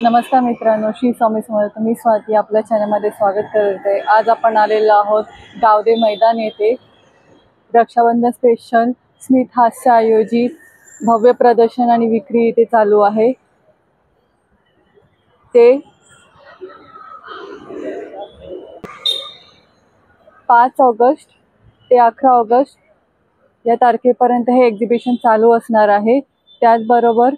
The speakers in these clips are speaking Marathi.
नमस्कार मित्रांनो, श्री स्वामी समर्थ. मी स्वाती आपल्या चॅनलमध्ये स्वागत करते. आज आपण आलेलो आहोत गावदे मैदान येथे. रक्षाबंधन स्पेशल स्मित हास्य आयोजित भव्य प्रदर्शन आणि विक्री इथे चालू आहे. ते 5 ऑगस्ट ते 11 ऑगस्ट या तारखेपर्यंत हे एक्झिबिशन चालू असणार आहे. त्याचबरोबर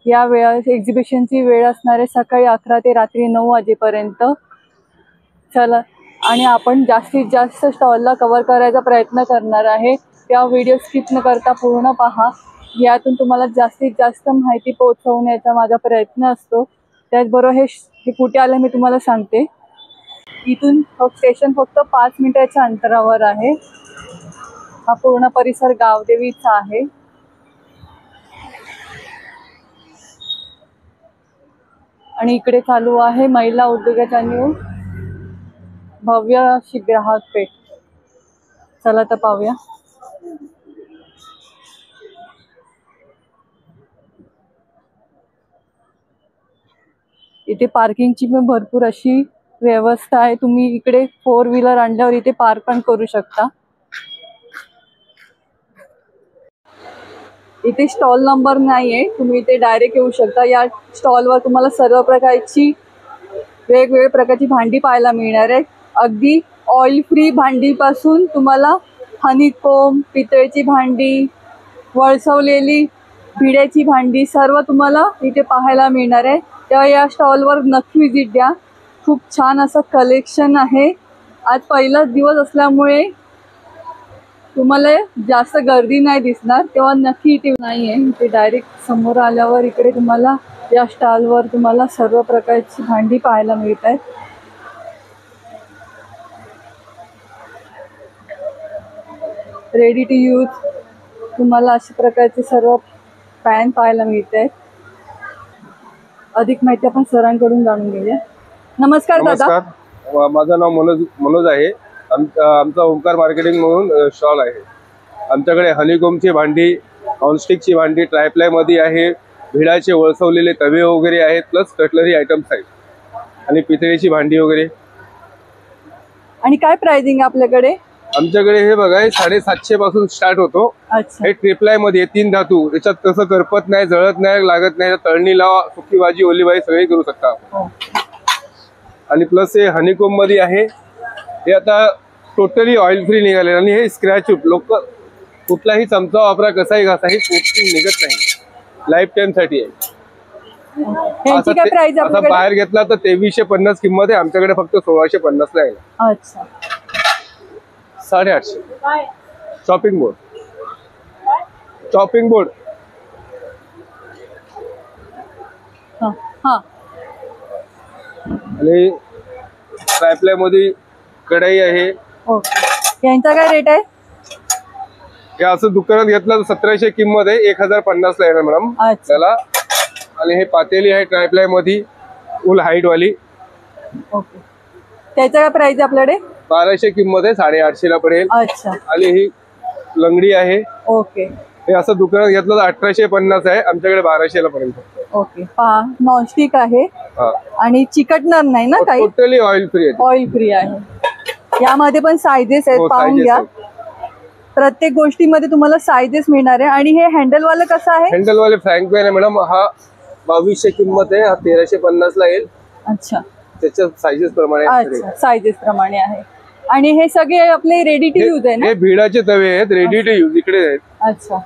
या एक्झिबिशनची वेळ असणार आहे सकाळी 11 ते रात्री 9 वाजेपर्यंत. चला, आणि आपण जास्तीत जास्त स्टॉलला कव्हर करायचा प्रयत्न करणार आहे. त्या व्हिडिओ स्किप न करता पूर्ण पहा. यातून तुम्हाला जास्तीत जास्त माहिती पोहोचवण्याचा माझा प्रयत्न असतो. त्याचबरोबर हे कुठे आलं मी तुम्हाला सांगते. इथून स्टेशन फक्त 5 मिनिटाच्या अंतरावर आहे. हा पूर्ण परिसर गावदेवीचा आहे. आणि इकडे चालू आहे महिला उद्योगाच्या भव्य अशी ग्राहक पेठ. चला तर पाहूया. इथे पार्किंगची पण भरपूर अशी व्यवस्था आहे. तुम्ही इकडे 4 व्हीलर आणल्यावर इथे पार्क पण करू शकता. इथे स्टॉल नंबर नाहीये, तुम्ही इथे डायरेक्ट येऊ शकता. या स्टॉलवर तुम्हाला सर्व प्रकारची वेगवेगळ्या प्रकारची भांडी पाहायला मिळणार आहे. अगदी ऑइल फ्री भांडीपासून तुम्हाला हनीकोम, पितळेची भांडी, वळसवलेली भिड्याची भांडी सर्व तुम्हाला इथे पाहायला मिळणार आहे. तेव्हा या स्टॉलवर नक्की व्हिजिट द्या. खूप छान असं कलेक्शन आहे. आज पहिलाच दिवस असल्यामुळे तुम्हाला जास्त गर्दी नाही दिसणार. तेव्हा नक्की इथे नाही आहे. इथे डायरेक्ट समोर आल्यावर इकडे तुम्हाला या स्टॉलवर तुम्हाला सर्व प्रकारची भांडी पाहायला मिळत आहेत. रेडी टू यूज तुम्हाला अशा प्रकारचे सर्व पॅन पाहायला मिळत आहेत. अधिक माहिती आपण सरांकडून जाणून घेऊया. नमस्कार दादा. माझं नाव मनोज आहे. आमचा ओंकार मार्केटिंग म्हणून स्टॉल आहे. आमच्याकडे हनीकोमची भांडी, नॉनस्टिकची भांडी ट्रायप्लाय मध्ये आहे. भिडाचे वळसवलेले तवे वगैरे आहेत, प्लस कटलरी आयटम्स आहेत आणि पितळेची भांडी वगैरे. आणि काय प्राइसिंग आपल्याकडे? आमच्याकडे हे बघा, 750 पासून स्टार्ट होतो. हे ट्रिप्लाय मध्ये 3 धातू. याच्यात कसं करपत नाही, जळत नाही, लागत नाही. तळणी लावा, सुकी भाजी, ओली भाजी सगळी करू शकता. आणि प्लस हे हनीकोम मध्ये आहे. हे आता टोटली ऑइल फ्री निघाले आणि हे स्क्रॅच लोक कुठलाही चमचा वापरा, कसाही घासा, हे निघत नाही. लाईफ टाइम साठी आहे. आता बाहेर घेतला तर 2350 किंमत आहे. आमच्याकडे फक्त 1650 ला आहे. अच्छा, 850. Chopping board, chopping board. आणि ट्रायप्लाय मध्ये कढाई आहे. यांचा काय रेट आहे? हे असं दुकानात घेतलं तर 1700 किंमत आहे. 1050 ला आहे मॅडम त्याला. आणि हे पातेली आहे ट्रायप्लाय मध्ये, फुल हाईट वाली. ओके, त्याचा काय प्राइस आहे आपल्याकडे? 1200 किंमत आहे, 850 ला पडेल. अच्छा. आणि ही लंगडी आहे. ओके. हे असं दुकानात घेतलं तर 1850 आहे. आमच्याकडे 1200 ला पडेल. ओके, पहा, नॉनस्टिक आहे आणि चिकटणार नाही ना काही. टोटली ऑइल फ्री आहे. ऑइल फ्री आहे. यामध्ये पण साइजेस आहेत, पाहून घ्या. प्रत्येक गोष्टीमध्ये तुम्हाला साइजेस मिळणार आहे. आणि हे हँडल वाला कसं आहे? हँडल वाले फ्रँक पॅन आहे मॅडम. हा 2200 किंमत आहे. हा 1350 ला येईल. अच्छा, त्याच्या साइजेस प्रमाणे. अच्छा, साइजेस प्रमाणे आहे. आणि हे सगळे आपले रेडी टू यूज आहे ना? हे भिडाचे तवे आहेत, रेडी टू यूज इकडे आहेत. अच्छा.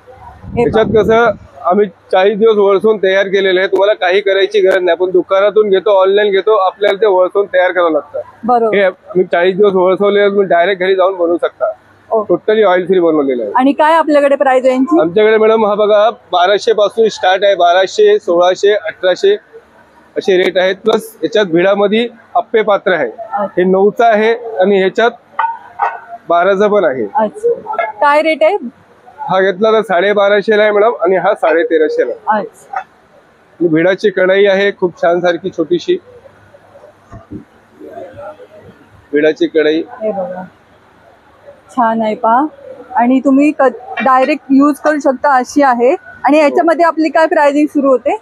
त्याच्यात कसं आम्ही 40 दिवस वळसून तयार केलेले आहे. तुम्हाला काही करायची गरज नाही. आपण दुकानातून घेतो, ऑनलाईन घेतो, आपल्याला ते वळसून तयार करावं लागतं. बरोबर. हे मी 40 दिवस वळसवले, तुम्ही डायरेक्ट घरी जाऊन बनवू शकता. टोटली ऑइल फ्री बनवलेलं आहे. आणि काय आपल्याकडे प्राइस आहे यांची? आमच्याकडे मॅडम हा बघा 1200 पासून स्टार्ट आहे. 1200, 1600, 1800 असे रेट आहेत. प्लस याच्यात भिडामध्ये अप्पे पात्र आहे. हे 9चा आहे आणि ह्याच्यात 12चा पण आहे. काय रेट आहे? हा घेतला तर 1250 ला आहे मॅडम आणि हा 1350 ला. भिडाची कढाई आहे, खूप छान सारखी छोटीशी भिडाची कढाई. छान आहे पहा. आणि तुम्ही डायरेक्ट यूज करू शकता अशी आहे. आणि याच्यामध्ये आपली काय प्राइसिंग सुरू होते?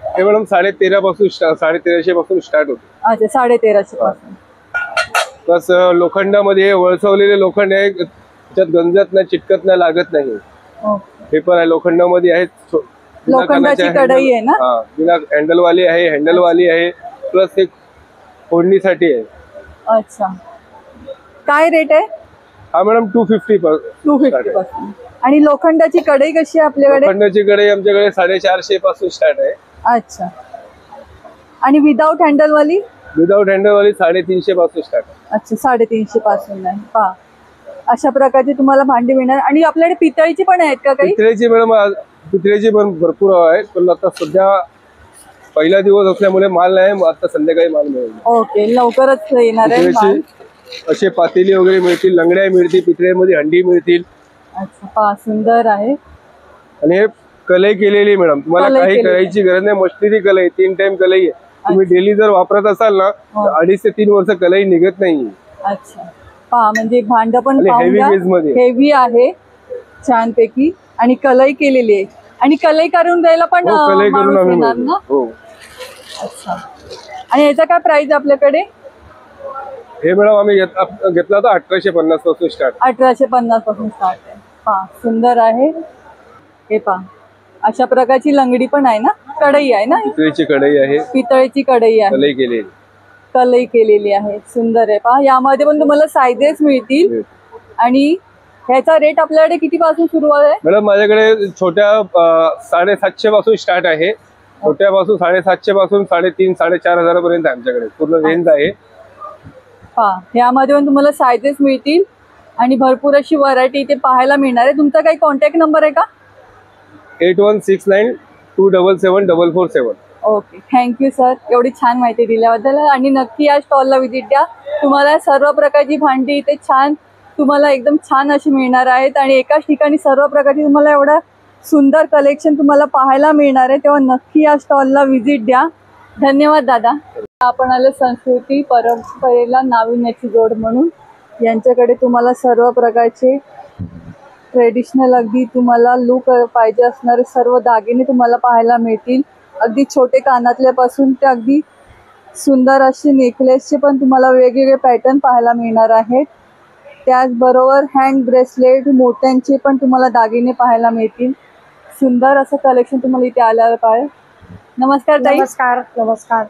हे मॅडम 1350 पासून 1350 पासून स्टार्ट होतो. अच्छा 1350 पासून. प्लस लोखंडामध्ये वळसवलेले लोखंड आहे, त्याच्यात गंजत नाही, चिटकत नाही, लागत नाही. हे पण आहे लोखंडामध्ये आहे. लोखंडाची कढई आहे ना? हा, बिना हँडलवाली आहे, हँडलवाली आहे, प्लस एक फोडणीसाठी आहे. अच्छा, काय रेट आहे? हा मॅडम 250 पासून. आणि लोखंडाची कढई कशी आहे आपल्याकडे? लोखंडाची कढई आमच्याकडे 450 पासून स्टार्ट आहे. अच्छा, आणि विदाउट हँडल वाली? विदाउट हँडल वाली 350 पासून स्टार्ट आहे. अच्छा, 350 पासून आहे. पहा, अशा प्रकारची तुम्हाला भांडी मिळणार. आणि आपल्याकडे पितळीची पण आहेत का काही? पितळेची मॅडम, पितळेची पण भरपूर आहे, पण आता सध्या पहिला दिवस असल्यामुळे माल नाही, आता संध्याकाळी माल मिळेल. ओके, लवकरच येणार आहे माल. असे पातेली वगैरे मिळतील, लंगड्या मिळतील, पितळेमध्ये हंडी मिळतील. अच्छा, पहा, सुंदर आहे. आणि हे कलई केलेली मॅडम, तुम्हाला काही करायची गरज नाही. मशिनरी कलई, 3 टाइम कलई आहे. तुम्ही डेली जर वापरत असाल ना, तर 2.5 ते 3 वर्ष कलई निघत नाही. अच्छा, पहा, म्हणजे भांड पण हेवी बेस मध्ये हेवी आहे छानपैकी, आणि कलई केलेली आहे. आणि कलई करून द्यायला पण कलई करून माणूस येणार ना? हो. अच्छा, आणि याचा काय प्राइस आपल्याकडे? हे मॅडम आम्ही घेतला होता 1850 पासून स्टार्ट. 1850 पासून स्टार्ट आहे. पहा, सुंदर आहे. हे पहा, अशा प्रकारची लंगडी पण आहे ना? कढई आहे ना? पितळेची कढई आहे, पितळेची कढई आहे, कलई केलेली. कलई केलेली आहे. सुंदर आहे. पहा, यामध्ये पण तुम्हाला साईजेस मिळतील. आणि ह्याचा रेट आपल्याकडे किती पासून सुरू आहे? मॅडम माझ्याकडे छोट्या 750 पासून स्टार्ट आहे. छोट्यापासून 750 पासून 3,500 4,500 पर्यंत आमच्याकडे पूर्ण रेंज आहे. पहा, यामध्ये पण तुम्हाला साईजेस मिळतील आणि भरपूर अशी व्हरायटी इथे पाहायला मिळणार आहे. तुमचा काही कॉन्टॅक्ट नंबर आहे का? 8169277447. ओके, थँक्यू सर, एवढी छान माहिती दिल्याबद्दल. आणि नक्की या स्टॉलला व्हिजिट द्या. तुम्हाला सर्व प्रकारची भांडी इथे छान, तुम्हाला एकदम छान अशी मिळणार आहेत. आणि एकाच ठिकाणी सर्व प्रकारची तुम्हाला एवढं सुंदर कलेक्शन तुम्हाला पाहायला मिळणार आहे. तेव्हा नक्की या स्टॉलला व्हिजिट द्या. धन्यवाद दादा. आपण आलो संस्कृती परंपरेला नाविन्याची जोड म्हणून. यांच्याकडे तुम्हाला सर्व प्रकारचे ट्रेडिशनल, अगदी तुम्हाला लुक पाहिजे असणारे सर्व दागिने तुम्हाला पाहायला मिळतील. अगदी छोटे कानातल्यापासून ते अगदी सुंदर असे नेकलेसचे पण तुम्हाला वेगवेगळे पॅटर्न पाहायला मिळणार आहेत. त्याचबरोबर हँड ब्रेसलेट, मोत्यांचे पण तुम्हाला दागिने पाहायला मिळतील. सुंदर असं कलेक्शन तुम्हाला इथे आल्यावर पाहिजे. नमस्कार ताई. नमस्कार. नमस्कार.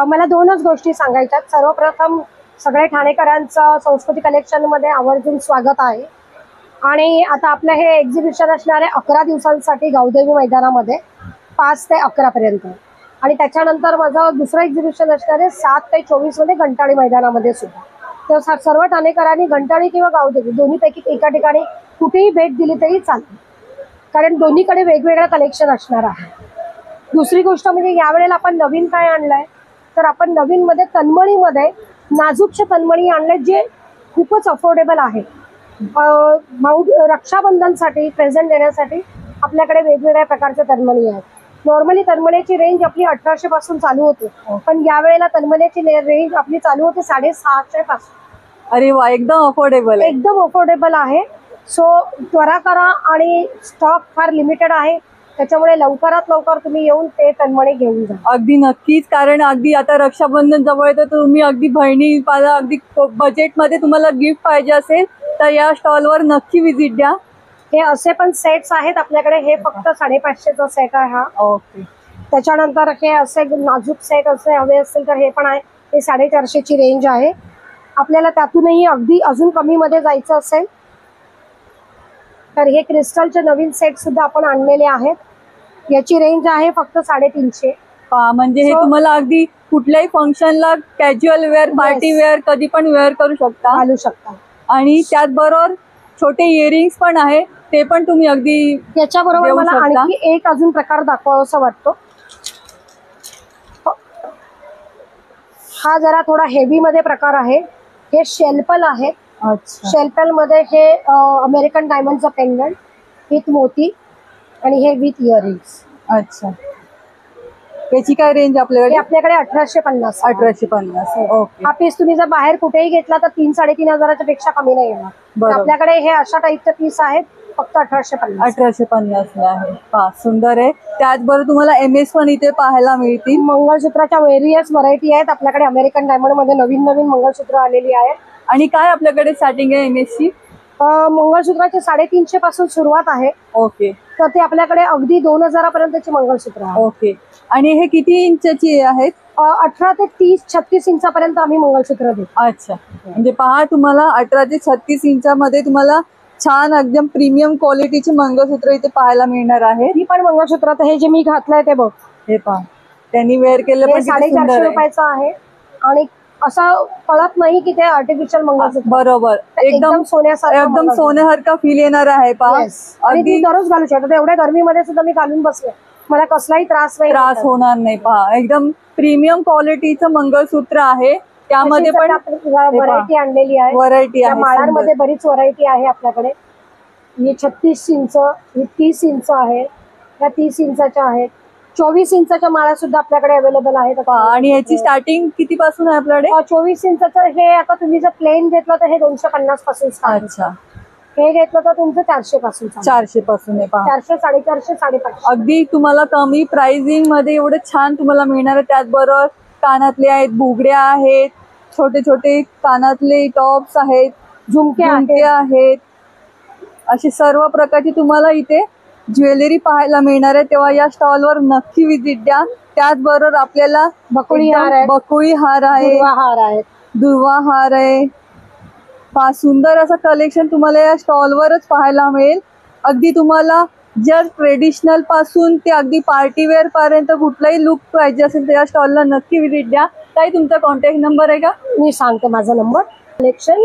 मला 2च गोष्टी सांगायच्यात. सर्वप्रथम सगळे ठाणेकरांचं संस्कृती कलेक्शनमध्ये आवर्जून स्वागत आहे. आणि आता आपलं हे एक्झिबिशन असणार आहे 11 दिवसांसाठी गावदेवी मैदानामध्ये 5 ते 11 पर्यंत. आणि त्याच्यानंतर माझं दुसरं एक्झिबिशन असणार आहे 7 ते 24 मध्ये घंटाळी मैदानामध्ये सुद्धा. तर सर्व ठाणेकरांनी घंटाळी किंवा गावदेवी दोन्हीपैकी एका ठिकाणी कुठेही भेट दिली तरी चालते, कारण दोन्हीकडे वेगवेगळं कलेक्शन असणार आहे. दुसरी गोष्ट म्हणजे यावेळेला आपण नवीन काय आणलंय, तर आपण नवीनमध्ये तन्मणीमध्ये नाजूकचे तन्मणी आणले, जे खूपच अफोर्डेबल आहे. रक्षाबंधनसाठी प्रेझेंट देण्यासाठी आपल्याकडे वेगवेगळ्या प्रकारच्या तन्मणी आहेत. नॉर्मली तन्मण्याची रेंज आपली 1800 पासून चालू होते, पण यावेळेला तन्मण्याची रेंज आपली चालू होते 650 पासून. अरे वा, एकदम अफोर्डेबल, एकदम अफोर्डेबल आहे. सो त्वरा करा, आणि स्टॉक फार लिमिटेड आहे, त्याच्यामुळे लवकरात लवकर तुम्ही येऊन ते तन्मणी घेऊन जा. अगदी नक्कीच, कारण अगदी आता रक्षाबंधन जवळ येतं, तर तुम्ही अगदी बहिणीला अगदी बजेटमध्ये तुम्हाला गिफ्ट पाहिजे असेल तर या स्टॉलवर नक्की व्हिजिट द्या. हे असे पण सेट्स आहेत आपल्याकडे. हे फक्त 550चा सेट आहे हा. ओके. त्याच्यानंतर हे असे नाजूक सेट असे हवे असतील तर हे पण आहे. हे 450ची रेंज आहे. आपल्याला त्यातूनही अगदी अजून कमी मध्ये जायचं असेल तर हे क्रिस्टलचे नवीन सेट सुद्धा आपण आणलेले आहेत. याची रेंज आहे फक्त 350. म्हणजे हे तुम्हाला अगदी कुठल्याही फंक्शनला कॅज्युअल वेअर, पार्टी वेअर कधी पण वेअर करू शकता, घालू शकता. आणि त्याचबरोबर छोटे इयरिंग्स पण आहे, ते पण तुम्ही अगदी याच्याबरोबर मला आणखी एक अजून प्रकार दाखवावासा वाटतो. हा जरा थोडा हेवी मध्ये प्रकार आहे. हे शेल्पल आहे. शेल्पल मध्ये हे अमेरिकन डायमंडचं पेंडंट विथ मोती, आणि हे विथ इयरिंग्स. अच्छा, याची काय रेंज आपल्याकडे? आपल्याकडे 1850. 1850. ओके. हा पीस तुम्ही जर बाहेर कुठेही घेतला तर 3-3.5 हजाराच्या पेक्षा कमी नाही येणार. आपल्याकडे हे अशा टाईपचे पीस आहेत फक्त 1850. 1850 ला आहे. पहा सुंदर आहे. त्याचबरोबर तुम्हाला MS पण इथे पाहायला मिळतील. मंगळसूत्राच्या व्हेरियस व्हरायटी आहेत आपल्याकडे. अमेरिकन डायमंड मध्ये नवीन नवीन मंगळसूत्र आलेली आहेत. आणि काय आपल्याकडे स्टार्टिंग आहे MS ची? मंगळसूत्राची 350 पासून सुरुवात आहे. ओके. तर ते आपल्याकडे अगदी 2000 पर्यंतची मंगळसूत्र आहे. ओके. आणि हे किती इंचची आहेत? 18 ते 30-36 इंचापर्यंत आम्ही मंगळसूत्र देतो. अच्छा. म्हणजे पहा तुम्हाला 18 ते 36 इंचामध्ये तुम्हाला छान एकदम प्रीमियम क्वालिटीचे मंगळसूत्र इथे पाहायला मिळणार आहे. ही पण मंगळसूत्र तर हे जे मी घातलंय ते बघ, हे पहा त्यांनी वेअर केलं पण किती 450 सुंदर आहे. रुपयाचं आहे. आणि असं कळत नाही की ते आर्टिफिशियल मंगळसूत्र. बरोबर. एकदम सोन्यासारखं एकदम मंगळसूत्र. सोन्यासारखा फील येणार आहे. पहा Yes. आणि ती दररोज घालू शकतो. एवढ्या गरमीमध्ये सुद्धा मी घालून बसले, मला कसलाही त्रास नाही. त्रास होणार नाही. पहा एकदम प्रीमियम क्वालिटीचं मंगळसूत्र आहे. त्यामध्ये पण व्हरायटी आणलेली आहे. व्हरायटी त्या आहे. माळांमध्ये बरीच व्हरायटी आहे आपल्याकडे. ही 36 इंच, ही 30 इंच आहे, या 30 इंचाच्या आहेत. 24 इंचाच्या माळा सुद्धा आपल्याकडे अवेलेबल आहेत. पहा आणि याची स्टार्टिंग किती पासून आहे आपल्याकडे? 24 इंचाचं हे आता तुम्ही जर प्लेन घेतलं तर हे 250 पासून start. अच्छा. हे घेतलं तर तुमचं 400 पासून 400 पासून आहे. पहा 400, 450, 550. अगदी तुम्हाला कमी प्राइसिंग मध्ये एवढे छान तुम्हाला मिळणार आहे. त्याचबरोबर कानातले आहेत, बुगड्या आहेत, छोटे छोटे कानातले टॉप्स आहेत, झुमके आहेत. अशी सर्व प्रकारची तुम्हाला इथे ज्वेलरी पाहायला मिळणार आहे. तेव्हा या स्टॉलवर नक्की विजिट द्या. त्याचबरोबर आपल्याला बकुळी हार आहे, बकुळी हार आहे, दुर्वा हार आहेत. दुर्वा हार आहे. फार सुंदर असं कलेक्शन तुम्हाला या स्टॉलवरच पाहायला मिळेल. अगदी तुम्हाला जर ट्रेडिशनल पासून ते अगदी पार्टीवेअर पर्यंत कुठलाही लुक पाहिजे असेल तर या स्टॉलला नक्की विजिट द्या. ताई तुमचा कॉन्टॅक्ट नंबर आहे का? मी सांगते माझा नंबर. कलेक्शन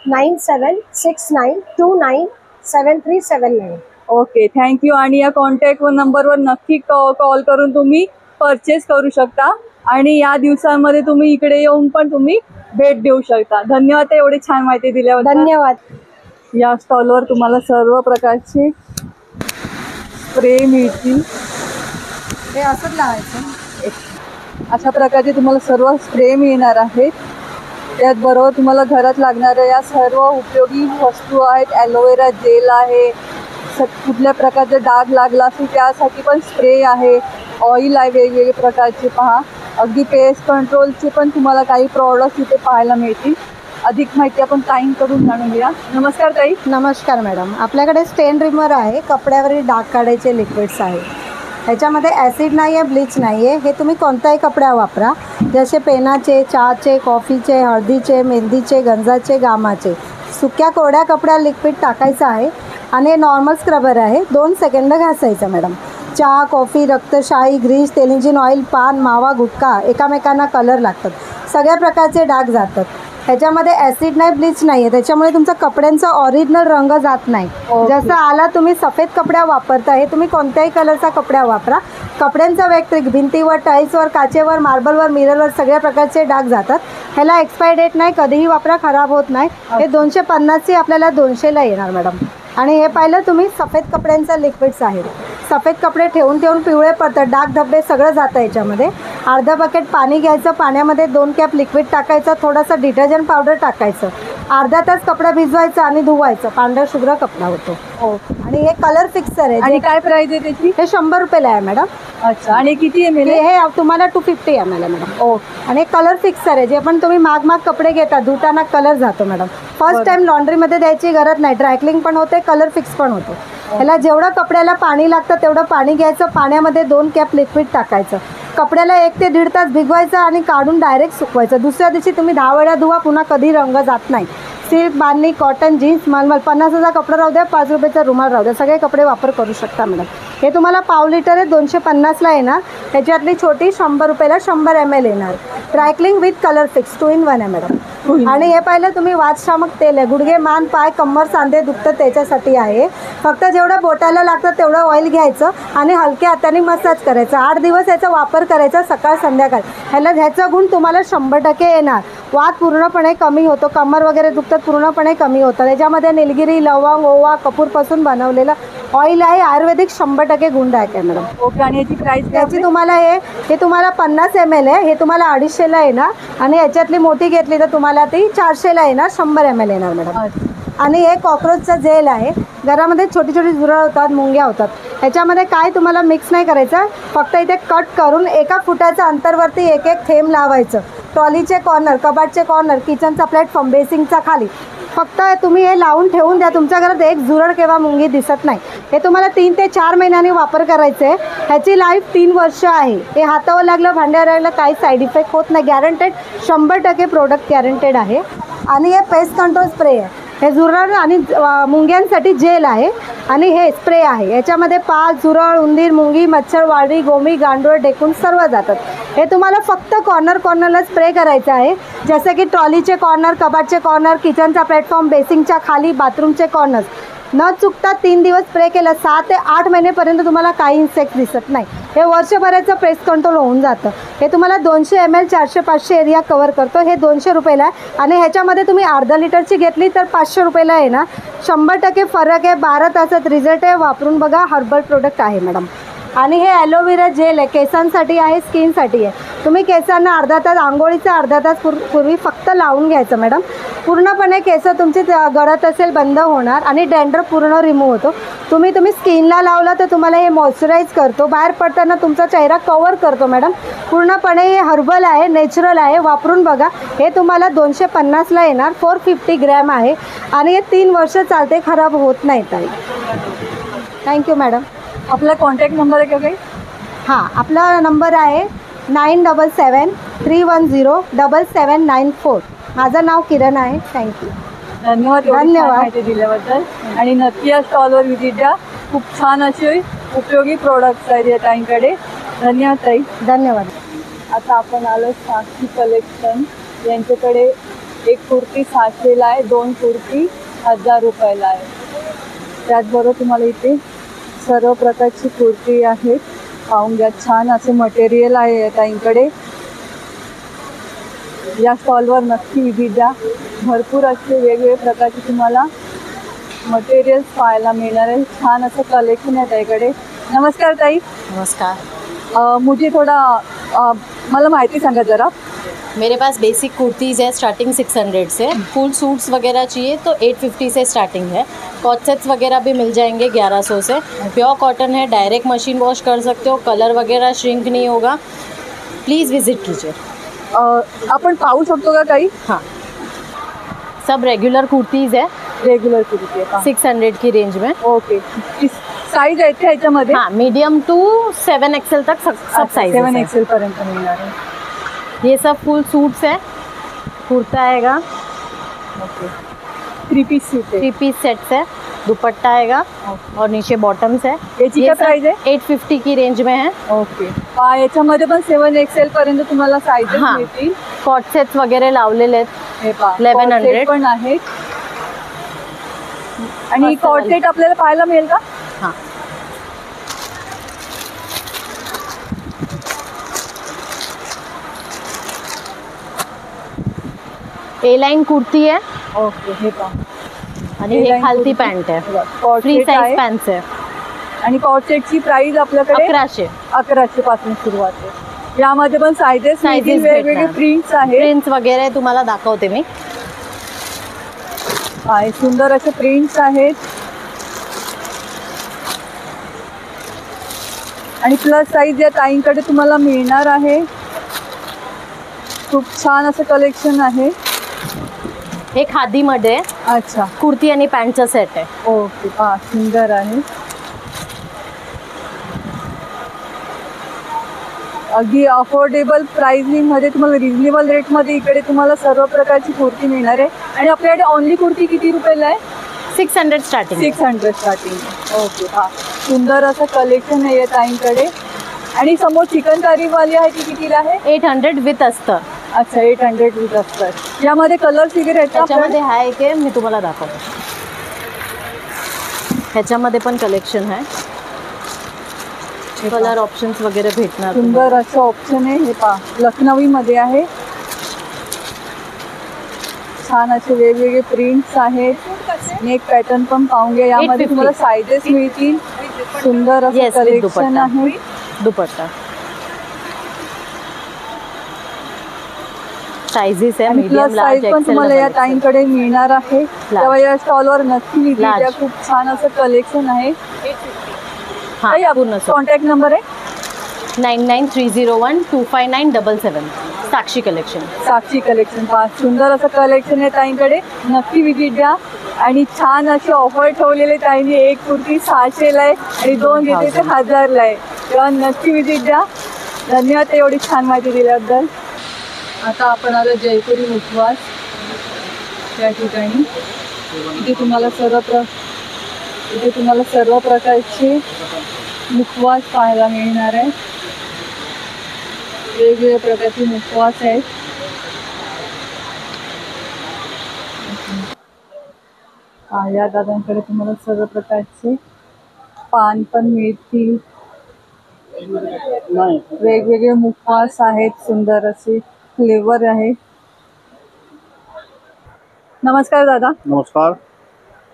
9769297379. Okay, thank you. आणि या कॉन्टॅक्ट नंबरवर नक्की कॉल करून तुम्ही परचेस करू शकता. आणि या दिवसांमध्ये तुम्ही इकडे येऊन पण तुम्ही भेट देऊ शकता. धन्यवाद एवढी छान माहिती दिल्याबद्दल. धन्यवाद. या स्टॉलवर तुम्हाला सर्व प्रकारचे स्प्रे मिळतील. हे असंच लावायचं. अशा प्रकारचे तुम्हाला सर्व स्प्रे मिळणार आहेत. त्याचबरोबर तुम्हाला घरात लागणाऱ्या या सर्व उपयोगी वस्तू आहेत. ॲलोवेरा जेल आहे, कुठल्या प्रकारचे डाग लागला असेल त्यासाठी पण स्प्रे आहे, ऑइल आहे वेगवेगळे प्रकारचे. पहा अगदी पेस्ट कंट्रोलचे पण तुम्हाला काही प्रॉडक्ट्स इथे पाहायला मिळतील. अधिक माहिती आपण ताईंकडून जाणून घ्या. नमस्कार ताई. नमस्कार मॅडम. आपल्याकडे स्टेन रिमूव्हर आहे, कपड्यावरील डाग काढायचे लिक्विड्स आहे. ह्याच्यामध्ये ॲसिड नाही आहे, ब्लीच नाही आहे. हे तुम्ही कोणत्याही कपड्यावर वापरा, जसे पेनाचे, चहाचे, कॉफीचे, हळदीचे, मेहंदीचे, गंजाचे, गामाचे. सुक्या कोरड्या कपड्यात लिक्विड टाकायचं आहे आणि नॉर्मल स्क्रबर आहे, 2 सेकंद घासायचं मॅडम. चहा, कॉफी, रक्तशाही, ग्रीस, तेल इंजिन ऑइल, पान, मावा, गुटखा एकामेकांना कलर लागतात. सगळ्या प्रकारचे डाग जातात. ह्याच्यामध्ये ॲसिड नाही, ब्लीच नाही आहे, त्याच्यामुळे तुमचा कपड्यांचा ओरिजिनल रंग जात नाही. जसं आला तुम्ही सफेद कपड्या वापरता, हे तुम्ही कोणत्याही कलरचा कपड्या वापरा. कपड्यांचा व्यतिरिक्त भिंतीवर, टाईल्सवर, काचेवर, मार्बलवर, मिररवर सगळ्या प्रकारचे डाग जातात. ह्याला एक्सपायरी डेट नाही, कधीही वापरा, खराब होत नाही. हे 250चे आपल्याला 200ला येणार मॅडम. आणि हे पाहिलं तुम्ही सफेद कपड्यांचा लिक्विड्स आहेत. सफेद कपडे ठेवून ठेवून पिवळे पडतात, डाग धब्बे सगळं जातं याच्यामध्ये. अर्धा बकेट पाणी घ्यायचं, पाण्यामध्ये 2 कॅप लिक्विड टाकायचं, थोडंसं डिटर्जंट पावडर टाकायचं, अर्धा तास कपडा भिजवायचा आणि धुवायचं, पांढरा शुभ्र कपडा होतो. आणि हे कलर फिक्सर आहे. आणि काय प्राइस आहे त्याची? हे 100 रुपयाला आहे मॅडम. अच्छा. आणि किती ml आहे? हे तुम्हाला 250 ml आहे मॅडम. आणि कलर फिक्सर आहे. जे पण तुम्ही माग कपडे घेता धुताना कलर जातो मॅडम. फर्स्ट टाइम लॉन्ड्रीमध्ये द्यायची गरज नाही, ड्रायक्लिंग पण होते, कलर फिक्स पण होतो. ह्याला जेवढं कपड्याला पाणी लागतं तेवढं पाणी घ्यायचं, पाण्यामध्ये 2 कॅप लिक्विड टाकायचं, कपड्याला 1 ते 1.5 तास भिजवायचं आणि काढून डायरेक्ट सुकवायचं. दुसऱ्या दिवशी तुम्ही 10 वेळा धुवा, पुन्हा कधी रंग जात नाही. सिल्क, बांधणी, कॉटन, जीन्स, मलमल, 50चा कपडा राहू द्या, 5 रुपयाचा रुमाल राहू द्या, सगळे कपडे वापर करू शकता मॅडम. हे तुम्हाला पाव लिटर आहे, 250ला येणार. ह्याच्यातली छोटी 100 रुपयाला 100 ml येणार. Dry cleaning with colour fix 2 in 1 आहे मॅडम. आणि हे पाहिलं तुम्ही वातशामक तेल आहे. गुडघे, मान, पाय, कंबर, सांधे दुखतं त्याच्यासाठी आहे. फक्त जेवढं बोटाला लागतं तेवढं ऑइल घ्यायचं आणि हलक्या हाताने मसाज करायचा. 8 दिवस याचा वापर करायचा, सकाळ संध्याकाळ. ह्याचा गुण तुम्हाला 100% येणार. वात पूर्णपणे कमी होतो, कमर वगैरे दुखतात पूर्णपणे कमी होतं. त्याच्यामध्ये निलगिरी, लवंग, ओवा, कपूरपासून बनवलेलं ऑइल आहे. आयुर्वेदिक 100% गुणदायक आहे मॅडम. ओके. आणि याची प्राइस याची तुम्हाला हे तुम्हाला 50 ml आहे. हे तुम्हाला 250ला येणार. आणि याच्यातली मोठी घेतली तर तुम्हाला ती 400ला येणार, 100 ml येणार मॅडम. आणि हे कॉक्रोचचं जेल आहे. घरामध्ये छोटी छोटी झुरळ होतात, मुंग्या होतात. ह्याच्यामध्ये काय तुम्हाला मिक्स नाही करायचं, फक्त इथे कट करून 1 फुटाच्या अंतरवरती एक एक थेंब लावायचं. ट्रॉलीचे कॉर्नर, कबाटचे कॉर्नर, किचनचा प्लॅटफॉर्म, बेसिंगचा खाली फक्त तुम्ही हे लावून ठेवून द्या. तुमच्या घरात एक झुरळ किंवा मुंगी दिसत नाही. हे तुम्हाला 3 ते 4 महिन्यांनी वापर करायचं आहे. ह्याची लाईफ 3 वर्ष आहे. हे हातावर लागलं, भांड्यावर लागलं, काही साईड इफेक्ट होत नाही. गॅरंटेड 100% प्रोडक्ट गॅरंटेड आहे. आणि हे पेस्ट कंट्रोल स्प्रे आहे. हे झुरळ आणि मुंग्यांसाठी जेल आहे आणि हे स्प्रे आहे. याच्यामध्ये पाल, झुरळ, उंदीर, मुंगी, मच्छर, वाळवी, गोमी, गांडूळ, डेकून सर्व जातात. हे तुम्हाला फक्त कॉर्नरला स्प्रे करायचं आहे. जसं की ट्रॉलीचे कॉर्नर, कबाटचे कॉर्नर, किचनचा प्लॅटफॉर्म, बेसिंगच्या खाली, बाथरूमचे कॉर्नर न चुकता 3 दिवस स्प्रे केलं. 6 ते 8 महिनेपर्यंत तुम्हाला काही इन्सेक्ट दिसत नाही. हे वर्षभराचं पेस्ट कंट्रोल होऊन जातं. हे तुम्हाला 200 ml 400-500 एरिया कवर करतो. हे 200 रुपयाला आहे आणि ह्याच्यामध्ये तुम्ही अर्धा लिटरची घेतली तर 500 रुपयाला आहे ना. 100% फरक आहे. 12 तासात रिझल्ट आहे. वापरून बघा. हर्बल प्रोडक्ट आहे मॅडम. आणि हे ॲलोवेरा जेल आहे. केसांसाठी आहे, स्किनसाठी आहे. तुम्ही केसांना अर्धा तास, आंघोळीचा अर्धा तास पूर्वी फक्त लावून घ्यायचं मॅडम. पूर्णपणे केस तुमची गळत असेल बंद होणार आणि डॅन्ड्रफ पूर्ण रिमूव्ह होतो. तुम्ही स्किनला लावला तर तुम्हाला हे मॉइश्चराईज करतो. बाहेर पडताना तुमचा चेहरा कवर करतो मॅडम. पूर्णपणे हे हर्बल आहे, नॅचरल आहे. वापरून बघा. हे तुम्हाला 250ला येणार. 450 ग्रॅम आहे आणि हे 3 वर्ष चालते, खराब होत नाही ताई. Thank you madam. आपला कॉन्टॅक्ट नंबर आहे का काही? हां, आपला नंबर आहे 9773107794. माझं नाव किरण आहे. थँक्यू. धन्यवाद माहिती दिल्याबद्दल. आणि नक्की या स्टॉलवर व्हिजिट द्या. खूप छान असे उपयोगी प्रोडक्ट्स आहेत या ताईंकडे. धन्यवाद ताई. धन्यवाद. आता आपण आलो साक्षी कलेक्शन. यांच्याकडे एक कुर्ती 600ला आहे, 2 कुर्ती 1000 रुपयाला आहे. त्याचबरोबर तुम्हाला इथे सर्व प्रकारची कुर्ती आहेत. पाहून घ्या. छान असे मटेरियल आहे या ताईंकडे. या स्टॉलवर नक्की व्हिजिट द्या. भरपूर असे वेगवेगळे प्रकारचे तुम्हाला मटेरियल्स पाहायला मिळणार आहे. छान असं कलेक्शन आहे ताईकडे. नमस्कार ताई. नमस्कार. मुझे थोड़ा मला माहिती सांगा जरा. मेरे पास बेसिक कुर्तीज़ है स्टार्टिंग 600 से. फुल सूट्स वगैरह चाहिए तो 850 से स्टार्टिंग है. कॉट सेट्स वगैरह भी मिल जाएंगे 1100 से. प्योर कॉटन है, डायरेक्ट मशीन वॉश कर सकते हो. कलर वगैरह श्रिंक नहीं होगा. प्लीज़ विजिट कीजिए. आपण पाहू शकतो का काही? हाँ, सब रेगुलर कुर्तीज़ है. रेग्युलर कुर्ती आहे 600 की रेंज में. ओके. साईज आहेत का याच्यामध्ये? हाँ, मीडियम टू 7 XL तक सब साइज 7 XL पर्यंत मिळणार आहे. ये सब फुल सूट्स है. कुर्ता आएगा, ओके. 3 पीस सूट आहे. 3 पीस सेट्स है. दुपट्टा आएगा और नीचे बॉटम्स है. याची काय प्राइस आहे? 850 की रेंज में है. ओके. याच्यामध्ये पण 7 XL पर्यंत तुम्हाला साईजेस हां. मिळतील. कॉट सेट्स वगैरे लावलेले आहेत. हे पहा 1100 पण आहेत. आणि कॉट सेट आपल्याला पाहायला मिळेल का? हां, ए लाइन कुर्ती है ओके. हे पहा. आणि हे A-line खालती कुर्ती. पॅन्ट आहे. कॉट फ्री सेट आहे. साइज पॅन्ट्स आहे. आणि कॉट सेटची प्राइस आपल्याकडे 1100. पासून सुरुवात आहे. यामध्ये पण साईजेस Sizes वेगवेगळे भेटणार. प्रिंट्स आहेत. प्रिंट्स वगैरे तुम्हाला दाखवते मी. आहे सुंदर असे प्रिंट्स आहेत. आणि प्लस साईज या ताईंकडे तुम्हाला मिळणार आहे. खूप छान असं कलेक्शन आहे. हे खादीमध्ये आहे. अच्छा. कुर्ती आणि पॅन्टचा सेट आहे. ओके. हा सुंदर आहे. अगदी अफोर्डेबल प्राइसिंगमध्ये तुम्हाला रिजनेबल रेटमध्ये इकडे तुम्हाला सर्व प्रकारची कुर्ती मिळणार आहे. आणि आपल्याकडे ओनली कुर्ती किती रुपयाला आहे? 600 स्टार्टिंग. 600 स्टार्टिंग. ओके. हा सुंदर असं कलेक्शन आहे या ताईंकडे. आणि समोर चिकनकारीवाली आहे ती कितीला आहे? 800 विथ अस्तर. अच्छा. 800 विथ अस्तर. यामध्ये कलर्स वगैरे आहेत का? त्याच्यामध्ये आहे की मी तुम्हाला दाखवते. ह्याच्यामध्ये पण कलेक्शन आहे. कलर ऑप्शन्स वगैरे भेटणार. सुंदर असं ऑप्शन आहे. हे पहा लखनवीमध्ये आहे. छान असे वेगवेगळे प्रिंट्स आहेत. नेक पॅटर्न पण पाहून घ्या. यामध्ये 850. तुम्हाला साईजेस मिळतील. सुंदर असं Yes, with कलेक्शन दुपट्टा. आहे. दुपट्टा साइजेस है, आणि मीडियम प्लस लार्ज साईज पण एक्सेल तुम्हाला या ताईंकडे मिळणार आहे. तेव्हा या स्टॉलवर नक्की विजिट द्या. Large. खूप छान असं कलेक्शन आहे. हाँ ताई, पूर्ण सो कॉन्टॅक्ट नंबर आहे 9930125977 साक्षी कलेक्शन. साक्षी कलेक्शन. सुंदर असं कलेक्शन आहे ताईंकडे. नक्की विजिट द्या. आणि छान अशी ऑफर ठेवलेले ताईंनी. एक कुर्ती 600ला आहे आणि 2 घेते ते 1000ला आहे. तेव्हा नक्की विजिट द्या. धन्यवाद एवढी छान माहिती दिल्याबद्दल. आता आपण आलो जयपुरी मुखवास त्या ठिकाणी. इथे तुम्हाला सर्व प्रकारचे मुखवास पाहायला मिळणार आहे. वेगवेगळ्या प्रकारचे मुखवास आहेत. या दादांकडे तुम्हाला सर्व प्रकारचे पान पण मिळतील. वेगवेगळे मुखवास आहेत. सुंदर असे फ्लेवर आहे. नमस्कार दादा. नमस्कार.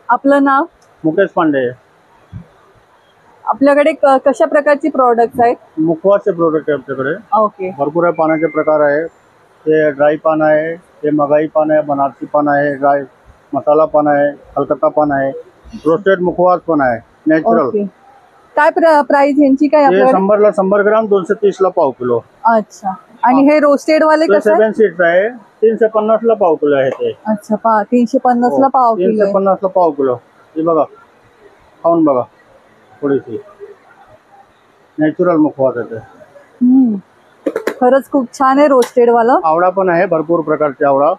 आपलं नाव? मुकेश पांडे. आपल्याकडे कशा प्रकारचे प्रोडक्ट्स आहेत? मुखवासचे प्रोडक्ट आहे आपल्याकडे. ओके. भरपूर आहे. पानाचे प्रकार आहे. ते ड्राय पान आहे, ते मगाई पान आहे, बनारसी पान आहे, ड्राय मसाला पान आहे, कलकत्ता पान आहे, रोस्टेड मुखवास पण आहे नॅचरल. ओके. काय प्राइस यांची काय हे आपल्याकडे? 100ला 100 ग्राम 230ला पाव किलो. अच्छा. आणि हे रोस्टेड वाले कसं आहे? 7 सीट्स आहे. 350ला पाव किलो आहे ते. अच्छा. 350ला पाव किलो आहे. 350ला पाव किलो. हे बघा, खाऊन बघा. थोडीशी नॅचरल मुखवास आहे ते. खरंच खूप छान आहे रोस्टेड वाला. आवळा पण आहे. भरपूर प्रकारचे आवळा.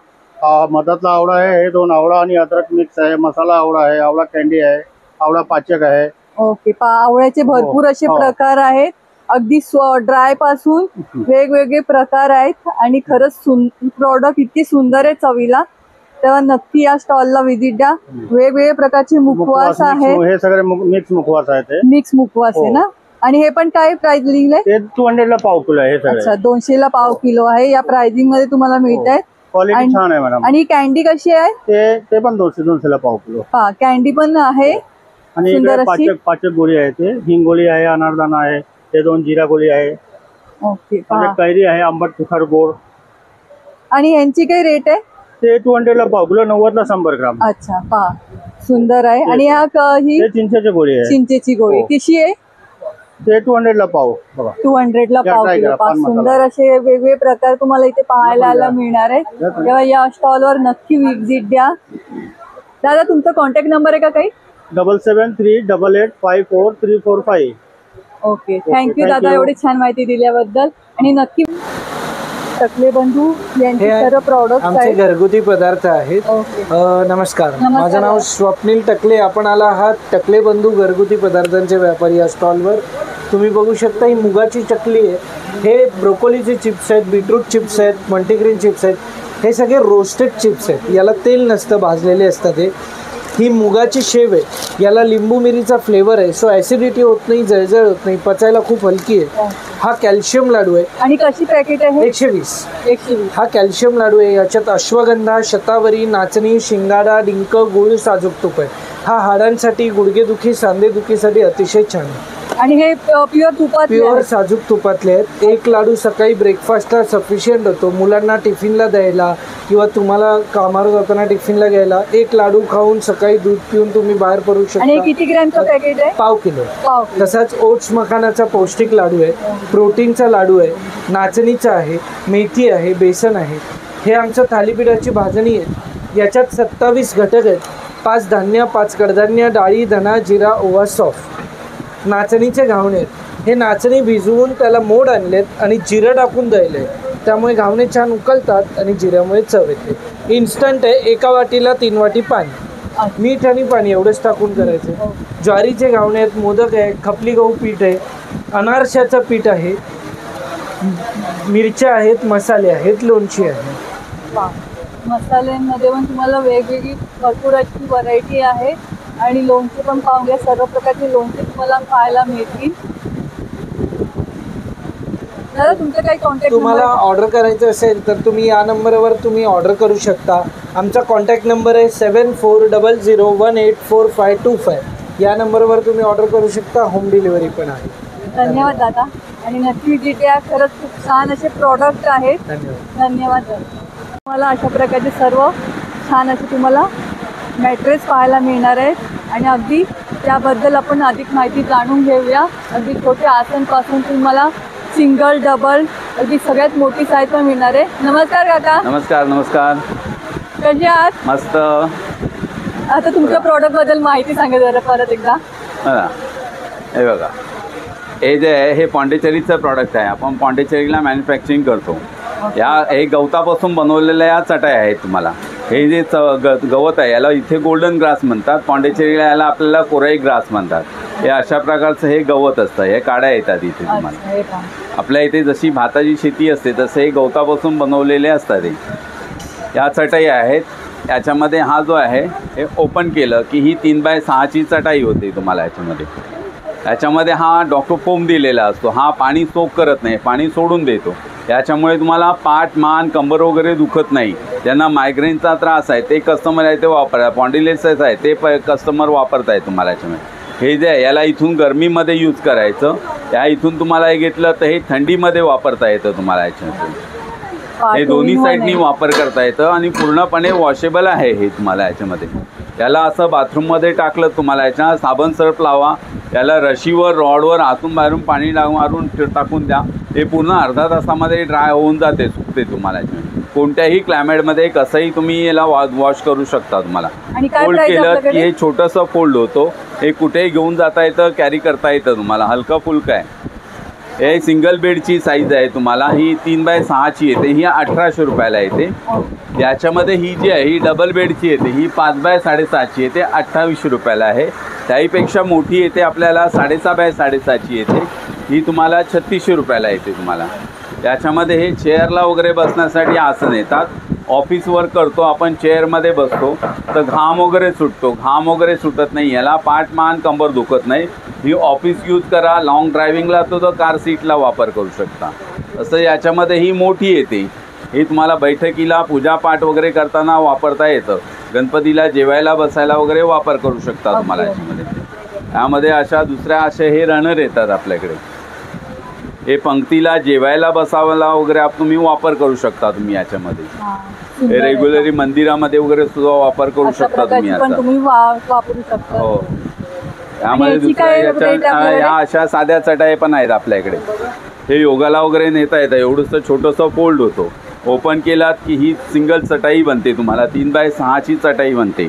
मधातला आवळा आहे. हे 2 आवळा आणि अद्रक मिक्स आहे. मसाला आवळा आहे, आवळा कॅन्डी आहे, आवळा पाचक आहे. ओके. आवळ्याचे भरपूर असे प्रकार आहेत. अगदी ड्राय पासून वेगवेगळे प्रकार आहेत. आणि खरंच प्रॉडक्ट इतके सुंदर आहे चवीला. तेव्हा नक्की या स्टॉलला व्हिजिट द्या. वेगवेगळे प्रकारचे मुखवास आहेत. हे सगळे मिक्स मुखवास आहेत. मिक्स मुखवास आहे ना. आणि हे पण काय प्राइस लिहिलंय? ते 200ला पाव किलो आहे. हे सगळे. अच्छा. 200ला पाव किलो आहे. या प्राइसिंग मध्ये तुम्हाला मिळत आहेत. क्वालिटी छान आहे मॅडम. आणि कॅन्डी कशी आहे? ते पण 200ला पाव किलो. कॅन्डी पण आहे. आणि इकडे पाचक गोळी आहे. ते हिंगोळी आहे, अनारदाना आहे, ते 2 जिरा गोळी आहे. ओके. कैरी आहे, आंबट तिखट गोड. आणि यांची काय रेट आहे? ते 200ला पाव किलो, 90ला 100 ग्राम. अच्छा. सुंदर आहे. आणि ही चिंचेची गोळी आहे. चिंचेची गोळी कशी आहे? ते 200ला पाव बघा. 200ला पाव किलो. सुंदर असे वेगवेगळे प्रकार तुम्हाला इथे पाहायला मिळणार आहे. तेव्हा या स्टॉलवर नक्की व्हिजिट द्या. दादा, तुमचा कॉन्टॅक्ट नंबर आहे का काही? 7738854345. ओके. थँक्यू दादा एवढी छान माहिती दिल्याबद्दल. आणि नक्की टकले बंधू यांचे सर्व प्रॉडक्ट आमचे घरगुती पदार्थ आहेत. नमस्कार, माझं नाव स्वप्नील टकले. आपण आला आहात टकले बंधू घरगुती पदार्थांचे व्यापारी या स्टॉलवर. तुम्ही बघू शकता ही मुगाची चकली आहे. हे ब्रोकोलीचे चिप्स आहेत, बीटरूट चिप्स आहेत, मल्टीग्रेन चिप्स आहेत. हे सगळे रोस्टेड चिप्स आहेत. याला तेल नसतं, भाजलेले असतात. ही मुगाची शेव आहे. याला लिंबू मिरीचा फ्लेवर आहे. सो ॲसिडिटी होत नाही, जळजळ होत नाही, पचायला खूप हलकी आहे. हा कॅल्शियम लाडू आहे. आणि कशी पॅकेट आहे? 120. हा कॅल्शियम लाडू आहे. याच्यात अश्वगंधा, शतावरी, नाचणी, शिंगाडा, डिंक, गुळ, साजूक तूप आहे. हा हाडांसाठी, गुडघेदुखी, सांधेदुखीसाठी अतिशय छान आहे. आणि हे प्युअर साजूक तुपातले आहेत. एक लाडू सकाळी ब्रेकफास्टला सफिशियंट होतो. मुलांना टिफिनला द्यायला किंवा तुम्हाला कामावर जाताना टिफिनला घ्यायला एक लाडू खाऊन सकाळी दूध पिऊन तुम्ही बाहेर पडू शकता. आणि किती ग्रॅमचं पॅकेट आहे? पाव किलो. तसाच ओट्स मखानाचा पौष्टिक लाडू आहे. प्रोटीनचा लाडू आहे. नाचणीचा आहे, मेथी आहे, बेसन आहे. हे आमचं थालीपीठाची भाजणी आहे. याच्यात 27 घटक आहेत. 5 धान्य, 5 कडधान्य, डाळी, धना, जिरा, ओवा, सौफ. नाचणीचे घावणे आहेत. हे नाचणी भिजवून त्याला मोड आणलेत आणि जिरं टाकून द्यायले. त्यामुळे घावणे छान उकलतात आणि जिऱ्यामुळे चव येते. इन्स्टंट आहे. एका वाटीला 3 वाटी पाणी, मीठ आणि पाणी एवढंच टाकून करायचं. ज्वारीचे घावणे आहेत, मोदक आहे, खपली गहू पीठ आहे, अनारशाचं पीठ आहे, मिरच्या आहेत, मसाले आहेत, लोणची आहे. मसाल्यांमध्ये पण तुम्हाला वेगवेगळी भरपूर अशी व्हरायटी आहे. आणि लोणचे पण पाहून घ्या. सर्व प्रकारचे लोणचे तुम्हाला पाहायला मिळतील. दादा, तुमचं काही कॉन्टॅक्ट? तुम्हाला ऑर्डर करायचं असेल तर तुम्ही या नंबरवर तुम्ही ऑर्डर करू शकता. आमचा कॉन्टॅक्ट नंबर आहे 7400184525. या नंबरवर तुम्ही ऑर्डर करू शकता. होम डिलिव्हरी पण आहे. धन्यवाद दादा. आणि नक्की विजिट द्या. खरंच खूप छान असे प्रॉडक्ट आहेत. धन्यवाद. धन्यवाद दादा. तुम्हाला अशा प्रकारचे सर्व छान असे तुम्हाला मॅट्रेस पाहायला मिळणार आहेत आणि अगदी त्याबद्दल आपण अधिक माहिती जाणून घेऊया. अगदी छोटे आसनपासून तुम्हाला सिंगल डबल अगदी सगळ्यात मोठी साईज पण मिळणार आहे. नमस्कार काका. नमस्कार नमस्कार. कसे आहात? मस्त. आता तुमच्या प्रॉडक्टबद्दल माहिती सांगा जरा परत एकदा. हे बघा, हे जे आहे हे पॉंडिचेरीचं प्रॉडक्ट आहे. आपण पॉंडिचेरीला मॅन्युफॅक्चरिंग करतो. हे गवतापासून बनवलेल्या या चटाई आहेत. तुम्हाला हे जे गवत आहे याला इथे गोल्डन ग्रास म्हणतात, पॉंडिचेरीला याला आपल्याला कोराई ग्रास म्हणतात. हे अशा प्रकारचं हे गवत असतं. हे काड्या येतात इथे तुम्हाला. आपल्या इथे जशी भाताची शेती असते तसं हे गवतापासून बनवलेले असतात. हे या चटाई आहेत. याच्यामध्ये हा जो आहे हे ओपन केलं की ही 3x6ची चटाई होते तुम्हाला. याच्यामध्ये हा डॉक्टोफोम दिलेला असतो. हा पाणी सोक करत नाही, पाणी सोडून देतो. याच्यामुळे तुम्हाला पाठ मान कंबर वगैरे दुखत नाही. ज्यांना मायग्रेनचा त्रास आहे ते कस्टमर आहे ते वापरा. पॉन्डिलायसिस आहे ते कस्टमर वापरत आहे तुम्हाला. याच्यामध्ये हे जे आहे याला इथून गरमीमध्ये यूज करायचं. या इथून तुम्हाला हे घेतलं तर हे थंडीमध्ये वापरता येतं तुम्हाला. याच्यामध्ये हे दोन्ही साईडनी वापर करता येतं आणि पूर्णपणे वॉशेबल आहे हे तुम्हाला. याच्यामध्ये याला असं बाथरूममध्ये टाकलं तुम्हाला याच्या साबण सर्फ लावा, याला रशीवर रॉडवर आतून बाहेरून पाणी मारून टाकून द्या. हे पूर्ण अर्धा तासामध्ये ड्राय होऊन जाते, सुकते तुम्हाला. कोणत्याही क्लायमेटमध्ये कसंही तुम्ही याला वॉश करू शकता. तुम्हाला फोल्ड केलं की हे छोटंसं फोल्ड होतो. हे कुठेही घेऊन जाता येतं, कॅरी करता येतं तुम्हाला. हलकं फुलकं आहे. हे सिंगल बेडची साईज आहे तुम्हाला. ही 3x6ची येते. ही 1800 रुपयाला येते. याच्यामध्ये ही जी आहे ही डबल बेडची येते. ही 5x6.5ची येते, 2800 रुपयाला आहे. त्याहीपेक्षा मोठी येते आपल्याला 6.5x6.5ची येते. ही तुम्हाला 3600 रुपयाला येते तुम्हाला. त्याच्यामध्ये हे चेअरला वगैरे बसण्यासाठी आसन येतात. ऑफिस वर्क करतो आपण, चेअरमध्ये बसतो तर घाम वगैरे सुटतो. घाम वगैरे सुटत नाही. याला पाठ मान कंबर दुखत नाही. ही ऑफिस यूज करा, लॉंग ड्रायव्हिंगला तो कार सीटला वापर करू शकता. तसं याच्यामध्ये ही मोठी येते. ही तुम्हाला बैठकीला पूजापाठ वगैरे करताना वापरता येतं. गणपतीला जेवायला बसायला वगैरे वापर करू शकता तुम्हाला. यामध्ये अशा दुसऱ्या असे हे रनर येतात आपल्याकडे. हे पंक्तीला जेवायला बसावायला वगैरे तुम्ही वापर करू शकता तुम्ही. याच्यामध्ये हे रेग्युलरी मंदिरामध्ये वगैरे सुद्धा वापर करू शकता तुम्ही. वापरू शकता. हो. यामध्ये दुसऱ्या या अशा साध्या चटाई पण आहेत आपल्याकडे. हे योगाला वगैरे नेता येतं. एवढंसं छोटंसं फोल्ड होतो. ओपन केलात की ही सिंगल चटाई बनते तुम्हाला. 3x6ची चटाई बनते.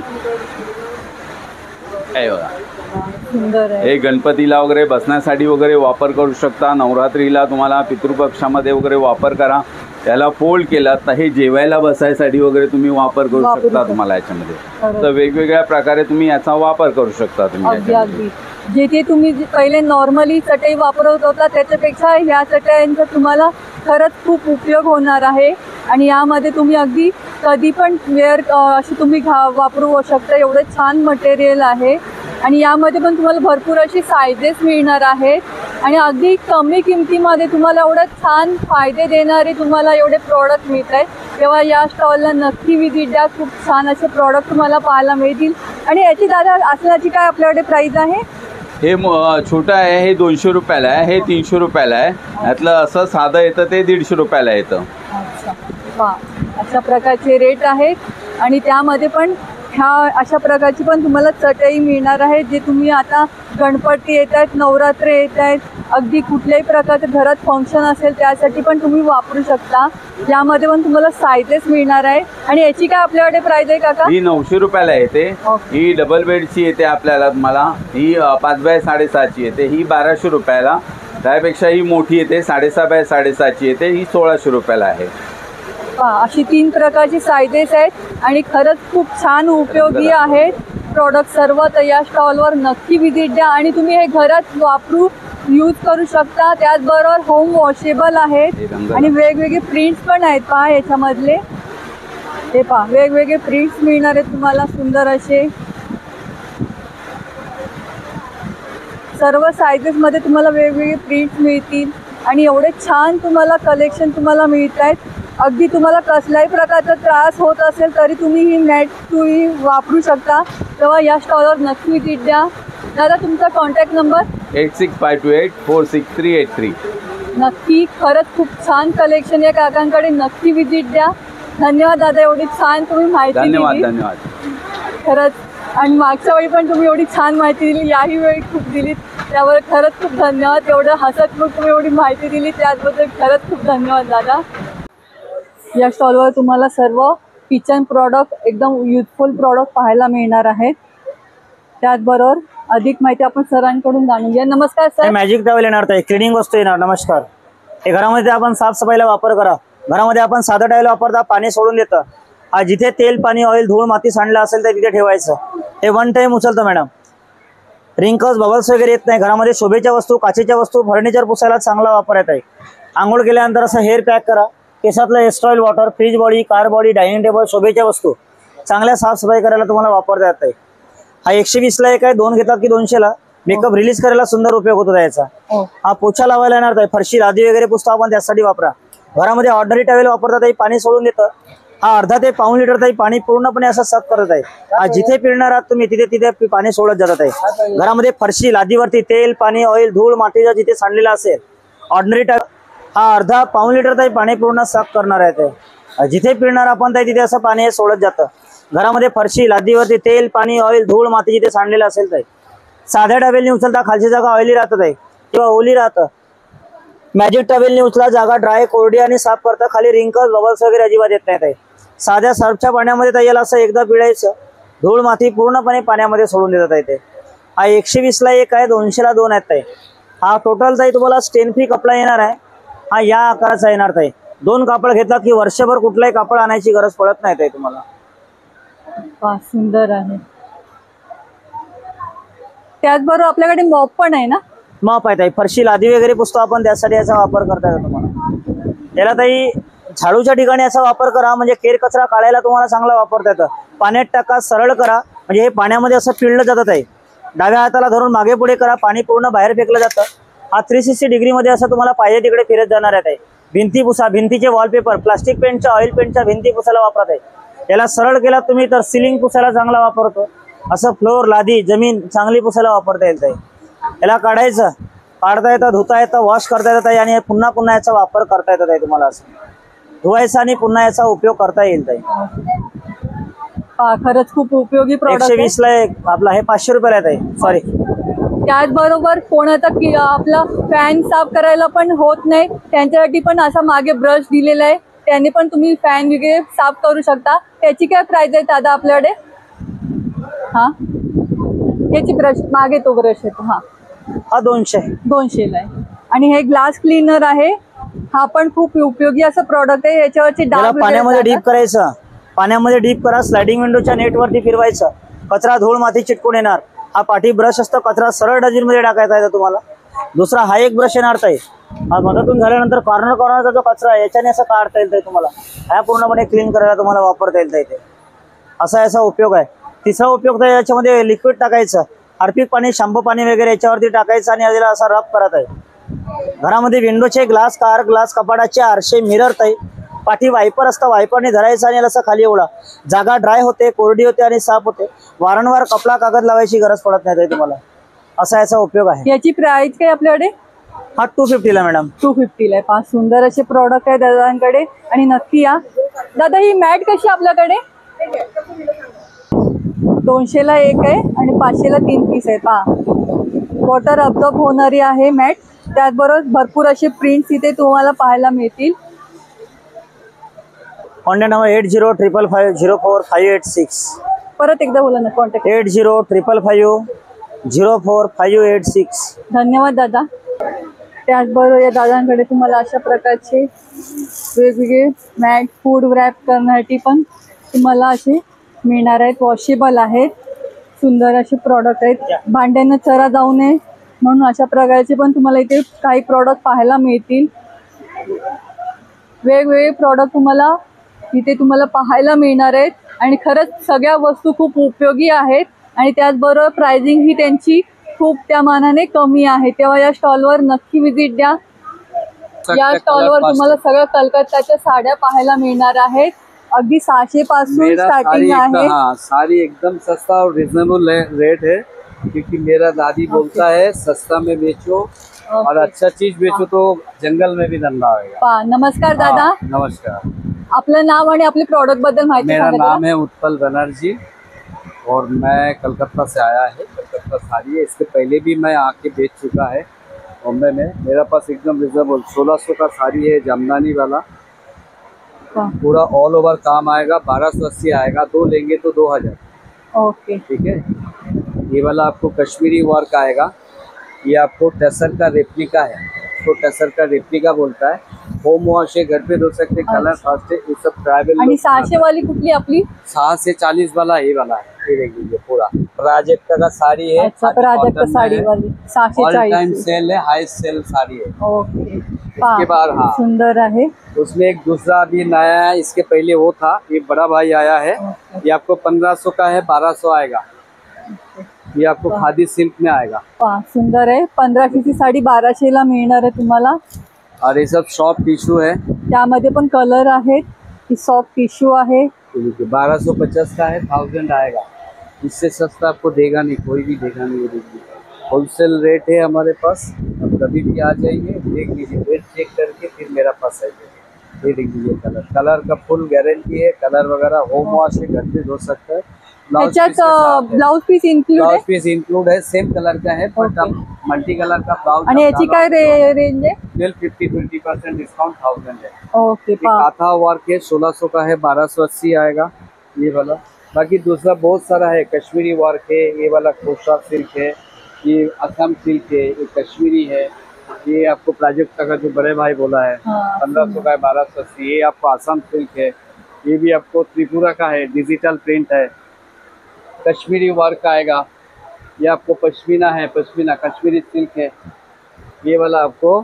हे गणपतीला वगैरे बसण्यासाठी वगैरे वापर करू शकता. नवरात्रीला तुम्हाला पितृपक्षामध्ये वगैरे वापर करा. याला फोल्ड केला तर हे जेवायला बसायसाठी वगैरे तुम्ही वापर करू शकता तुम्हाला. याच्यामध्ये तर वेगवेगळ्या प्रकारे तुम्ही याचा वापर करू शकता तुम्ही. जिथे तुम्ही पहिले नॉर्मली चटई वापरत होता त्याच्यापेक्षा ह्या चटयांचा तुम्हाला खरंच खूप उपयोग होणार आहे. आणि यामध्ये तुम्ही अगदी कधी पण वेअर अशी तुम्ही वापरू शकता. एवढं छान मटेरियल आहे. आणि यामध्ये पण तुम्हाला भरपूर अशी सायझेस मिळणार आहेत. आणि अगदी कमी किमतीमध्ये तुम्हाला एवढं छान फायदे देणारे तुम्हाला एवढे प्रॉडक्ट मिळत आहेत. तेव्हा या स्टॉलला नक्की व्हिजिट द्या. खूप छान असे प्रॉडक्ट तुम्हाला पाहायला मिळतील. आणि याची दादा आसनाची काय आपल्याकडे प्राईस आहे? हे छोटं आहे हे 200 रुपयाला आहे. हे 300 रुपयाला आहे. यातलं असं साधं येतं ते 150 रुपयाला येतं. अच्छा, वा. अशा प्रकारचे रेट आहेत. आणि त्यामध्ये पण ह्या अशा प्रकारची पण तुम्हाला चटई मिळणार आहे. जे तुम्ही आता गणपती येत आहेत, नवरात्र येत आहेत, अगदी कुठल्याही प्रकारचं घरात फंक्शन असेल त्यासाठी पण तुम्ही वापरू शकता. यामध्ये पण तुम्हाला सायझेस मिळणार आहे. आणि याची काय आपल्याकडे प्राईस आहे काका? ही 900 रुपयाला येते. ही डबल बेडची येते आपल्याला तुम्हाला. ही 5x6.5ची येते. ही 1200 रुपयाला. त्यापेक्षा ही मोठी येते 6.5x6.5ची येते. ही 1600 रुपयाला आहे. अशी 3 प्रकारची सायझेस आहेत. आणि खरंच खूप छान उपयोगी आहेत प्रॉडक्ट सर्व. तर या स्टॉलवर नक्की व्हिजिट द्या. आणि तुम्ही हे घरात वापरू यूज करू शकता. त्याचबरोबर होम वॉशेबल आहेत. आणि वेगवेगळे प्रिंट्स पण आहेत पहा याच्यामधले. हे पहा वेगवेगळे प्रिंट्स मिळणार आहेत तुम्हाला सुंदर असे. सर्व सायझेसमध्ये तुम्हाला वेगवेगळे प्रिंट्स मिळतील. आणि एवढे छान तुम्हाला कलेक्शन तुम्हाला मिळत आहेत. अगदी तुम्हाला कसल्याही प्रकारचा त्रास होत असेल तरी तुम्ही ही मॅट तुम्ही वापरू शकता. तेव्हा या स्टॉलवर नक्की व्हिजिट द्या. दादा तुमचा कॉन्टॅक्ट नंबर? 8652846383. नक्की. खरंच खूप छान कलेक्शन या काकांकडे. नक्की व्हिजिट द्या. धन्यवाद दादा, एवढी छान तुम्ही माहिती धन्यवाद दिली. धन्यवाद. खरंच. आणि मागच्या वेळी पण तुम्ही एवढी छान माहिती दिली, याही वेळी खूप दिली, त्यावर खरंच खूप धन्यवाद. एवढं हसतमुख तुम्ही एवढी माहिती दिली त्याबद्दल खरंच खूप धन्यवाद दादा. या स्टॉलवर तुम्हाला सर्व किचन प्रॉडक्ट, एकदम युजफुल प्रॉडक्ट पाहायला मिळणार आहेत. त्याचबरोबर अधिक माहिती आपण सरांकडून जाणून घ्या. नमस्कार सर. मॅजिक टॉवेल येणार आहे, क्लिनिंग वस्तू येणार. नमस्कार. हे घरामध्ये आपण साफसफाईला वापर करा. घरामध्ये आपण साधं टॉवेल वापरता, पाणी सोडून देतं. जिथे तेल, पाणी, ऑइल, धूळ, माती सांडलं असेल तर तिथे ठेवायचं. हे वन टाइम उचलतं मॅडम. रिंकल्स, बबल्स वगैरे येत नाही. घरामध्ये शोभेच्या वस्तू, काचेच्या वस्तू, फर्निचर पुसायला चांगला वापर येत आहे. आंघोळ केल्यानंतर असं हेअर पॅक करा. केसातलं hairstyle, oil water, fridge body, car body, dining table, शोभेच्या वस्तू चांगल्या साफसफाई करायला तुम्हाला वापरता येत आहे. हा 120ला एक आहे, 2 घेतात की 200ला. मेकअप रिलीज करायला सुंदर उपयोग होतो याचा. हा पोछा लावायला येणार आहे. फरशी, लादी वगैरे पुसतो आपण, त्यासाठी वापरा. घरामध्ये ऑर्डनरी टॉवेल वापरतात, पाणी सोडून देतं. हा अर्धा ते पाऊण लिटर ताई पाणी पूर्णपणे असं साफ करत आहे. जिथे पिळणार आहात तुम्ही तिथे तिथे पाणी सोडत जातात आहे. घरामध्ये फरशी, लादीवरती तेल, पाणी, ऑइल, धूळ, मातीचा जिथे सांडलेला असेल, ऑर्डनरी टॉवेल हा अर्धा पाऊण लिटर ताई पाणी पूर्ण साफ करणार आहे. ते जिथे पिळणार आपण ताई तिथे असं पाणी हे सोडत जातं. घरामध्ये फरशी, लादीवरती तेल, पाणी, ऑइल, धूळ, माती जिथे सांडलेलं असेल ताई. साध्या टॉवेलनी उचलता खालची जागा ऑइली राहत आहे किंवा ओली राहतं. मॅजिक टॉवेलनी उचला, जागा ड्राय, कोरडी आणि साफ करता. खाली रिंकल्स, बबल्स वगैरे अजिबात येत नाही ताई. साध्या सर्फच्या पाण्यामध्ये ताई याला असं एकदा पिळायचं, धूळ, माती पूर्णपणे पाण्यामध्ये सोडून देतात आहे. ते हा 120ला एक आहे, 200ला 2 आहेत ताई. हा टोटल ताई तुम्हाला स्टेन फ्री कपडा येणार आहे. हा या आकाराचा येणार ताई. 2 कापड घेतलात की वर्षभर कुठलाही कापड आणायची गरज पडत नाही ताई तुम्हाला. सुंदर आहे. त्याचबरोबर आपल्याकडे मॉप पण आहे ना? मॉप आहे ताई. फरशी, लादी वगैरे पुसतो आपण, त्यासाठी याचा वापर करता येतो तुम्हाला. याला ताई झाडूच्या ठिकाणी याचा वापर करा, म्हणजे केर कचरा काढायला तुम्हाला चांगला वापरता येतं. पाण्यात टाका, सरळ करा, म्हणजे हे पाण्यामध्ये असं पिळलं जातं आहे. डाव्या हाताला धरून मागे पुढे करा, पाणी पूर्ण बाहेर फेकलं जातं. हा 360 डिग्रीमध्ये असं तुम्हाला पाहिजे तिकडे फिरत जाणार आहे. भिंती पुसा, भिंतीचे वॉलपेपर, प्लास्टिक पेंटच्या, ऑइल पेंटच्या भिंती पुसायला वापरत आहे. याला सरळ केला तुम्ही तर सिलिंग पुसायला चांगला वापरतो. असं फ्लोअर, लादी, जमीन चांगली पुसायला वापरता येईल ताई. याला काढायचं, काढता येतं, धुता येतं, वॉश करता येतं ताई. आणि पुन्हा पुन्हा याचा वापर करता येतो ताई तुम्हाला. असं धुवायचा आणि पुन्हा याचा उपयोग करता येईल ताई. खरंच खूप उपयोगी प्रॉडक्ट. 120ला एक. आपला हे 500 रुपयाला आहे ताई. सॉरी. त्याचबरोबर कोणाचा की आपला फॅन साफ करायला पण होत नाही, त्यांच्यासाठी पण असा मागे ब्रश दिलेला आहे, त्याने पण तुम्ही फॅन वगैरे साफ करू शकता. त्याची काय प्राइस आहे दादा आपल्याकडे? हा, याची ब्रश मागे तो ब्रश येतो. हा 200ला आहे. आणि हे ग्लास क्लीनर आहे. हा पण खूप उपयोगी असं प्रॉडक्ट आहे. याच्यावरची डाग पाण्यामध्ये डीप करायचं, पाण्यामध्ये डीप करा, स्लायडिंग विंडोच्या नेटवरती फिरवायचं, कचरा, धूळ, माती चिटकून येणार. हा पाठी ब्रश असतो, कचरा सरळ डस्टबिनमध्ये टाकायचा आहे तुम्हाला. दुसरा हा एक ब्रश येणार ताई. हा मधातून झाल्यानंतर कॉर्नरचा जो कचरा आहे याच्याने असं काढता येईल ताई तुम्हाला. हा पूर्णपणे क्लीन करायला तुम्हाला वापरता येईल ताई. ते असा याचा उपयोग आहे. तिसरा उपयोग तर याच्यामध्ये लिक्विड टाकायचं, हार्पिक पाणी, शॅम्पू पाणी वगैरे याच्यावरती टाकायचं आणि याला असा रब करत आहे. घरामध्ये विंडोचे ग्लास, कार ग्लास, कपाटाचे आरसे, मिरर ताई. पाठी वायपर असतं, वायपरने धरायचं आणि याला असं खाली एवढा. जागा ड्राय होते, कोरडी होते आणि साफ होते. वारंवार कपडा, कागद लावायची गरज पडत नाही ताई तुम्हाला. असा याचा उपयोग आहे. याची प्राइस काय आपल्याकडे? हा 250ला मॅडम. 250ला आहे. 5 सुंदर असे प्रॉडक्ट आहे दादांकडे. आणि नक्की या दादा. ही मॅट कशी आपल्याकडे? 200ला एक आहे आणि 500ला 3 पीस आहे. वॉटर अब्झॉर्ब होणारी आहे मॅट. त्याचबरोबर भरपूर असे प्रिंट्स इथे तुम्हाला पाहायला मिळतील. Contact number 8055504586. परत एकदा बोला ना. कॉन्टॅक्ट 8055504586. धन्यवाद दादा. त्याचबरोबर या दादांकडे तुम्हाला अशा प्रकारचे वेगवेगळे मॅट, फूड रॅप करण्यासाठी पण तुम्हाला असे मिळणार आहेत. वॉशेबल आहेत. सुंदर असे प्रॉडक्ट आहेत. भांड्यांना चरा जाऊ नये म्हणून अशा प्रकारचे पण तुम्हाला इथे काही प्रॉडक्ट पाहायला मिळतील. वेगवेगळे प्रॉडक्ट तुम्हाला इथे पाहायला मिळणार आहेत. आणि खरंच सगळ्या वस्तू खूप उपयोगी आहेत. आणि त्याचबरोबर प्राइसिंग ही त्यांची खूप त्या मानाने कमी आहे. तेव्हा या स्टॉलवर नक्की व्हिजिट द्या. या स्टॉलवर तुम्हाला सगळ्या कलकत्त्याच्या साड्या पाहायला मिळणार आहेत. अगदी 600 पासून स्टार्टिंग आहे. साड़ी एकदम सस्ता और रिजनेबल रेट है, क्योंकि मेरा दादी बोलता है सस्ता में बेचो और अच्छा चीज बेचो तो जंगल में भी धंधा होगा. नमस्कार दादा. नमस्कार. आपलं नाव आणि आपले प्रोडक्ट बद्दल माहिती मेरा सांगा नाम है उत्पल बनर्जी और मैं कलकत्ता से आया है। कलकत्ता साड़ी है, इससे पहले भी मैं आके बेच चुका है बॉम्बे में। मेरा पास एकदम रिजनेबल 1600 का साड़ी है, जामदानी वाला, पूरा ऑल ओवर काम आएगा। 1280 आएगा, 2 लेंगे तो 2000। ओके ठीक है। ये वाला आपको कश्मीरी वर्क आएगा, ये आपको टसर का रेप्लिका है, तो टसर का रेप्लिका बोलता है। होम वॉश है, घर पे धो सकते, कलर फास्ट है, ये सब ट्राइबल। आणि 600 वाली कुठली आपली? 6 से 40 वाला ये वाला है, ये देख लीजिए पूरा प्राजक्ता का साड़ी है। अच्छा, प्राजक्ता साड़ी वाली ऑल टाइम 640। सेल है, हाई सेल साड़ी है। ओके इसके बाद हाँ, सुंदर आहे। उसमें एक दूसरा अभी नया है, इसके पहले वो था, ये बड़ा भाई आया है। ये आपको 1500 का है, 1200 आएगा। ये आपको खादी सिल्क में आएगा। सुंदर आहे। 1500 ची साडी 1200 ला मिळणार आहे तुम्हाला। और ये सब सॉफ्ट टिश्यू है, त्यामध्ये पण कलर आहेत। ही सॉफ्ट टिश्यू आहे। 1250 का है, 1000 आएगा। इससे सस्ता आपको देगा नहीं, कोई भी देगा नहीं। ये देखिए होलसेल रेट है हमारे पास। अब कभी भी आ जाइए, देख लीजिए, रेट चेक करके फिर मेरा पास आइए। ये देख लीजिए कलर, कलर का फुल गारंटी है। कलर वगैरह होम वॉश है, घर पे धो सकता है। त्याच्यात ब्लाउज पीस इन्क्लूड आहे? ब्लाउज पीस इंक्लूड है, सेम कलर का है, बट आप मल्टी कलर का ब्लाउज। आणि याची काय रेंज आहे? 50-20% डिस्काउंट 1000 है। ओके काथा वर्क है, 1600 का है, 1280 आएगा ये वाला। बाकी दूसरा बहुत सारा है, कश्मीरी वर्क है, ये वाला कोशा सिल्क है, ये असम सिल्क है, ये कश्मीरी है, ये आपको प्राजक्ता का जो बड़े भाई बोला है 1500 का है, 1280। ये आपको असम सिल्क है, ये भी आपको त्रिपुरा का है, डिजिटल प्रिंट है, कश्मीरी वर्क आएगा। ये आपको पश्मीना है, पश्मीना कश्मीरी सिल्क है, ये वाला आपको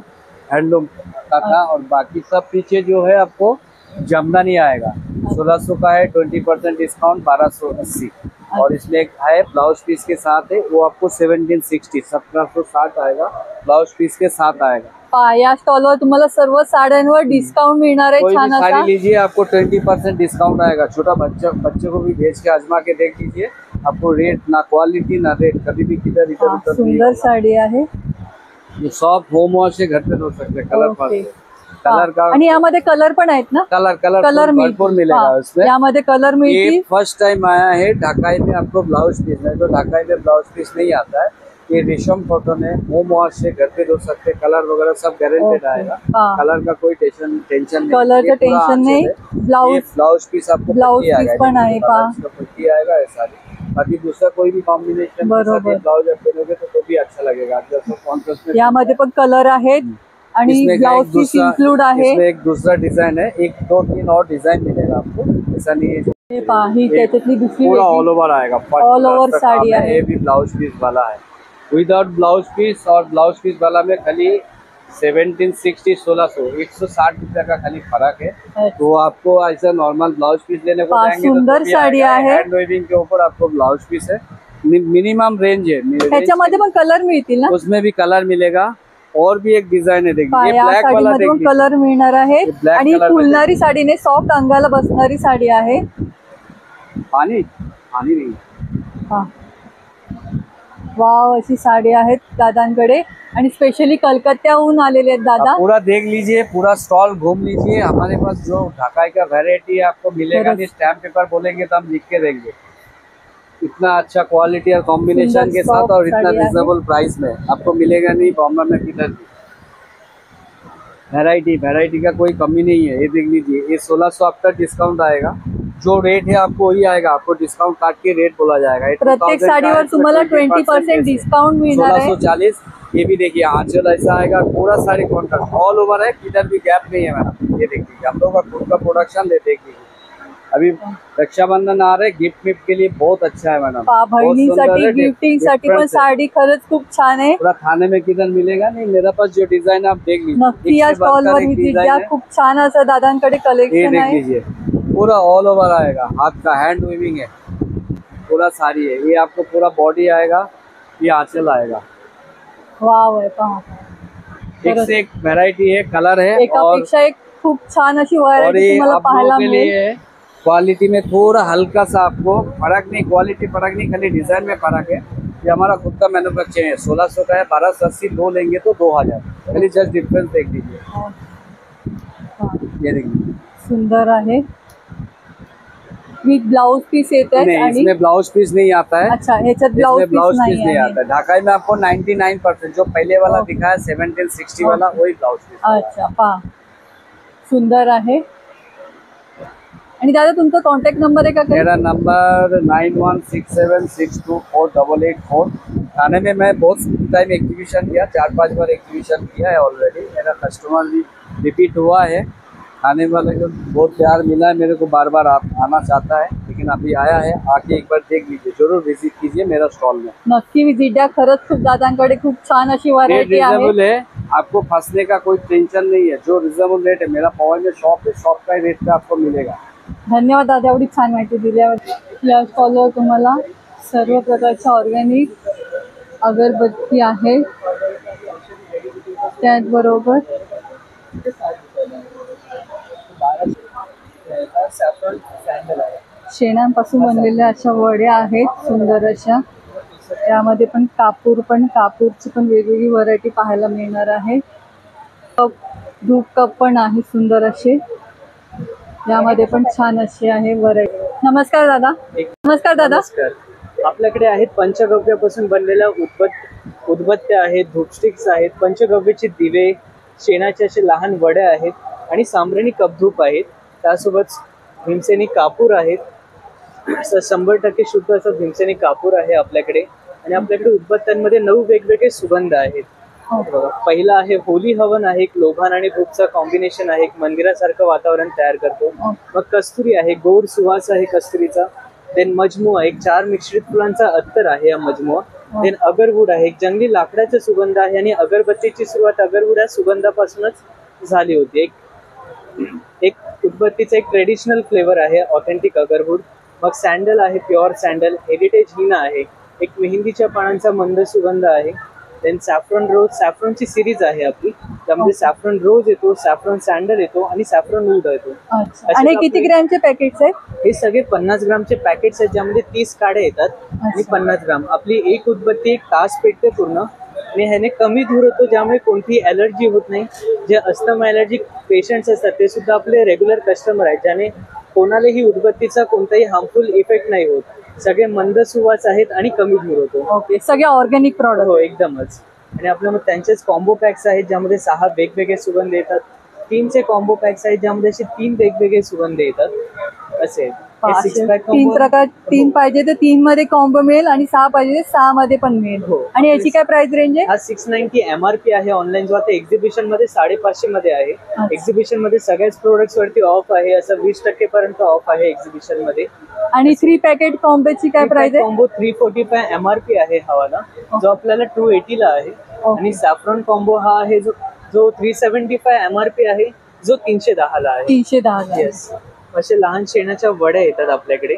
हैंडलूम का था। और बाकी सब पीछे जो है आपको जामदानी आएगा, 1600 का है, 20% डिस्काउंट 1280। और इसमें एक है ब्लाउज पीस के साथ है, वो आपको 1760 आएगा, ब्लाउज पीस के साथ आएगा। या स्टॉलवर तुम्हाला सर्व साड्यांवर डिस्काउंट मिळणार आहे। कोई भी छान साड़ी असा लीजिए, आपको 20% डिस्काउंट आएगा। छोटा बच्चे को भी भेज के आजमा के देख लीजिए, आपको रेट ना क्वालिटी ना रेट कभी भी किधर इधर उधर नहीं सुंदर होगा। साडी आहे। ये सॉफ्ट होम वॉश है, घर पे धो सकते हैं, कलर ओके। फास्ट कलर का। आणि यामध्ये कलर पण आहेत ना? कलर भरपूर मिलेगा उसमें। यामध्ये कलर ये मिळतील। फर्स्ट टाइम आया है ढाकाई में आपको ब्लाउज पीस में, तो ढाकाई में ब्लाउज पीस नहीं आता है। ये रेशम कॉटन है, होम वॉश से घर पे धो सकते, कलर वगैरह सब गारंटेड आएगा। कलर का कोई टेंशन नहीं, कलर का टेंशन नहीं। ब्लाउज पीस आपको ब्लाउज पीस पण आहे पहा। पट्टी आएगा ऐसा। बाकी दूसरा कोई भी कॉम्बिनेशन ब्लाउज आप पहनोगे तो भी अच्छा लगेगा। यामध्ये पण कलर आहेत आणि ब्लाउज पीस इंक्लूड आहे। इसमें एक दूसरा डिजाइन है, 1 2 3 और डिजाइन मिलेगा आपको, ऐसा नहीं है। हे पहा, ही त्याच्यातली दुसरी पूरा ऑल ओवर आएगा, ऑल ओवर साड़ी है। ये भी ब्लाउज पीस वाला है, विदाउट ब्लाउज पीस और ब्लाउज पीस वाला में खाली 1760 1600 160 रुपया का खाली फर्क है। तो आपको ऐसा नॉर्मल ब्लाउज पीस लेने को जाएंगे सुंदर साड़ी है। हैंड वेविंग के ऊपर आपको ब्लाउज पीस है, मिनिमम रेंज है। त्याच्यामध्ये पण कलर मिळतील ना? उसमें भी कलर मिलेगा। और भी एक डिजाइन है, देखिए या ब्लैक वाला साडीमध्ये पण कलर मिळणार आहे आणि फुलणारी साडी नाही, सॉफ्ट अंगाला बसणारी साडी आहे। पानी नहीं। हा, वाव, अशी साडी आहेत दादांकडे आणि स्पेशली कलकत्त्याहून आलेले आहेत दादा। पूरा देख लीजिए, पूरा स्टॉल घूम लीजिए। हमारे पास जो ढाकाई का वैरायटी है आपको मिलेगा नहीं, स्टैम्प पेपर बोलेंगे तो हम लिख के देंगे। इतना अच्छा क्वालिटी और कॉम्बिनेशन के साथ और इतना रिजनेबल प्राइस में आपको मिलेगा नहीं बॉम्बे में किधर भी। वैरायटी का कोई कमी नहीं है। ये देख लीजिए, ये 1600 आफ्टर डिस्काउंट आएगा, जो रेट है आपको वही आएगा, आपको डिस्काउंट काट के रेट बोला जाएगा। प्रत्येक साडीवर तुम्हाला 20% डिस्काउंट मिळणार आहे। 1640। ये भी देखिए आंचल ऐसा आएगा, पूरा साड़ी कॉन्ट्रास्ट ऑल ओवर है, किधर भी गैप नहीं है मैडम। ये देख लीजिए, हम लोग का खुद का प्रोडक्शन देख लीजिए। अभी रक्षाबंधन आ रहे, गिफ्ट विफ्ट के लिए बहुत अच्छा है मैडम। बहिणीसाठी गिफ्टिंग साठी पण साडी खरंच खूप छान आहे। पूरा थाने में किधर मिलेगा नहीं, मेरा पास जो डिजाइन आप देख लीजिए, नक्की या स्टॉलवर विजिट द्या, खूप छान असं दादांकडे ये कलेक्शन देख आहे। लीजिए, पूरा ऑल ओवर आएगा, हाथ का हैंड वीविंग है, पूरा साड़ी है। ये आपको पूरा बॉडी आएगा, ये आंचल आएगा। वाव आहे पहा, एक से एक वैरायटी है, कलर है, एकापेक्षा एक खूप छान अशी व्हरायटी तुम्हाला पाहायला मिळेल। क्वालिटी में थोड़ा हल्का सा आपको फर्क नहीं, क्वालिटी फर्क नहीं, खाली डिजाइन में फर्क है। ये हमारा खुद का मैन्युफैक्चरिंग है, 1600 का है, 1280। 2 लेंगे तो 2000, खाली जस्ट डिफरेंस देख लीजिए। ये देखिए सुंदर आहे, विथ ब्लाउज पीस येत आहे. नहीं, आणि इसमें ब्लाउज पीस नहीं आता है। अच्छा, ह्याच्यात ब्लाउज इसमें ब्लाउज पीस पीस नहीं नाही आता है। ढाकाई में आपको 99% जो पहले वाला दिखा है 1760 वाला वही ब्लाउज पीस। अच्छा, पहा सुंदर आहे. आणि दादा तुमचा कॉन्टॅक्ट नंबर आहे का काही? मेरा नंबर 9167624884। थाने में मैं बहुत टाइम एग्जीबिशन किया, 4-5 बार एग्जीबिशन किया है ऑलरेडी। मेरा कस्टमर भी रिपीट हुआ है, खाने वाले को बहुत प्यार मिला है, मेरे को बार बार आना चाहता है, लेकिन अभी आया है। आके एक बार देख लीजिए, जरूर विजिट कीजिए मेरा स्टॉल में। नक्की विजिट द्या. खरंच खूप दादांकडे खूप छान अशी रेट व्हरायटी आहे. रिजनेबल है, आपको फंसने का कोई टेंशन नहीं है। जो रिजनेबल रेट है, मेरा पवन में शॉप है, शॉप का रेट पे आपको मिलेगा। धन्यवाद दादा, एवढी छान माहिती दिल्यावर. या स्टॉलवर तुम्हाला सर्व प्रकारच्या ऑर्गॅनिक अगरबत्ती आहे, त्याचबरोबर शेणांपासून बनलेल्या अशा वड्या आहेत सुंदर अशा. त्यामध्ये पण कापूरची पण वेगवेगळी व्हरायटी पाहायला मिळणार आहे. कप, धूप कप पण आहे सुंदर असे. यामध्ये पण छान असे आहे व्हरायटी. नमस्कार दादा. नमस्कार दादा. आपल्याकडे आहेत पंचगव्यापासून बनलेल्या उदबत्त्या आहेत, धूपस्टिक्स आहेत, पंचगव्याचे दिवे, शेणाचे असे लहान वड्या आहेत आणि सांब्राणी कपधूप आहेत. त्यासोबत भीमसेनी कापूर आहेत. असं 100% शुद्ध असं भीमसेनी कापूर आहे आपल्याकडे. आणि आपल्याकडे उदबत्त्यांमध्ये 9 वेगवेगळे सुगंध आहेत. पहिला आहे होली हवन आहे, एक लोभान आणि धूपचा कॉम्बिनेशन आहे, एक मंदिरासारखं वातावरण तयार करतो. मग कस्तुरी आहे, गोड सुवास आहे कस्तुरीचा. देन मजमुआ, एक 4 मिश्रित फुलांचा अत्तर आहे हा मजमुआ. देन अगरवूड आहे, एक जंगली लाकडाचा सुगंध आहे आणि अगरबत्तीची सुरुवात अगरवूड या सुगंधापासूनच झाली होती. एक उदबत्तीचा एक ट्रेडिशनल फ्लेवर आहे, ऑथेंटिक अगरवूड. मग सँडल आहे, प्युअर सँडल. हेरिटेज हिना आहे, एक मेहंदीच्या पानांचा मंद सुगंध आहे. देन सॅफ्रॉन रोज, सॅफ्रॉनची सिरीज आहे आपली, त्यामध्ये सॅफ्रॉन रोज येतो, सॅफ्रॉन सँडल येतो आणि सॅफ्रॉन वूड येतो. आणि किती ग्रॅमचे पॅकेट्स आहेत? हे सगळे 50 ग्रामचे पॅकेट्स आहेत, ज्यामध्ये 30 काड्या येतात आणि 50 ग्राम. आपली एक उदबत्ती 1 तास पेटते पूर्ण आणि ह्याने कमी धूर होतो, ज्यामुळे कोणतीही ॲलर्जी होत नाही. जे अस्थमा ॲलर्जिक पेशंट्स असतात ते सुद्धा आपले रेग्युलर कस्टमर आहेत, ज्याने कोणालाही उदबत्तीचा कोणताही हार्मफुल इफेक्ट नाही होत. सगळे मंद सुवास आहेत आणि कमी धूर होतो. ओके, सगळे ऑर्गॅनिक प्रॉडक्ट. हो, एकदमच. आणि आपल्यामध्ये त्यांचेच कॉम्बो पॅक्स आहेत, ज्यामध्ये 6 वेगवेगळे सुगंध येतात. 3चे कॉम्बो पॅक्स आहेत, ज्यामध्ये असे 3 वेगवेगळे सुगंध येतात. असे 3 प्रकार, 3 पाहिजे तर 3 मध्ये कॉम्बो मिळेल आणि 6 पाहिजे तर 6 मध्ये पण मिळेल. आणि याची काय प्राइस रेंज आहे? हा 690 MRP आहे ऑनलाईन, जो आता एक्झिबिशन मध्ये 550 मध्ये आहे. एक्झिबिशन मध्ये सगळ्याच प्रोडक्ट्स वरती ऑफ आहे, असं 20% पर्यंत ऑफ आहे एक्झिबिशन मध्ये. आणि 3 पॅकेट कॉम्बोची काय प्राइस आहे? कॉम्बो 345 MRP आहे हवाला, जो आपल्याला 280 ला आहे. आणि सॅफ्रॉन कॉम्बो हा आहे जो 375 MRP आहे, जो 310 ला आहे. 310. येस. असे लहान शेणाच्या वड्या येतात आपल्याकडे.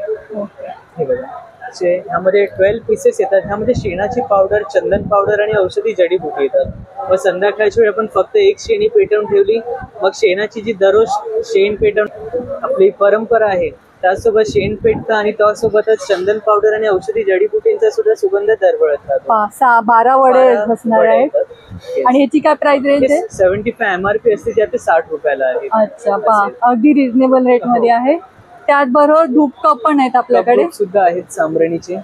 हे बघा, असे ह्यामध्ये 12 पीसेस येतात. ह्यामध्ये शेणाची पावडर, चंदन पावडर आणि औषधी जडीबुटी येतात. मग संध्याकाळच्या वेळी आपण फक्त एक शेणी पेटवून ठेवली, मग शेणाची जी दररोज शेण पेटवून आपली परंपरा आहे, त्यासोबत शेण पेटतं आणि त्यासोबतच चंदन पावडर आणि औषधी जडीबुटींचा सुद्धा सुगंध दरवळत राहतो. 12 वडे असणार आहेत. आणि ह्याची काय प्राइस रेंज आहे? 75 MRP असते, जे आता 60 रुपयाला आहे. अच्छा, अगदी रिजनेबल रेट मध्ये आहे. त्याचबरोबर धूप कप पण आहेत आपल्याकडे. सुद्धा आहेत सांब्राणीचे.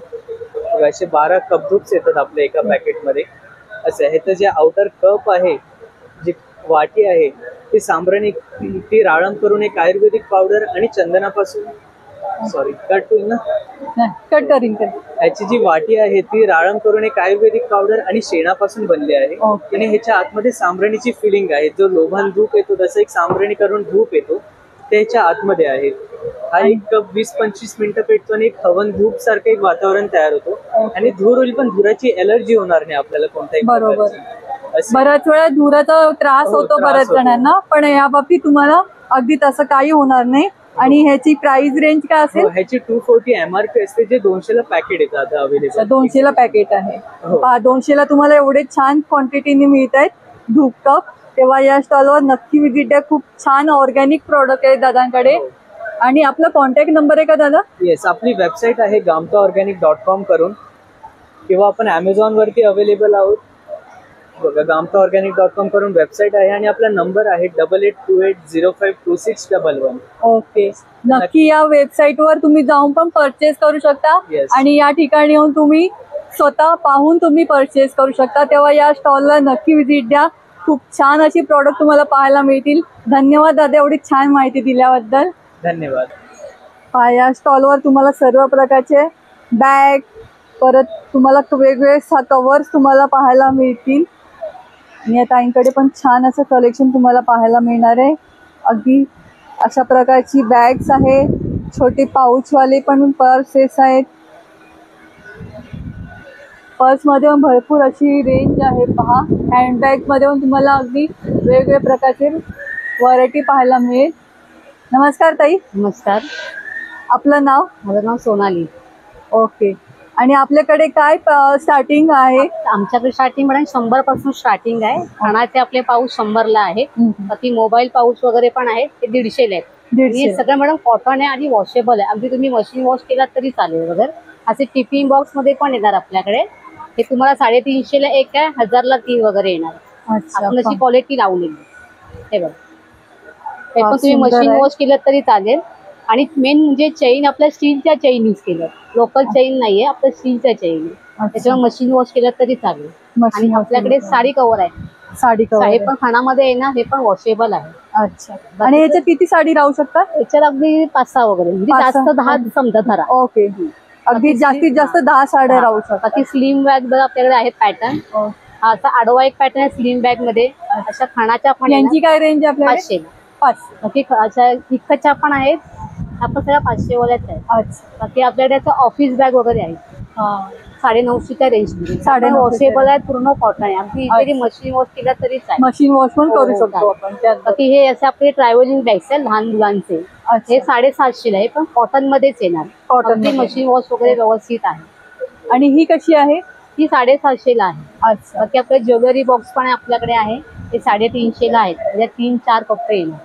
असे 12 कप धूप्स येतात आपल्या एका पॅकेटमध्ये. असे आहे. तर जे आउटर कप आहे, जी वाटी आहे, ती सांब्राणी, ती राळण करून एक आयुर्वेदिक पावडर आणि चंदनापासून, सॉरी कट होईल ना, कट करीन. ह्याची जी वाटी आहे ती राळण करून एक आयुर्वेदिक पावडर आणि शेणापासून बनली आहे. आणि ह्याच्या आतमध्ये सांब्राणीची फिलिंग आहे. जो लोभान धूप येतो तसं एक सांब्राणी करून धूप येतो, त्याच्या आतमध्ये आहे. हा एक कप 20-25 मिनिटं पेटतो आणि एक हवन धूप सारखं एक वातावरण तयार होतो. आणि धूर होईल, पण धुराची एलर्जी होणार नाही आपल्याला कोणत्याही. बरोबर. बऱ्याच वेळा धुराचा त्रास होतो बऱ्याच जणांना, पण या बाबतीत तुम्हाला अगदी तसं काही होणार नाही. आणि ह्याची प्राइस रेंज काय असेल? ह्याची 240 MRP असते, जे 200 ला पॅकेट येतात अवेलेबल. 200 ला पॅकेट आहे. 200 ला तुम्हाला एवढे छान क्वांटिटीने मिळत आहेत धूप कप. तेव्हा या स्टॉलवर नक्की विजिट द्या. खूप छान ऑर्गॅनिक प्रोडक्ट आहेत दादांकडे. आणि आपला कॉन्टॅक्ट नंबर आहे का दादा? येस, आपली वेबसाईट आहे gamtaorganic.com करून, किंवा आपण Amazon वरती अवेलेबल आहोत. बघा gamtaorganic.com करून वेबसाईट आहे आणि आपला नंबर आहे 8828052611. ओके, नक्की या वेबसाईटवर तुम्ही जाऊन पण परचेस करू शकता. Yes. आणि या ठिकाणी येऊन तुम्ही स्वतः पाहून तुम्ही परचेस करू शकता. तेव्हा या स्टॉलला नक्की व्हिजिट द्या. खूप छान अशी प्रॉडक्ट तुम्हाला पाहायला मिळतील. धन्यवाद दादा एवढी छान माहिती दिल्याबद्दल. धन्यवाद. या स्टॉलवर तुम्हाला सर्व प्रकारचे बॅग, परत तुम्हाला वेगवेगळे कवर्स तुम्हाला पाहायला मिळतील. आणि या ताईंकडे पण छान असं कलेक्शन तुम्हाला पाहायला मिळणार आहे. अगदी अशा प्रकारची बॅग्स आहे, छोटे पाऊचवाले पण पर्सेस आहेत. पर्समध्ये पण भरपूर अशी रेंज आहे पहा. हँडबॅगमध्ये पण तुम्हाला अगदी वेगवेगळ्या प्रकारचे व्हरायटी पाहायला मिळेल. नमस्कार ताई. नमस्कार. आपलं नाव? माझं नाव सोनाली. ओके. आणि आपल्याकडे काय स्टार्टिंग आहे? आमच्याकडे स्टार्टिंग मॅडम 100 पासून स्टार्टिंग आहे. खाण्याचे आपले पाऊच 100 ला आहे. बाकी मोबाईल पाऊच वगैरे पण आहेत ते 150 ला आहेत. हे सगळं मॅडम कॉटन आहे आणि वॉशेबल आहे. अगदी तुम्ही मशीन वॉश केलात तरी चालेल वगैरे. असे टिफिन बॉक्स मध्ये पण येणार आपल्याकडे. हे तुम्हाला 350 ला एक आहे, 1000 ला 3 वगैरे येणार. आपण अशी क्वालिटी लावलेली. हे बघा, हे पण तुम्ही मशीन वॉश केलं तरी चालेल. आणि मेन म्हणजे चेन आपल्या स्टीलच्या चेन यूज केलं. लोकल चेन नाहीये, आपलं स्टीलच्या चेन आहे. त्याच्यामुळे मशीन वॉश केलं तरी चालेल. आणि आपल्याकडे साडी कव्हर आहे. साडी कव्हर हे पण खानामध्ये येणार, हे पण वॉशेबल आहे. अच्छा. आणि याच्यात किती साडी राहू शकतात? याच्यात अगदी 5-6 वगैरे, म्हणजे जास्त 10 समजा धरा. ओके. अगदी जास्तीत जास्त 10 साड्या राहू शकतात. बाकी स्लिम बॅग बघा आपल्याकडे आहेत पॅटर्न. असा आडवा एक पॅटर्न आहे स्लिम बॅग मध्ये. अशा खानाच्या पण यांची काय रेंज आपल्याकडे? 500. 500. बाकी अशा इतकच्या पण आहेत. आपण सगळ्या 500 वाल्याच आहे. अच्छा. बाकी आपल्याकडे ऑफिस बॅग वगैरे आहे. 950च्या रेंज मध्ये. 950 वॉशेबल आहे, पूर्ण कॉटन आहे. अगदी जरी मशीन वॉश केला तरी चालेल. मशीन वॉश पण करू शकतो आपण. बाकी हे असे आपले ट्रॅव्हलिंग बॅग्स आहेत लहान मुलांचे. हे 750 ला आहे, पण कॉटन मध्येच येणार. कॉटन मशीन वॉश वगैरे व्यवस्थित आहे. आणि ही कशी आहे? ही 750 ला आहे. अच्छा. बाकी आपले ज्वेलरी बॉक्स पण आपल्याकडे आहे. ते 350 ला आहेत. त्याच्यात 3-4 कप्पे येणार.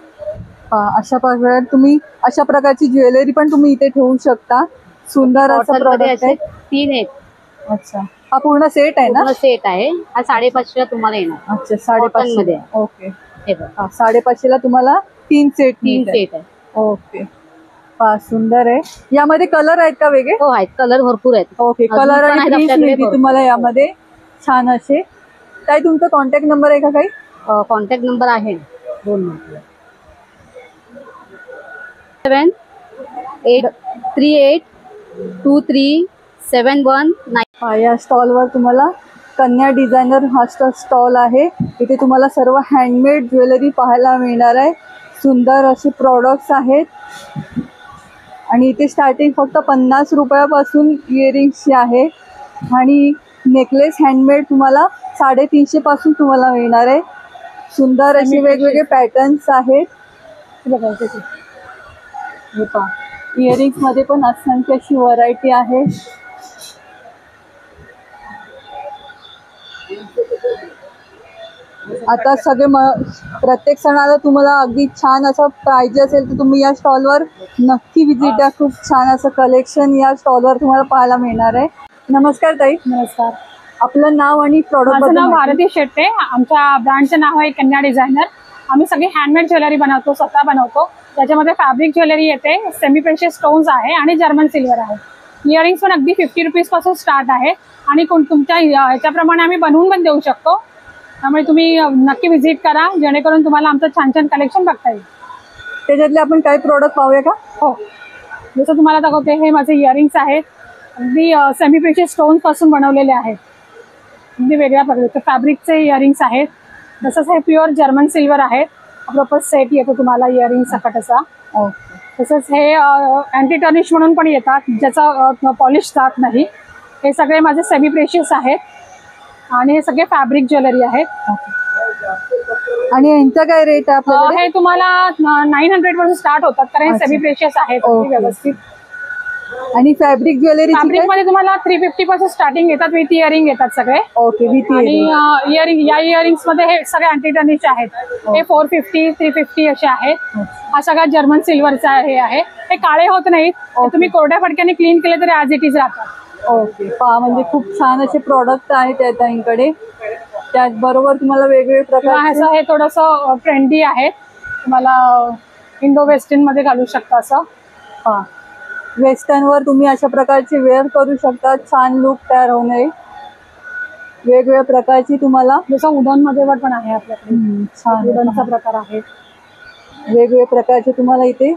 अशा प्रकारे तुम्ही अशा प्रकारची ज्वेलरी पण तुम्ही इथे ठेवू शकता. सुंदर असं प्रॉडक्ट आहे. 3 आहेत. अच्छा. हा पूर्ण सेट आहे ना? पूर्ण सेट आहे. हा 550 ला तुम्हाला येणार. अच्छा. 550 मध्ये. ओके. हे बघा, 550 ला तुम्हाला 3 सेट आहे. ओके. सुंदर आहे. यामध्ये कलर आहेत का वेगळे? हो आहेत, कलर भरपूर आहेत. ओके. कलर आणि प्रिंट तुम्हाला यामध्ये छान असे. काय तुमचा कॉन्टॅक्ट नंबर आहे का काही? कॉन्टॅक्ट नंबर आहे 783823719. या स्टॉलवर तुम्हाला कन्या डिझायनर हा स्टॉल आहे. इथे तुम्हाला सर्व हँडमेड ज्वेलरी पाहायला मिळणार आहे. सुंदर असे प्रॉडक्ट्स आहेत. आणि इथे स्टार्टिंग फक्त 50 रुपयापासून इयरिंग्सची आहे. आणि नेकलेस हँडमेड तुम्हाला 350 पासून तुम्हाला मिळणार आहे. सुंदर असे वेगवेगळे पॅटर्न्स आहेत. हे पहा, इयरिंग्स मध्ये पण असंख्य अशी व्हरायटी आहे. आता सगळे प्रत्येक सणाला तुम्हाला अगदी छान असं पाहिजे असेल तर तुम्ही या स्टॉलवर नक्की व्हिजिट द्या. खूप छान असं कलेक्शन या स्टॉलवर तुम्हाला पाहायला मिळणार आहे. नमस्कार ताई. नमस्कार. आपलं नाव आणि प्रॉडक्ट? माझं नाव भारती शेट्टे. आमच्या ब्रँडचं नाव आहे कन्या डिझायनर. आम्ही सगळी हँडमेड ज्वेलरी बनवतो, स्वतः बनवतो. त्याच्यामध्ये फॅब्रिक ज्वेलरी येते, सेमी प्रेशियस स्टोन्स आहे आणि जर्मन सिल्वर आहे. इयरिंग्स पण अगदी 50 रुपीज पासून स्टार्ट आहे. आणि तुमच्या ह्याच्याप्रमाणे आम्ही बनवून पण देऊ शकतो. त्यामुळे तुम्ही नक्की व्हिजिट करा, जेणेकरून तुम्हाला आमचं छान छान कलेक्शन बघता येईल. त्याच्यातले आपण काही प्रोडक्ट पाहूया का? हो. जसं तुम्हाला दाखवते, हे माझे इयरिंग्स आहेत. अगदी सेमी प्रेशियस स्टोन्स पासून बनवलेले आहेत. अगदी वेगळ्या प्रकारचे फॅब्रिकचे इयरिंग्स आहेत. तसंच हे प्युअर जर्मन सिल्वर आहेत. प्रॉपर सेट येतो तुम्हाला इयरिंग सकट असा. तसंच हे अँटी टर्निश म्हणून पण येतात, ज्याचा पॉलिश जात नाही. हे सगळे माझे सेमी प्रेशियस आहेत. आणि हे सगळे फॅब्रिक ज्वेलरी आहेत. आणि यांचा काय रेट आहे आपल्याकडे? हे तुम्हाला 900 पासून स्टार्ट होतात, कारण हे सेमी प्रेशियस आहेत व्यवस्थित. आणि फॅब्रिक ज्वेलरी मध्ये तुम्हाला 350 पासून स्टार्टिंग येतात. विथ इयरिंग येतात सगळे. ओके. विथ आणि इयरिंग, या इयरिंग्स मध्ये हे सगळे अँटी टर्निश आहेत. हे 450, 350 असे आहेत. हा सगळा जर्मन सिल्वरचा हे आहे. हे काळे होत नाहीत. तुम्ही कोरड्या फडक्याने क्लीन केले तरी ॲज इट इज राहतात. ओके. पहा, म्हणजे खूप छान असे प्रॉडक्ट आहेत त्या ताईंकडे. त्याचबरोबर तुम्हाला वेगवेगळे प्रकार असं हे थोडंसं ट्रेंडी आहे, तुम्हाला इंडो वेस्टर्न मध्ये घालू शकता असं. हा, वेस्टर्नवर तुम्ही अशा प्रकारचे वेअर करू शकता, छान लुक तयार होणे. वेगवेगळ्या प्रकारची तुम्हाला जसं उडन मध्ये पण आहे आपल्याकडे, छान उडनचा प्रकार आहे. वेगवेगळ्या प्रकारचे तुम्हाला इथे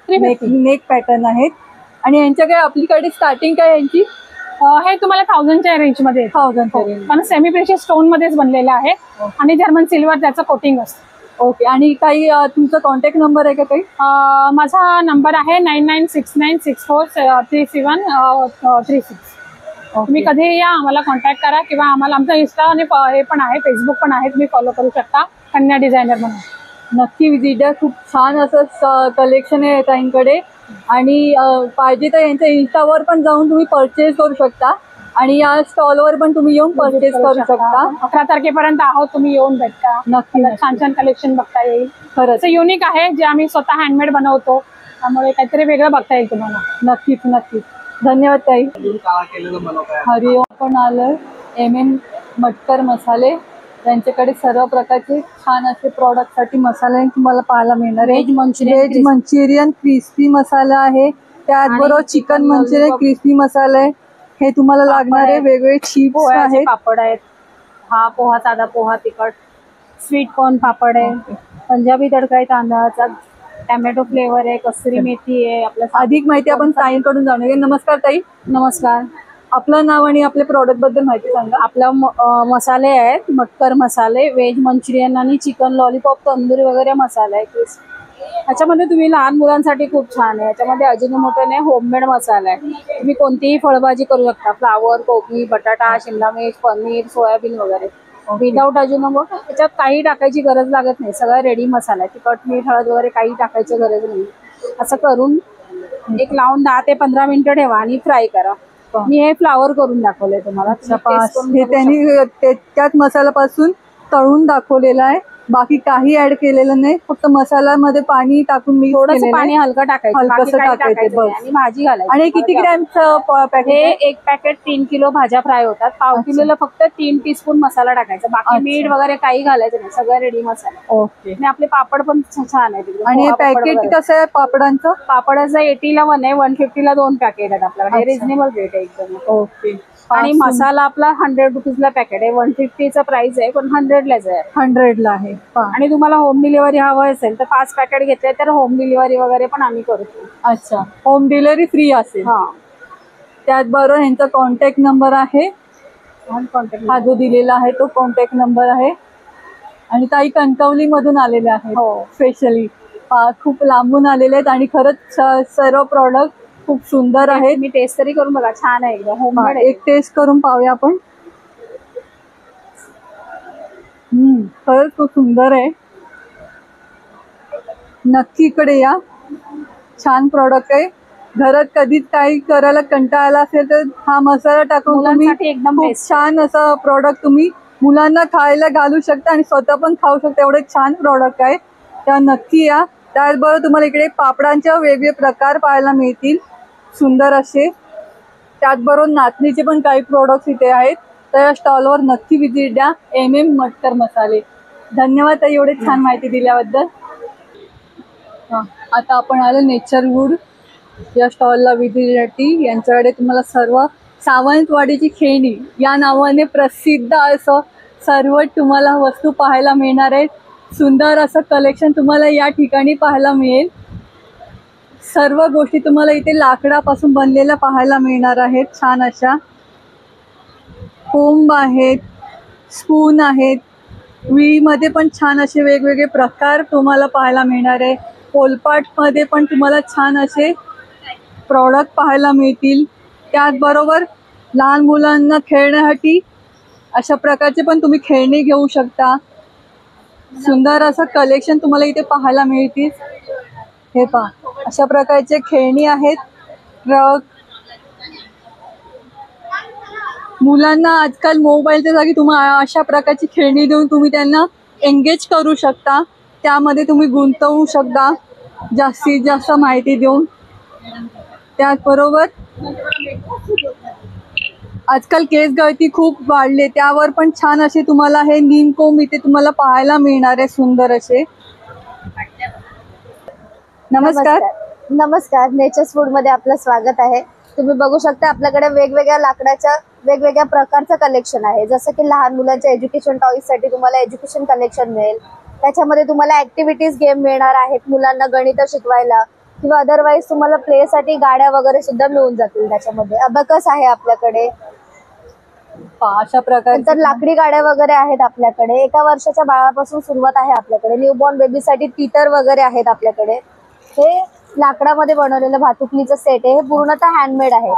नेक पॅटर्न आहेत. आणि यांच्याकडे आपल्याकडे स्टार्टिंग काय यांची? हे तुम्हाला 1000च्या रेंज मध्ये 1000च्या रेंज, कारण सेमी प्रेशियस स्टोन मध्येच बनलेलं आहे आणि जर्मन सिल्वर त्याचं कोटिंग असतं. ओके. आणि काही तुमचा कॉन्टॅक्ट नंबर आहे का काही? माझा नंबर आहे 9969643736. तुम्ही कधी या, आम्हाला कॉन्टॅक्ट करा किंवा आम्हाला आमचा इंस्टा आणि हे पण आहे, फेसबुक पण आहे, तुम्ही फॉलो करू शकता कन्या डिझायनर म्हणून. नक्की विजिट द्या. खूप छान असं कलेक्शन आहे ताईंकडे. आणि पाहिजे तर यांच्या इंस्टावर पण जाऊन तुम्ही परचेस करू शकता आणि या स्टॉलवर पण तुम्ही येऊन परचेस करू शकता. 11 तारखेपर्यंत आहोत, तुम्ही येऊन भेटता. नक्की छान छान कलेक्शन बघता येईल. खरंच युनिक आहे, जे आम्ही स्वतः हँडमेड बनवतो, त्यामुळे काहीतरी वेगळं बघता येईल तुम्हाला. नक्कीच नक्कीच. धन्यवाद ताई. हरिओम पण आलं MM मटकर मसाले. त्यांच्याकडे सर्व प्रकारचे छान असे प्रॉडक्ट साठी मसाले तुम्हाला पाहायला मिळणार आहे. व्हेज मंचुरियन क्रिस्पी मसाला आहे, त्याचबरोबर चिकन मंचुरियन क्रिस्पी मसाला आहे. हे तुम्हाला लागणार आहे. वेगवेगळे चिप्स आहेत, पापड आहेत. हा पोहा, साधा पोहा, तिखट, स्वीट कॉर्न पापड आहे, पंजाबी तडका आहे तांदळाचा, टॅमॅटो फ्लेवर आहे, कसुरी मेथी आहे. आपल्या अधिक माहिती आपण ताईंकडून जाणून घेऊ. नमस्कार ताई. नमस्कार. आपलं नाव आणि आपल्या प्रॉडक्ट बद्दल माहिती सांगा. आपला मसाले आहेत, मटकर मसाले, व्हेज मंचुरियन आणि चिकन लॉलीपॉप, तंदुरी वगैरे मसाला आहे. ह्याच्यामध्ये तुम्ही लहान मुलांसाठी खूप छान आहे. याच्यामध्ये अजिनोमोटो नाही, होममेड मसाला आहे. तुम्ही कोणतीही फळभाजी करू शकता, फ्लावर, कोबी, बटाटा, शिमला मिर्च, पनीर, सोयाबीन वगैरे विदाऊट अजिनोमोटो. त्याच्यात काही टाकायची गरज लागत नाही, सगळा रेडी मसाला आहे. तिखट, मीठ, हळद वगैरे काही टाकायची गरज नाही. असं करून एक लावून 10 ते 15 मिनिटं ठेवा आणि फ्राय करा. मी हे फ्लावर करून दाखवलंय तुम्हाला. हे त्यांनी त्याच मसाल्यापासून तळून दाखवलेलं आहे, बाकी काही ऍड केलेलं नाही. फक्त मसाल्यामध्ये पाणी टाकून मी थोडंसं पाणी हलकं टाकायचं आणि भाजी घालायची. आणि किती ग्रॅमचं पॅकेट? हे एक पॅकेट 3 किलो भाज्या फ्राय होतात. पाव किलोला फक्त 3 टीस्पून मसाला टाकायचा, बाकी मीठ वगैरे काही घालायचं नाही, सगळं रेडी मसाला. ओके. आणि आपले पापड पण छान आहेत. आणि पॅकेट कसं आहे पापडांचं? पापडाचं 80ला 1 आहे, 150ला 2 पॅकेट आहेत आपल्याकडे. रिजनेबल रेट आहे एकदम. ओके. आणि मसाला आपला 100 रुपीजला पॅकेट आहे. 150चा प्राइस आहे, पण 100लाच आहे. 100ला आहे. आणि तुम्हाला होम डिलिव्हरी हवं असेल तर 5 पॅकेट घेतले तर होम डिलिव्हरी वगैरे पण आम्ही करतो. अच्छा, होम डिलिव्हरी फ्री असेल. हा. त्याचबरोबर यांचा कॉन्टॅक्ट नंबर आहे, हा जो दिलेला आहे तो कॉन्टॅक्ट नंबर आहे. आणि ताई कणकवली मधून आलेले आहेत. हो. स्पेशली खूप लांबून आलेले आहेत आणि खरंच सर्व प्रॉडक्ट खूप सुंदर आहेत. मी टेस्ट तरी करून बघा, छान आहे एकदम होममेड. एक टेस्ट करून पाहूया आपण. खरंच खूप सुंदर आहे. नक्की इकडे या, छान प्रॉडक्ट आहे. घरात कधीच काही करायला कंटाळा असेल तर हा मसाला टाकून तुम्ही एकदम खूप छान असं प्रॉडक्ट तुम्ही मुलांना खायला घालू शकता आणि स्वतः पण खाऊ शकता. एवढे छान प्रॉडक्ट आहे, त्या नक्की या. त्याचबरोबर तुम्हाला इकडे पापडांचे वेगवेगळे प्रकार पाहायला मिळतील, सुंदर असे. त्याचबरोबर नाचणीचे पण काही प्रोडक्ट्स इथे आहेत. तर या स्टॉलवर नक्की व्हिजिट द्या. MM मटकर मसाले. धन्यवाद ताई एवढे छान माहिती दिल्याबद्दल. आता आपण आलो नेचरवूड या स्टॉलला व्हिजिटसाठी. यांच्याकडे तुम्हाला सर्व सावंतवाडीची खेळणी या नावाने प्रसिद्ध असं सर्व तुम्हाला वस्तू पाहायला मिळणार आहेत. सुंदर असं कलेक्शन तुम्हाला या ठिकाणी पाहायला मिळेल. सर्व गोष्टी तुम्हाला इथे लाकडापासून बनलेल्या पाहायला मिळणार आहेत. छान अशा कोंब आहेत, स्पून आहेत, विळीमध्ये पण छान असे वेगवेगळे प्रकार तुम्हाला पाहायला मिळणार आहे. पोलपाटमध्ये पण तुम्हाला छान असे प्रॉडक्ट पाहायला मिळतील. त्याचबरोबर लहान मुलांना खेळण्यासाठी अशा प्रकारचे पण तुम्ही खेळणी घेऊ शकता. सुंदर असं कलेक्शन तुम्हाला इथे पाहायला मिळतील. हे पहा, अशा प्रकारचे खेळणी आहेत. ट्रक, मुलांना आजकाल मोबाईलच्या जागी तुम्हाला अशा प्रकारची खेळणी देऊन तुम्ही त्यांना एंगेज करू शकता. त्यामध्ये तुम्ही गुंतवू शकता जास्तीत जास्त माहिती देऊन. त्याचबरोबर आजकाल केस गळती खूप वाढले, त्यावर पण छान असे तुम्हाला हे नीम कोंब इथे तुम्हाला पाहायला मिळणार आहे, सुंदर असे. नमस्कार. नमस्कार. नेचर्स फूड मध्ये आपलं स्वागत आहे. तुम्ही बघू शकता आपल्याकडे वेगवेगळ्या लाकडाच्या वेगवेगळ्या प्रकारचं कलेक्शन आहे. जसं की लहान मुलांच्या एज्युकेशन टॉईज साठी तुम्हाला एज्युकेशन कलेक्शन मिळेल. त्याच्यामध्ये तुम्हाला ऍक्टिव्हिटीज गेम मिळणार आहेत मुलांना गणित शिकवायला, किंवा अदरवाईज तुम्हाला प्ले साठी गाड्या वगैरे सुद्धा मिळून जातील. त्याच्यामध्ये अबॅकस आहे आपल्याकडे, अशा प्रकारे तर लाकडी गाड्या वगैरे आहेत आपल्याकडे. 1 वर्षाच्या बाळापासून सुरुवात आहे आपल्याकडे. न्यूबॉर्न बेबीसाठी टीटर वगैरे आहेत आपल्याकडे. हे लाकडामध्ये बनवलेलं भातुकलीचं सेट आहे. हे पूर्णतः हँडमेड आहे.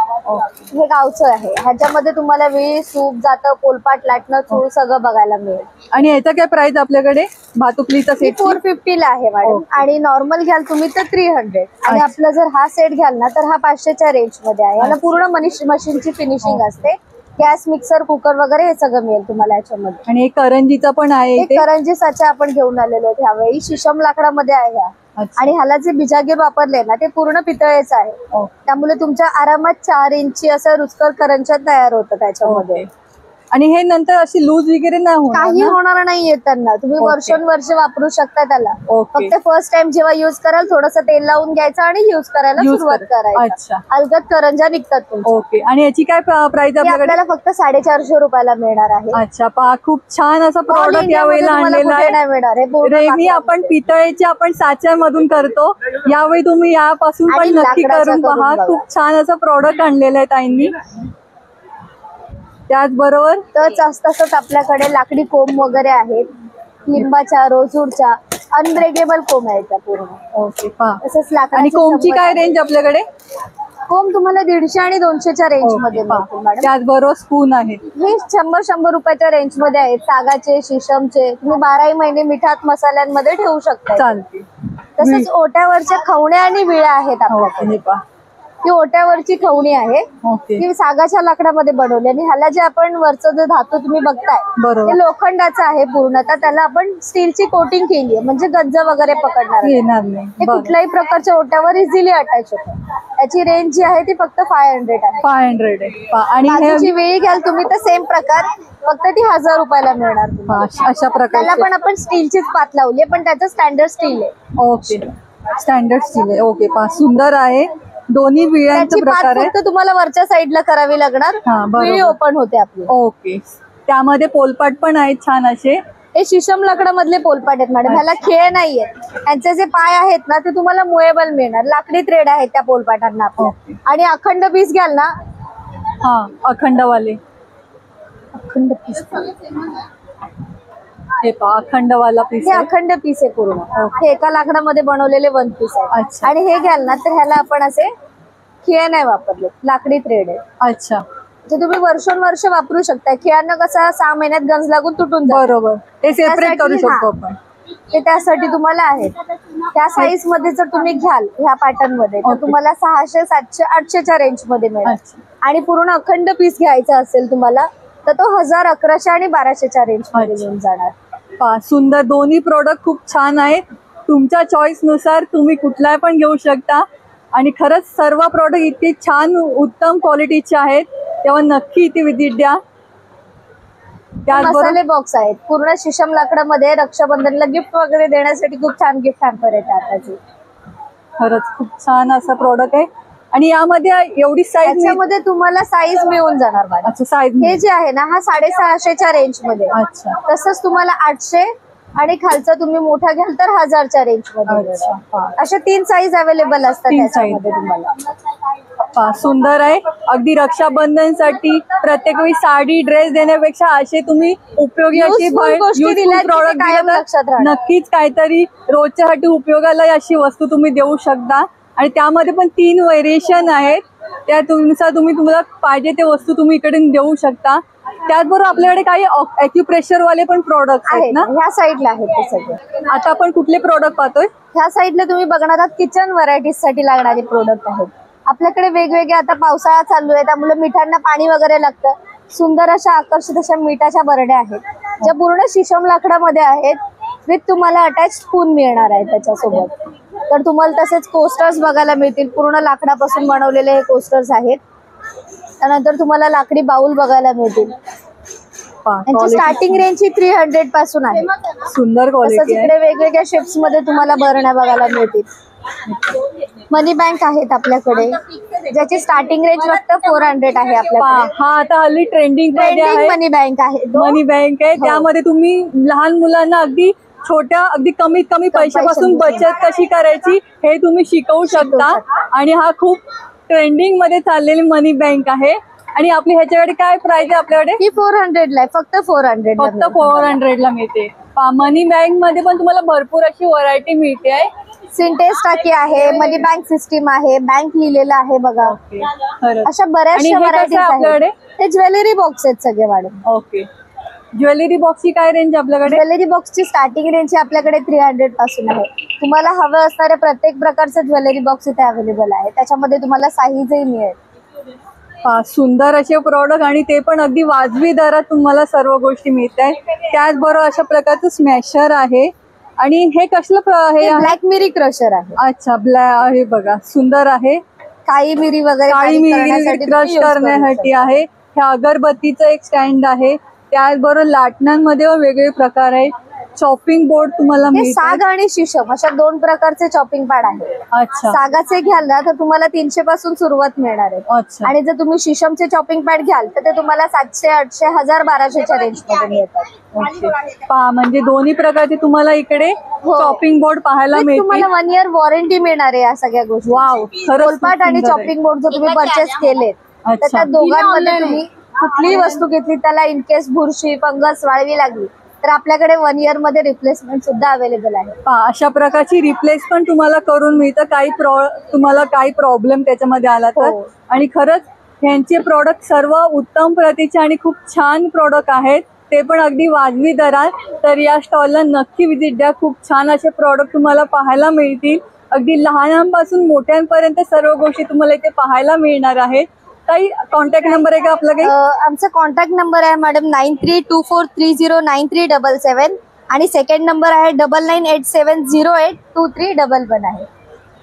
हे गावचं आहे. ह्याच्यामध्ये तुम्हाला विळी, सूप, जातं, पोलपाट, लाटणं, चूळ सगळं बघायला मिळेल. आणि याचा काय प्राइस आपल्याकडे भातुकलीचा सेट? 450 ला आहे मॅडम. आणि नॉर्मल घ्याल तुम्ही तर 300. आणि आपला जर हा सेट घ्याल ना तर हा 500च्या रेंज मध्ये आहे. याला पूर्ण मशीनची फिनिशिंग असते. गॅस, मिक्सर, कुकर वगैरे हे सगळं मिळेल तुम्हाला याच्यामध्ये. आणि हे करंजीचा पण आहे. करंजी साचा आपण घेऊन आलेलो आहोत ह्यावेळी. शिशम लाकडामध्ये आहे ह्या. आणि ह्याला जे बिजागीर वापरले ना ते पूर्ण पितळेचं आहे. त्यामुळे तुमच्या आरामात 4 इंची असं रुचकर करंजा तयार होतं त्याच्यामध्ये. आणि हे नंतर अशी लूज वगैरे नाही होणार? काही होणार नाहीये त्यांना. तुम्ही वर्षोनवर्ष वापरू शकता त्याला. फक्त फर्स्ट टाइम जेव्हा युज कराल थोडंसं तेल लावून घ्यायचं आणि युज करायला सुरुवात करायची. अलगद करंजा निघतात तुमच्या. ओके. आणि याची काय प्राइस आपल्याला फक्त 450 रुपयाला मिळणार आहे. अच्छा, पहा खूप छान असा प्रोडक्ट यावेळेला आणलेला आहे. रेमी आपण पितळेच्या आपण साच्यामधून करतो, यावेळी तुम्ही यापासून पण नक्की करून पहा. खूप छान असं प्रोडक्ट आणलेलं आहे ताईंनी. त्याचबरोबर तसंच आपल्याकडे लाकडी कोंब वगैरे आहेत. लिंबाच्या, रोजवूडच्या, अनब्रेकेबल कोंब आहेत त्या पूर्ण. ओके. पहा. तसंच लाकडी. आणि कोंबची काय रेंज आपल्याकडे? कोंब तुम्हाला 150 आणि 200च्या रेंज मध्ये मिळतील मॅडम. त्याचबरोबर स्पून आहेत. हे 100 रुपयाच्या रेंज मध्ये आहेत. सागाचे, शिशमचे. तुम्ही 12 महिने मिठात, मसाल्यांमध्ये ठेवू शकता. चालते. तसंच ओट्यावरच्या खवण्या आणि विळ्या आहेत आपल्याकडे. ही ओट्यावरची खवणी आहे. ती सागाच्या लाकडामध्ये बनवली. आणि ह्याला जे आपण वरचं जे धातू तुम्ही बघताय ते लोखंडाचं आहे पूर्णतः. त्याला आपण स्टीलची कोटिंग केली आहे म्हणजे गंज वगैरे पकडणार नाही. ते कुठल्याही प्रकारच्या ओट्यावर इझिली अटॅच होतं. त्याची रेंज जी आहे ती फक्त 500 आहे. 500 आहे. आणि काजूची वेळी घ्याल तुम्ही तर सेम प्रकार, फक्त ती 1000 रुपयाला मिळणार तुम्हाला. अशा प्रकारे त्याला पण आपण स्टीलचीच पात लावली आहे, पण त्याचं स्टँडर्ड स्टील आहे. ओके. स्टँडर्ड स्टील आहे. ओके. पहा सुंदर आहे. दोन्ही विळ्यांचा प्रकार आहे. फक्त तुम्हाला वरच्या साईडला करावी लागणार. विळी ओपन होते आपली. ओके. त्यामध्ये पोलपाट पण आहेत छान असे. हे शिशम लाकडामधले पोलपाट आहेत मॅडम. ह्याला खेळ नाहीये. यांचे जे पाय आहेत ना ते तुम्हाला मुएबल मिळणार. लाकडी थ्रेड आहेत त्या पोलपाटांना. आणि अखंड पीस घ्याल ना. हा, अखंडवाले. अखंड पीस. हे पहा अखंडवाला पीस. हे अखंड पीस आहे पूर्ण. हे एका लाकडामध्ये बनवलेले 1 पीस आहे. आणि हे घ्याल ना तर ह्याला आपण असे खिळे नाही वापरले, लाकडी थ्रेड आहे. अच्छा. जे तुम्ही वर्षोनवर्ष वापरू शकता. खिळ्यांना कसं 6 महिन्यात गंज लागून तुटून जातं. बरोबर. ते सेपरेट करू शकतो आपण. ते त्यासाठी तुम्हाला आहेत. त्या साईज मध्ये जर तुम्ही घ्याल ह्या पॅटर्न मध्ये तर तुम्हाला 600, 700, 800च्या रेंज मध्ये मिळेल. आणि पूर्ण अखंड पीस घ्यायचा असेल तुम्हाला तर तो 1000, 1100 आणि 1200च्या रेंज मध्ये मिळून जाणार. सुंदर. दोन्ही प्रोडक्ट खूप छान आहेत. तुमच्या चॉईस नुसार तुम्ही कुठला पण घेऊ शकता. आणि खरंच सर्व प्रोडक्ट इतके छान उत्तम क्वालिटीचे आहेत, तेव्हा नक्की इथे व्हिजिट द्या. मसाले बॉक्स आहेत पूर्ण शिशम लाकडामध्ये. रक्षाबंधनला गिफ्ट वगैरे देण्यासाठी खूप छान गिफ्ट हॅम्पर आहे आताची. खरंच खूप छान असा प्रोडक्ट आहे. आणि यामध्ये एवढी साईज, याच्यामध्ये तुम्हाला साईज मिळून जाणार. अच्छा. साईज हे जे आहे ना हा 650च्या रेंज मध्ये. अच्छा. तसंच तुम्हाला 800 आणि खालचा तुम्ही मोठा घ्याल तर 1000च्या रेंज मध्ये. अशा 3 साईज अवेलेबल असतात त्याच्यामध्ये तुम्हाला. सुंदर आहे. अगदी रक्षाबंधनसाठी प्रत्येक वेळी साडी, ड्रेस देण्यापेक्षा असे तुम्ही उपयोगी अशी प्रोडक्ट नक्कीच काहीतरी रोजच्यासाठी उपयोगाला अशी वस्तू तुम्ही देऊ शकता. आणि त्यामध्ये पण 3 व्हेरिएशन आहेत. त्यानुसार तुम्हाला पाहिजे ते वस्तू तुम्ही इकडे देऊ शकता. त्याचबरोबर आपल्याकडे काही ॲक्युप्रेशर वाले पण प्रोडक्ट आहेत ना. ह्या साईडला आहेत ते सगळे. आता आपण कुठले प्रोडक्ट पाहतोय? ह्या साईडला तुम्ही बघणार आहात किचन व्हरायटीज साठी लागणारे प्रोडक्ट आहेत आपल्याकडे वेगवेगळे. आता पावसाळा चालू आहे त्यामुळे मिठांना पाणी वगैरे लागतं. सुंदर अशा आकर्षित अशा मिठाच्या बरड्या आहेत ज्या पूर्ण शिशम लाकडामध्ये आहेत. विथ तुम्हाला अटॅच स्पून मिळणार आहे त्याच्यासोबत. तर तुम्हाला तसेच कोस्टर्स बघायला मिळतील. पूर्ण लाकडापासून बनवलेले हे कोस्टर्स आहेत. त्यानंतर तुम्हाला लाकडी बाउल बघायला मिळतील. यांची स्टार्टिंग रेंज 300 पासून आहे. सुंदर क्वालिटी आहे. इकडे वेगवेगळ्या शेप्स मध्ये तुम्हाला बरण्या बघायला मिळतील. मनी बँक आहेत आपल्याकडे, ज्याची स्टार्टिंग रेंज फक्त 400 आहे आपल्याकडे. हा आता हल्ली ट्रेंडिंग मनी बँक आहे. मनी बँक आहे. त्यामध्ये तुम्ही लहान मुलांना अगदी अगदी कमीत कमी पैशापासून बचत कशी करायची हे तुम्ही शिकवू शकता. आणि हा खूप ट्रेंडिंग मध्ये चाललेली मनी बँक आहे. आणि आपली ह्याच्याकडे काय प्राइस आहे आपल्याकडे? ही 400 ला आहे. फक्त 400 फक्त 400 ला मिळते. मनी बँक मध्ये पण तुम्हाला भरपूर अशी व्हरायटी मिळते आहे. सिंटेक्स टाकी आहे, मनी बँक सिस्टीम आहे, बँक लिहिलेलं आहे बघा. अशा बऱ्याचशा व्हरायटीज आहेत. ते ज्वेलरी बॉक्स आहेत सगळे मॅडम. ओके. ज्वेलरी बॉक्सची काय रेंज आपल्याकडे? ज्वेलरी बॉक्सची स्टार्टिंग रेंज आपल्याकडे 300 पासून आहे. तुम्हाला हवं असणारे प्रत्येक प्रकारचं ज्वेलरी बॉक्स इथे अवेलेबल आहे. त्याच्यामध्ये तुम्हाला साईजही मिळेल. सुंदर असे प्रोडक्ट आणि ते पण अगदी वाजवी दरात तुम्हाला सर्व गोष्टी मिळत आहेत. त्याचबरोबर अशा प्रकारचं स्मॅशर आहे. आणि हे कसलं हे ब्लॅक मिरी क्रशर आहे. अच्छा, ब्लॅक आहे बघा, सुंदर आहे. काळी मिरी वगैरे काळी मिरी क्रश करण्यासाठी आहे. हे अगरबत्तीचं एक स्टँड आहे. त्याचबरोबर लाटण्यांमध्ये वेगवेगळे प्रकार आहेत. चॉपिंग बोर्ड तुम्हाला मिळते. साग आणि शिशम अशा 2 प्रकारचे चॉपिंग पॅड आहे. अच्छा. सागाचे घ्याल ना तर तुम्हाला 300 पासून सुरुवात मिळणार आहे. अच्छा. आणि जर तुम्ही शिशमचे चॉपिंग पॅड घ्याल तर ते तुम्हाला 700, 800, 1000, 1200च्या रेंज मध्ये मिळतात. म्हणजे दोन्ही प्रकारचे तुम्हाला इकडे चॉपिंग बोर्ड पाहायला मिळतील. तुम्हाला 1 इयर वॉरंटी मिळणार आहे या सगळ्या गोष्टी. वाव, कोलपाट आणि चॉपिंग बोर्ड जर तुम्ही परचेस केले तर त्या दोघांमध्ये तुम्ही कुठलीही वस्तू घेतली त्याला इन केस बुरशी, फंगस, वाळवी लागली तर आपल्याकडे 1 इयर मध्ये रिप्लेसमेंट सुद्धा अवेलेबल आहे. अशा प्रकारची रिप्लेसमेंट तुम्हाला करून मिळतं. तुम्हाला काही प्रॉब्लेम त्याच्यामध्ये आला तर. आणि खरंच ह्यांचे प्रोडक्ट सर्व उत्तम प्रतीचे आणि खूप छान प्रोडक्ट आहेत. ते पण अगदी वाजवी दरात. तर या स्टॉलला नक्की व्हिजिट द्या. खूप छान असे प्रोडक्ट तुम्हाला पाहायला मिळतील. अगदी लहानांपासून मोठ्यांपर्यंत सर्व गोष्टी तुम्हाला इथे पाहायला मिळणार आहेत. काही कॉन्टॅक्ट नंबर आहे का आपल्याकडे? आमचा कॉन्टॅक्ट नंबर आहे मॅडम 9324309377 आणि सेकंड नंबर आहे 9987082311 आहे.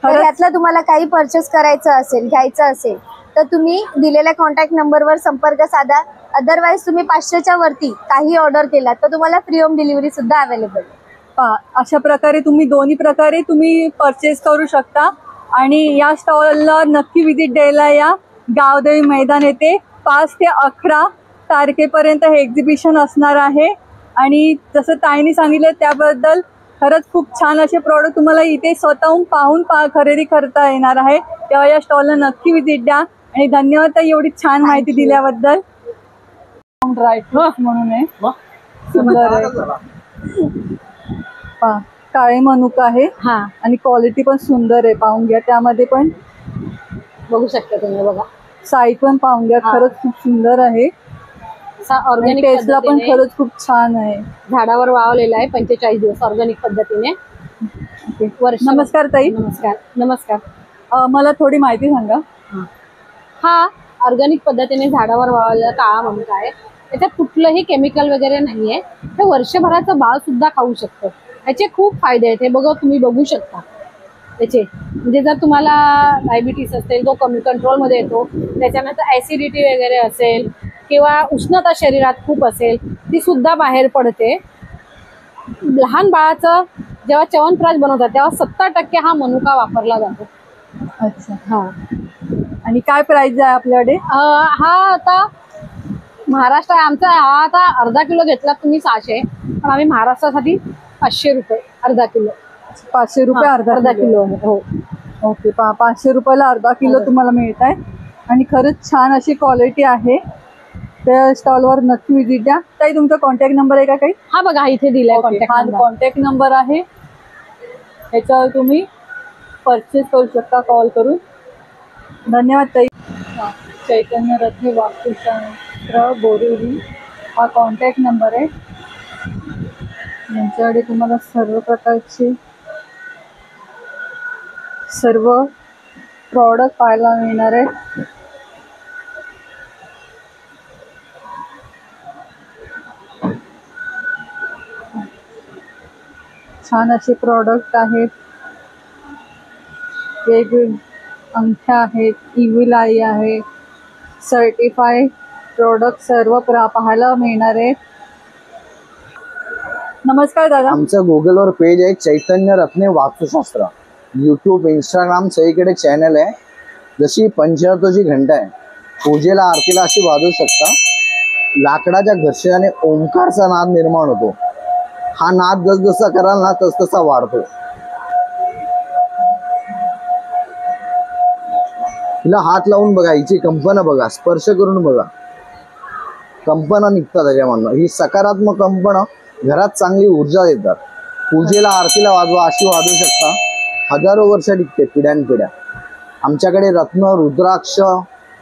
तर यातला तुम्हाला काही परचेस करायचं असेल, घ्यायचं असेल तर तुम्ही दिलेल्या कॉन्टॅक्ट नंबरवर संपर्क साधा. अदरवाईज तुम्ही 500च्या वरती काही ऑर्डर केला तर तुम्हाला फ्री होम डिलिव्हरी सुद्धा अवेलेबल आहे. अशा प्रकारे तुम्ही दोन्ही प्रकारे तुम्ही परचेस करू शकता. आणि या स्टॉलला नक्की व्हिजिट द्यायला या. गावदेवी मैदान येथे 5 ते 11 तारखेपर्यंत हे एक्झिबिशन असणार आहे. आणि जसं ताईंनी सांगितलं त्याबद्दल खरंच खूप छान असे प्रोडक्ट तुम्हाला इथे स्वतःहून पाहून खरेदी करता येणार आहे. तेव्हा या स्टॉलला नक्की व्हिजिट द्या. आणि धन्यवाद ताई एवढी छान माहिती दिल्याबद्दल. ड्रायफ्रूट म्हणून आहे, सुंदर आहे. काळे मनुका आहे आणि क्वालिटी पण सुंदर आहे. पाहून घ्या. त्यामध्ये पण बघू शकता तुम्ही बघा. साईज पण पाहून घ्या. खरंच खूप सुंदर आहे. ऑर्गॅनिक टेस्टला पण खरंच खूप छान आहे. झाडावर वावलेला आहे 45 दिवस ऑर्गॅनिक पद्धतीने. नमस्कार ताई. नमस्कार. नमस्कार. मला थोडी माहिती सांगा. हा ऑर्गॅनिक पद्धतीने झाडावर वावलेला काळा मनुका आहे. त्याच्यात कुठलंही केमिकल वगैरे नाहीये. हे वर्षभराचं बाळ सुद्धा खाऊ शकतं. याचे खूप फायदे आहेत. हे तुम्ही बघू शकता त्याचे. म्हणजे जर तुम्हाला डायबिटीस असेल तो कमी कंट्रोलमध्ये येतो. त्याच्यानंतर ॲसिडिटी वगैरे असेल किंवा उष्णता शरीरात खूप असेल ती सुद्धा बाहेर पडते. लहान बाळाचं जेव्हा च्यवनप्राश बनवतात तेव्हा 70% हा मनुका वापरला जातो. अच्छा. हा. आणि काय प्राइस आहे आपल्याकडे? हा आता महाराष्ट्र आमचा हा आता अर्धा किलो घेतला तुम्ही 600, पण आम्ही महाराष्ट्रासाठी 500 रुपये अर्धा किलो. 500 रुपये अर्धा किलो. हो. ओके. 500 रुपयाला अर्धा किलो तुम्हाला मिळत आहे. आणि खरंच छान अशी क्वालिटी आहे. त्या स्टॉलवर नक्की व्हिजिट द्या. ताई तुमचा कॉन्टॅक्ट नंबर आहे का काही? हा बघा इथे दिलाय कॉन्टॅक्ट नंबर आहे. ह्याच्यावर तुम्ही परचेस करू शकता कॉल करून. धन्यवाद ताई. चैतन्य रत्ने वास्तुशास्त्र बोरिवली हा कॉन्टॅक्ट नंबर आहे. यांच्याकडे तुम्हाला सर्व प्रकारचे सर्व प्रॉडक्ट पाहायला मिळणार आहे. छान असे प्रॉडक्ट आहेत. वेगवेगळे अंगठ्या आहेत, इव्हिल आई आहे, सर्टिफाईड प्रोडक्ट सर्व पाहायला मिळणार आहे. नमस्कार दादा. आमचं गुगलवर पेज आहे चैतन्य रत्ने वास्तुशास्त्र. यूट्यूब, इंस्टाग्राम सगळीकडे चॅनल आहे. जशी पंचधातूची घंटा आहे, पूजेला आरतीला अशी वाजवू शकता. लाकडाच्या घर्षणाने ओंकारचा नाद निर्माण होतो. हा नाद जसजसा कराल ना तसतसा वाढतो. हिला हात लावून बघा, हिची कंपनं बघा, स्पर्श करून बघा, कंपनं निघतात त्याच्यामधनं. ही सकारात्मक कंपनं घरात चांगली ऊर्जा देतात. पूजेला आरतीला वाजवा अशी वाजवू शकता. हजारो वर्ष टिकते, पिढ्यानपिढ्या. आमच्याकडे रत्न, रुद्राक्ष,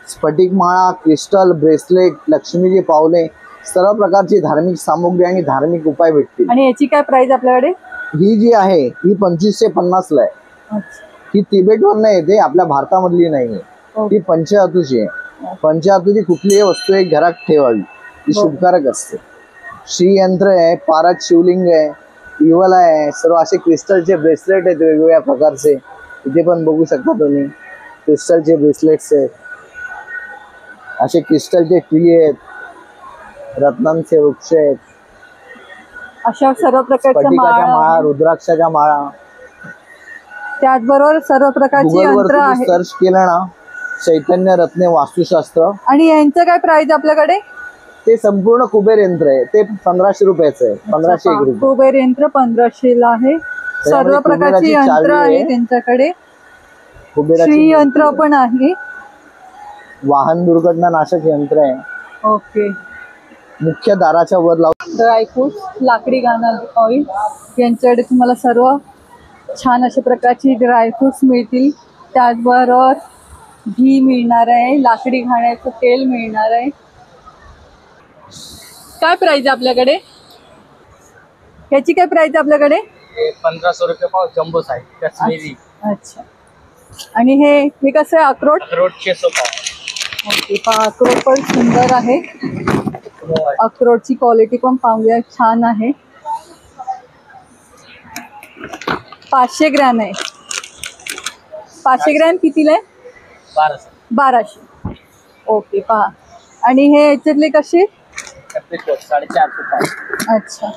स्फटिक माळा, क्रिस्टल, ब्रेसलेट, लक्ष्मीची पावले, सर्व प्रकारची धार्मिक सामुग्री आणि धार्मिक उपाय भेटतील. आणि याची काय प्राइस आपल्याकडे? ही जी आहे ही 2550 ला आहे. ही तिबेटवरून येते, आपल्या भारतामधली नाही. ही पंचधातूची आहे. पंचधातूची कुठलीही वस्तू एक घरात ठेवावी, ती शुभकारक असते. श्रीयंत्र आहे, पारात शिवलिंग आहे, इवल आहे, सर्व असे क्रिस्टलचे ब्रेसलेट आहेत वेगवेगळ्या प्रकारचे. इथे पण बघू शकता तुम्ही क्रिस्टलचे ब्रेसलेट्स आहेत. असे क्रिस्टलचे ट्री आहेत, रत्नांचे वृक्ष आहेत, अशा सर्व प्रकारच्या माळा, रुद्राक्षाच्या माळा. त्याचबरोबर सर्व प्रकारची यंत्र आहेत. सर्च केलं ना चैतन्य रत्ने वास्तुशास्त्र. आणि यांचं काय प्राइस आपल्याकडे? ते संपूर्ण कुबेर यंत्र आहे, ते 1500 रुपयाचं आहे. 1500 रुपये. कुबेर यंत्र 1500 ला आहे. सर्व प्रकारची यंत्र आहे त्यांच्याकडे. श्री यंत्र पण आहे. वाहन दुर्घटना नाशक यंत्र आहे. ओके. मुख्य दाराच्या वर लावून ड्रायफ्रूट, लाकडी घाणा ऑइल यांच्याकडे तुम्हाला सर्व छान अशा प्रकारची ड्रायफ्रुट्स मिळतील. त्याचबरोबर घी मिळणार आहे, लाकडी घाण्याचं तेल मिळणार आहे. काय प्राइस आहे आपल्याकडे? ह्याची काय प्राइस आहे आपल्याकडे? 1500 रुपये पाव जम्बो साइज कश्मीरी. अच्छा. आणि हे कसं आहे? अक्रोड? अक्रोड 600 पाव. ओके. अक्रोड पण सुंदर आहे. अक्रोडची क्वालिटी पण पाहूया, छान आहे. 500 ग्रॅम आहे. 500 ग्रॅम कितीला आहे? 1200. ओके. पहा. आणि हे याच्यातले कसे? 450. अच्छा.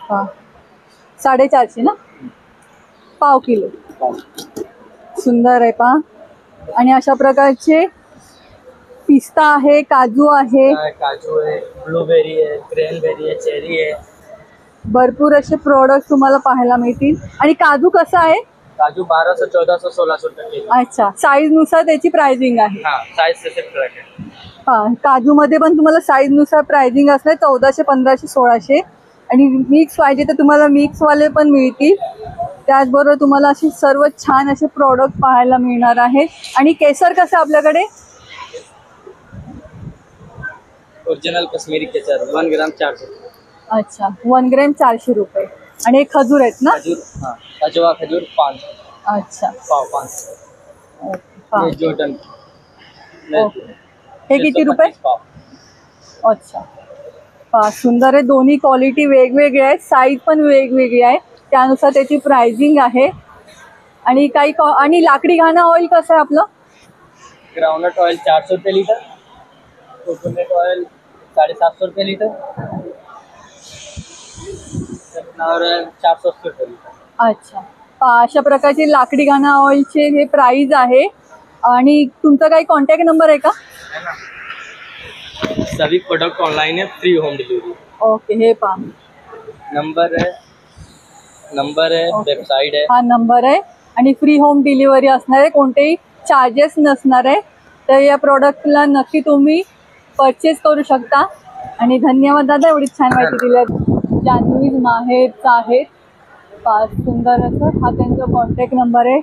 हा 450 ना, पाव किलो. सुंदर आहे पहा. आणि अशा प्रकारचे पिस्ता आहे, काजू आहे, ब्लूबेरी आहे, ग्रेनबेरी आहे, चेरी आहे. भरपूर असे प्रोडक्ट तुम्हाला पाहायला मिळतील. आणि काजू कसा आहे? काजू 1200, 1400, 1600 रुपये. अच्छा. साईज नुसार त्याची प्राइसिंग आहे. हा, काजू मध्ये पण तुम्हाला साईज नुसार प्राइसिंग असणार. 1400, 1500, 1600. आणि मिक्स पाहिजे तर तुम्हाला मिक्स वाले पण मिळतील. त्याचबरोबर तुम्हाला असे सर्व छान असे प्रोडक्ट पाहायला मिळणार आहेत. आणि केसर कसं आपल्याकडे? ओरिजिनल कश्मीरी केसर 1 ग्राम 400. अच्छा. 1 ग्रॅम 400 रुपये. आणि हे खजूर आहेत ना? अजवा खजूर 5. अच्छा. पाव 5. जोटन. हे किती रुपये? अच्छा. सुंदर आहे. दोन्ही क्वालिटी वेगवेगळी आहे, साईज पण वेगवेगळी आहे, त्यानुसार त्याची प्राइसिंग आहे. आणि काही आणि लाकडी घाणा ऑइल कसं आहे आपलं? ग्राउंडनट ऑइल 400 रुपये लीटर. कोकोनट ऑइल 750 रुपये लीटर. और 480 रुपये लीटर. अच्छा. अशा प्रकारची लाकडी घाणा ऑइलचे हे प्राइस आहे. आणि तुमचा काही कॉन्टॅक्ट नंबर आहे का? सभी प्रोडक्ट ऑनलाइन है, फ्री होम डिलीवरी. ओके. हे पहा, नंबर है, वेबसाइट है. हा नंबर आहे. आणि फ्री होम डिलिव्हरी असणार आहे, कोणतेही चार्जेस नसणार आहे. तर या प्रोडक्टला नक्की तुम्ही परचेस करू शकता. आणि धन्यवाद दादा, एवढी छान माहिती दिली. जान्हवी माहेरचा आहे. सुंदर असं हा त्यांचा कॉन्टॅक्ट नंबर आहे.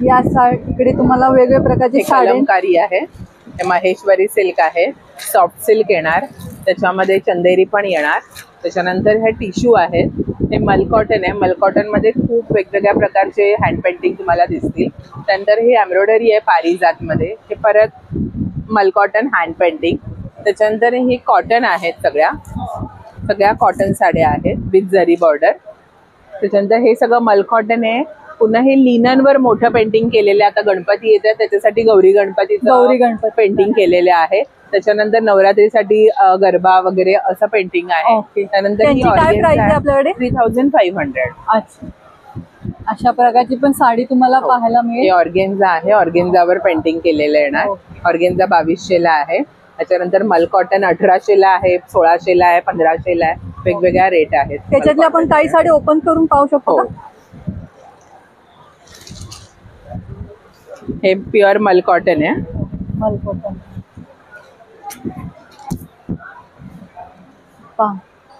या इकडे तुम्हाला वेगवेगळ्या प्रकारची कलमकारी आहे. हे माहेश्वरी सिल्क आहे, सॉफ्ट सिल्क येणार, त्याच्यामध्ये चंदेरी पण येणार. त्याच्यानंतर हे टिश्यू आहेत, हे मलकॉटन आहे. मलकॉटनमध्ये खूप वेगवेगळ्या प्रकारचे हँड पेंटिंग तुम्हाला दिसतील. त्यानंतर ही एम्ब्रॉयडरी आहे पारिजातमध्ये, हे परत मलकॉटन हँड पेंटिंग. त्याच्यानंतर ही कॉटन आहेत, सगळ्या कॉटन साड्या आहेत विथ जरी बॉर्डर. त्याच्यानंतर हे सगळं मलकॉटन आहे पुन्हा हे लिननवर मोठं पेंटिंग केलेलं आहे. आता गणपती येत आहे त्याच्यासाठी गौरी गणपती पेंटिंग केलेले आहे. त्याच्यानंतर नवरात्रीसाठी गरबा वगैरे असं पेंटिंग आहे. त्यानंतर काय प्राइस आहे आपल्याकडे? 3500. अच्छा, अशा प्रकारची पण साडी तुम्हाला पाहायला मिळेल. हे ऑर्गेन्झा आहे, ऑर्गेन्झावर पेंटिंग केलेलं येणार. ऑर्गेन्झा 2200ला आहे. त्याच्यानंतर मल कॉटन 1800ला आहे, 1600ला आहे, 1500ला आहे. वेगवेगळ्या रेट आहेत. त्याच्यातली आपण काही साडी ओपन करून पाहू शकतो का? हे प्युअर मल कॉटन आहे. मल कॉटन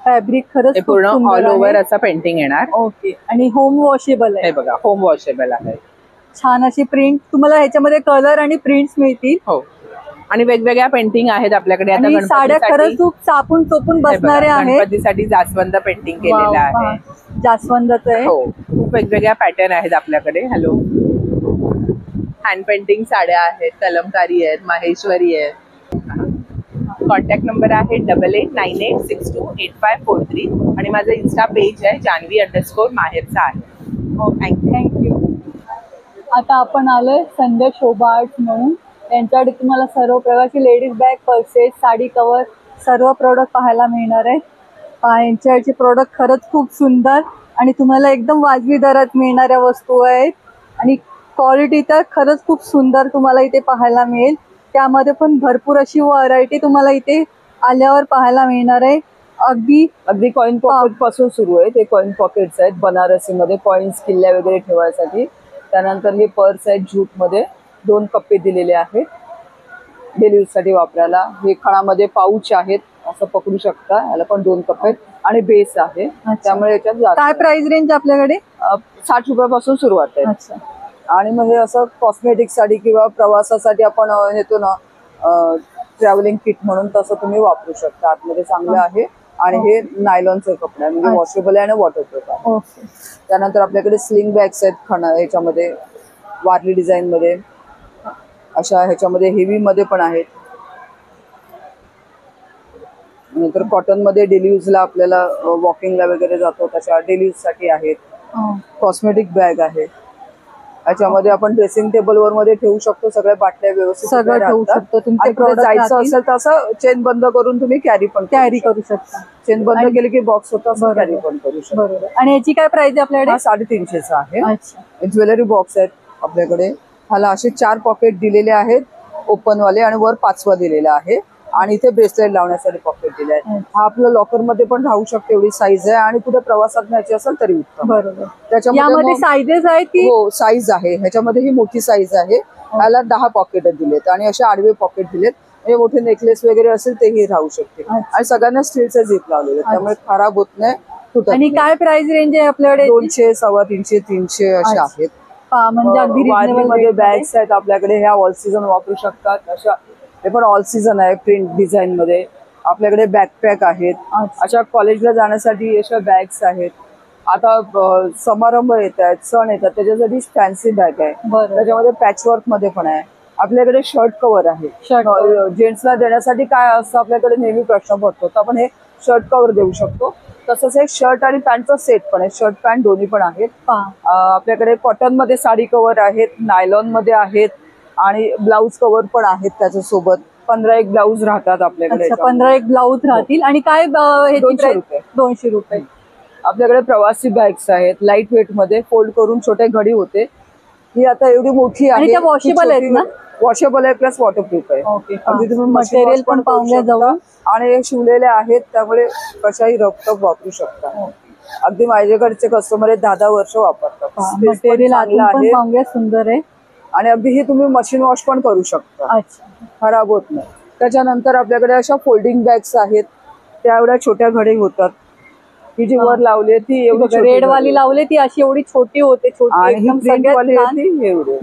फॅब्रिक खरंच पूर्ण ऑल ओव्हर असं पेंटिंग येणार. ओके, आणि होम वॉशेबल आहे. हे बघा होम वॉशेबल आहे. छान अशी प्रिंट तुम्हाला ह्याच्यामध्ये कलर आणि प्रिंट्स मिळतील. हो, आणि वेगवेगळ्या पेंटिंग आहेत आपल्याकडे. आता साड्या खरंच खूप चापून चोपून बसणारे आहेत. गणपतीसाठी जास्वंद पेंटिंग केलेलं आहे. जास्वंदाचं आहे. हो, खूप वेगवेगळ्या पॅटर्न आहेत आपल्याकडे. हॅलो, हँड पेंटिंग साड्या आहेत, कलमकारी आहेत, माहेश्वरी आहेत. कॉन्टॅक्ट नंबर आहे 8898628543 आणि माझं इन्स्टा पेज आहे जानवी_माहेरचा आहे. थँक्यू. आता आपण आलोय संजय शोभा आर्ट्स म्हणून. त्यांच्याकडे तुम्हाला सर्व प्रकारची ladies bag, purses, sari cover सर्व प्रोडक्ट पाहायला मिळणार आहे. यांच्याकडचे प्रोडक्ट खरंच खूप सुंदर आणि तुम्हाला एकदम वाजवी दरात मिळणाऱ्या वस्तू आहेत. आणि क्वालिटी तर खरंच खूप सुंदर तुम्हाला इथे पाहायला मिळेल. त्यामध्ये पण भरपूर अशी व्हरायटी तुम्हाला इथे आल्यावर पाहायला मिळणार आहे. अगदी कॉइन पॉकेट पासून सुरू आहे. ते कॉइन पॉकेट्स आहेत बनारसीमध्ये, कॉइन्स किल्ल्या वगैरे ठेवायसाठी. त्यानंतर हे पर्स आहेत ज्यूटमध्ये, 2 कप्पे दिलेले आहेत डेली यूजसाठी वापरायला. हे खणामध्ये पाऊच आहेत, असं पकडू शकता. याला पण 2 कप्पे आणि बेस आहे. त्यामुळे याच्यात काय प्राइस रेंज आपल्याकडे? 60 रुपयापासून सुरुवात आहे. आणि मग हे असं कॉस्मेटिक साठी किंवा प्रवासासाठी आपण येतो ना ट्रॅव्हलिंग किट म्हणून, तसं तुम्ही वापरू शकता. आतमध्ये चांगलं आहे. आणि हे नायलॉनचं कपडा आहे, म्हणजे वॉशेबल आहे आणि वॉटरप्रूफ आहे. त्यानंतर आपल्याकडे स्लिंग बॅग्स आहेत ह्याच्यामध्ये वारली डिझाईन मध्ये, अशा ह्याच्यामध्ये हेवी मध्ये पण आहेत. नंतर कॉटन मध्ये डेली यूजला आपल्याला वॉकिंगला वगैरे जातो तशा डेली यूज साठी आहेत. कॉस्मेटिक बॅग आहे. याच्यामध्ये आपण ड्रेसिंग टेबल वर मध्ये ठेवू शकतो. सगळ्या बाटल्या व्यवस्थित सगळं ठेवू शकतो. तुमच्याकडे जायचं असेल तर असं चेन बंद करून तुम्ही कॅरी करू शकता. चेन बंद केली की बॉक्स होता, असं कॅरी पण करू शकतो. आणि याची काय प्राइस आहे आपल्याकडे? 350चा आहे. ज्वेलरी बॉक्स आहेत आपल्याकडे. ह्याला असे 4 पॉकेट दिलेले आहेत ओपन वाले आणि वर 5वा दिलेला आहे. आणि इथे ब्रेसलेट लावण्यासाठी पॉकेट दिले आहे. हा आपल्या लॉकर मध्ये पण राहू शकतो, एवढी साईज आहे. आणि कुठे प्रवासात न्यायची असेल तरी उत्तम. बरोबर. त्याच्यामध्ये साईजेस आहेत की? हो, साईज आहे. ह्याच्यामध्ये ही मोठी साईज आहे. ह्याला 10 पॉकेट दिलेत आणि असे आडवे पॉकेट दिलेत, म्हणजे मोठे नेकलेस वगैरे असेल तेही राहू शकते. आणि सगळ्यांना स्टीलचे झीप लावलेले, त्यामुळे खराब होत नाही, तुटत आणि काय प्राइस रेंज आहे आपल्याकडे? 200, 350, 300 असे आहेत. म्हणजे अगदी वारीमध्ये बॅग्स आहेत आपल्याकडे. ह्या ऑल सीझन वापरू शकतात. अशा हे पण ऑल सीझन आहे प्रिंट डिझाईन मध्ये. आपल्याकडे बॅकपॅक आहेत. अशा कॉलेजला जाण्यासाठी अशा बॅग्स आहेत. आता समारंभ येत आहेत, सण येतात, त्याच्यासाठी फॅन्सी बॅग आहे. त्याच्यामध्ये पॅचवर्क मध्ये पण आहे. आपल्याकडे शर्ट कव्हर आहे. जेंट्सला देण्यासाठी काय असतं आपल्याकडे नेहमी प्रश्न पडतो, तर आपण हे शर्ट कव्हर देऊ शकतो. तसंच एक शर्ट आणि पॅन्टचा सेट पण आहे. शर्ट पॅन्ट दोन्ही पण आहेत. आपल्याकडे कॉटन मध्ये साडी कव्हर आहेत, नायलॉन मध्ये आहेत आणि ब्लाऊज कव्हर पण आहेत त्याच्यासोबत. 15 ब्लाऊज राहतात आपल्याकडे. 15 ब्लाऊज राहतील. आणि काय 200 रुपये. 200 रुपये. आपल्याकडे प्रवासी बॅग्स आहेत लाईट वेट मध्ये, फोल्ड करून छोटे घडी होते. ही आता एवढी मोठी आहे. वॉशेबल आहेत ना? वॉशेबल आहे प्लस वॉटरप्रूफ आहे. अगदी तुम्ही मटेरियल पण पाहूया जाऊन. आणि शिवलेले आहेत, त्यामुळे कशाही रफ वापरू शकता. अगदी माझ्याकडचे कस्टमर 10-10 वर्ष वापरतात. मटेरियल पाहूया, सुंदर आहे. आणि अगदी हे तुम्ही मशीन वॉश पण करू शकता, खराब होत नाही. त्याच्यानंतर आपल्याकडे अशा फोल्डिंग बॅग्स आहेत, त्या एवढ्या छोट्या घडी होतात. ही जी वर लावली ती एवढी रेड वाली लावली ती अशी एवढी छोटी होते.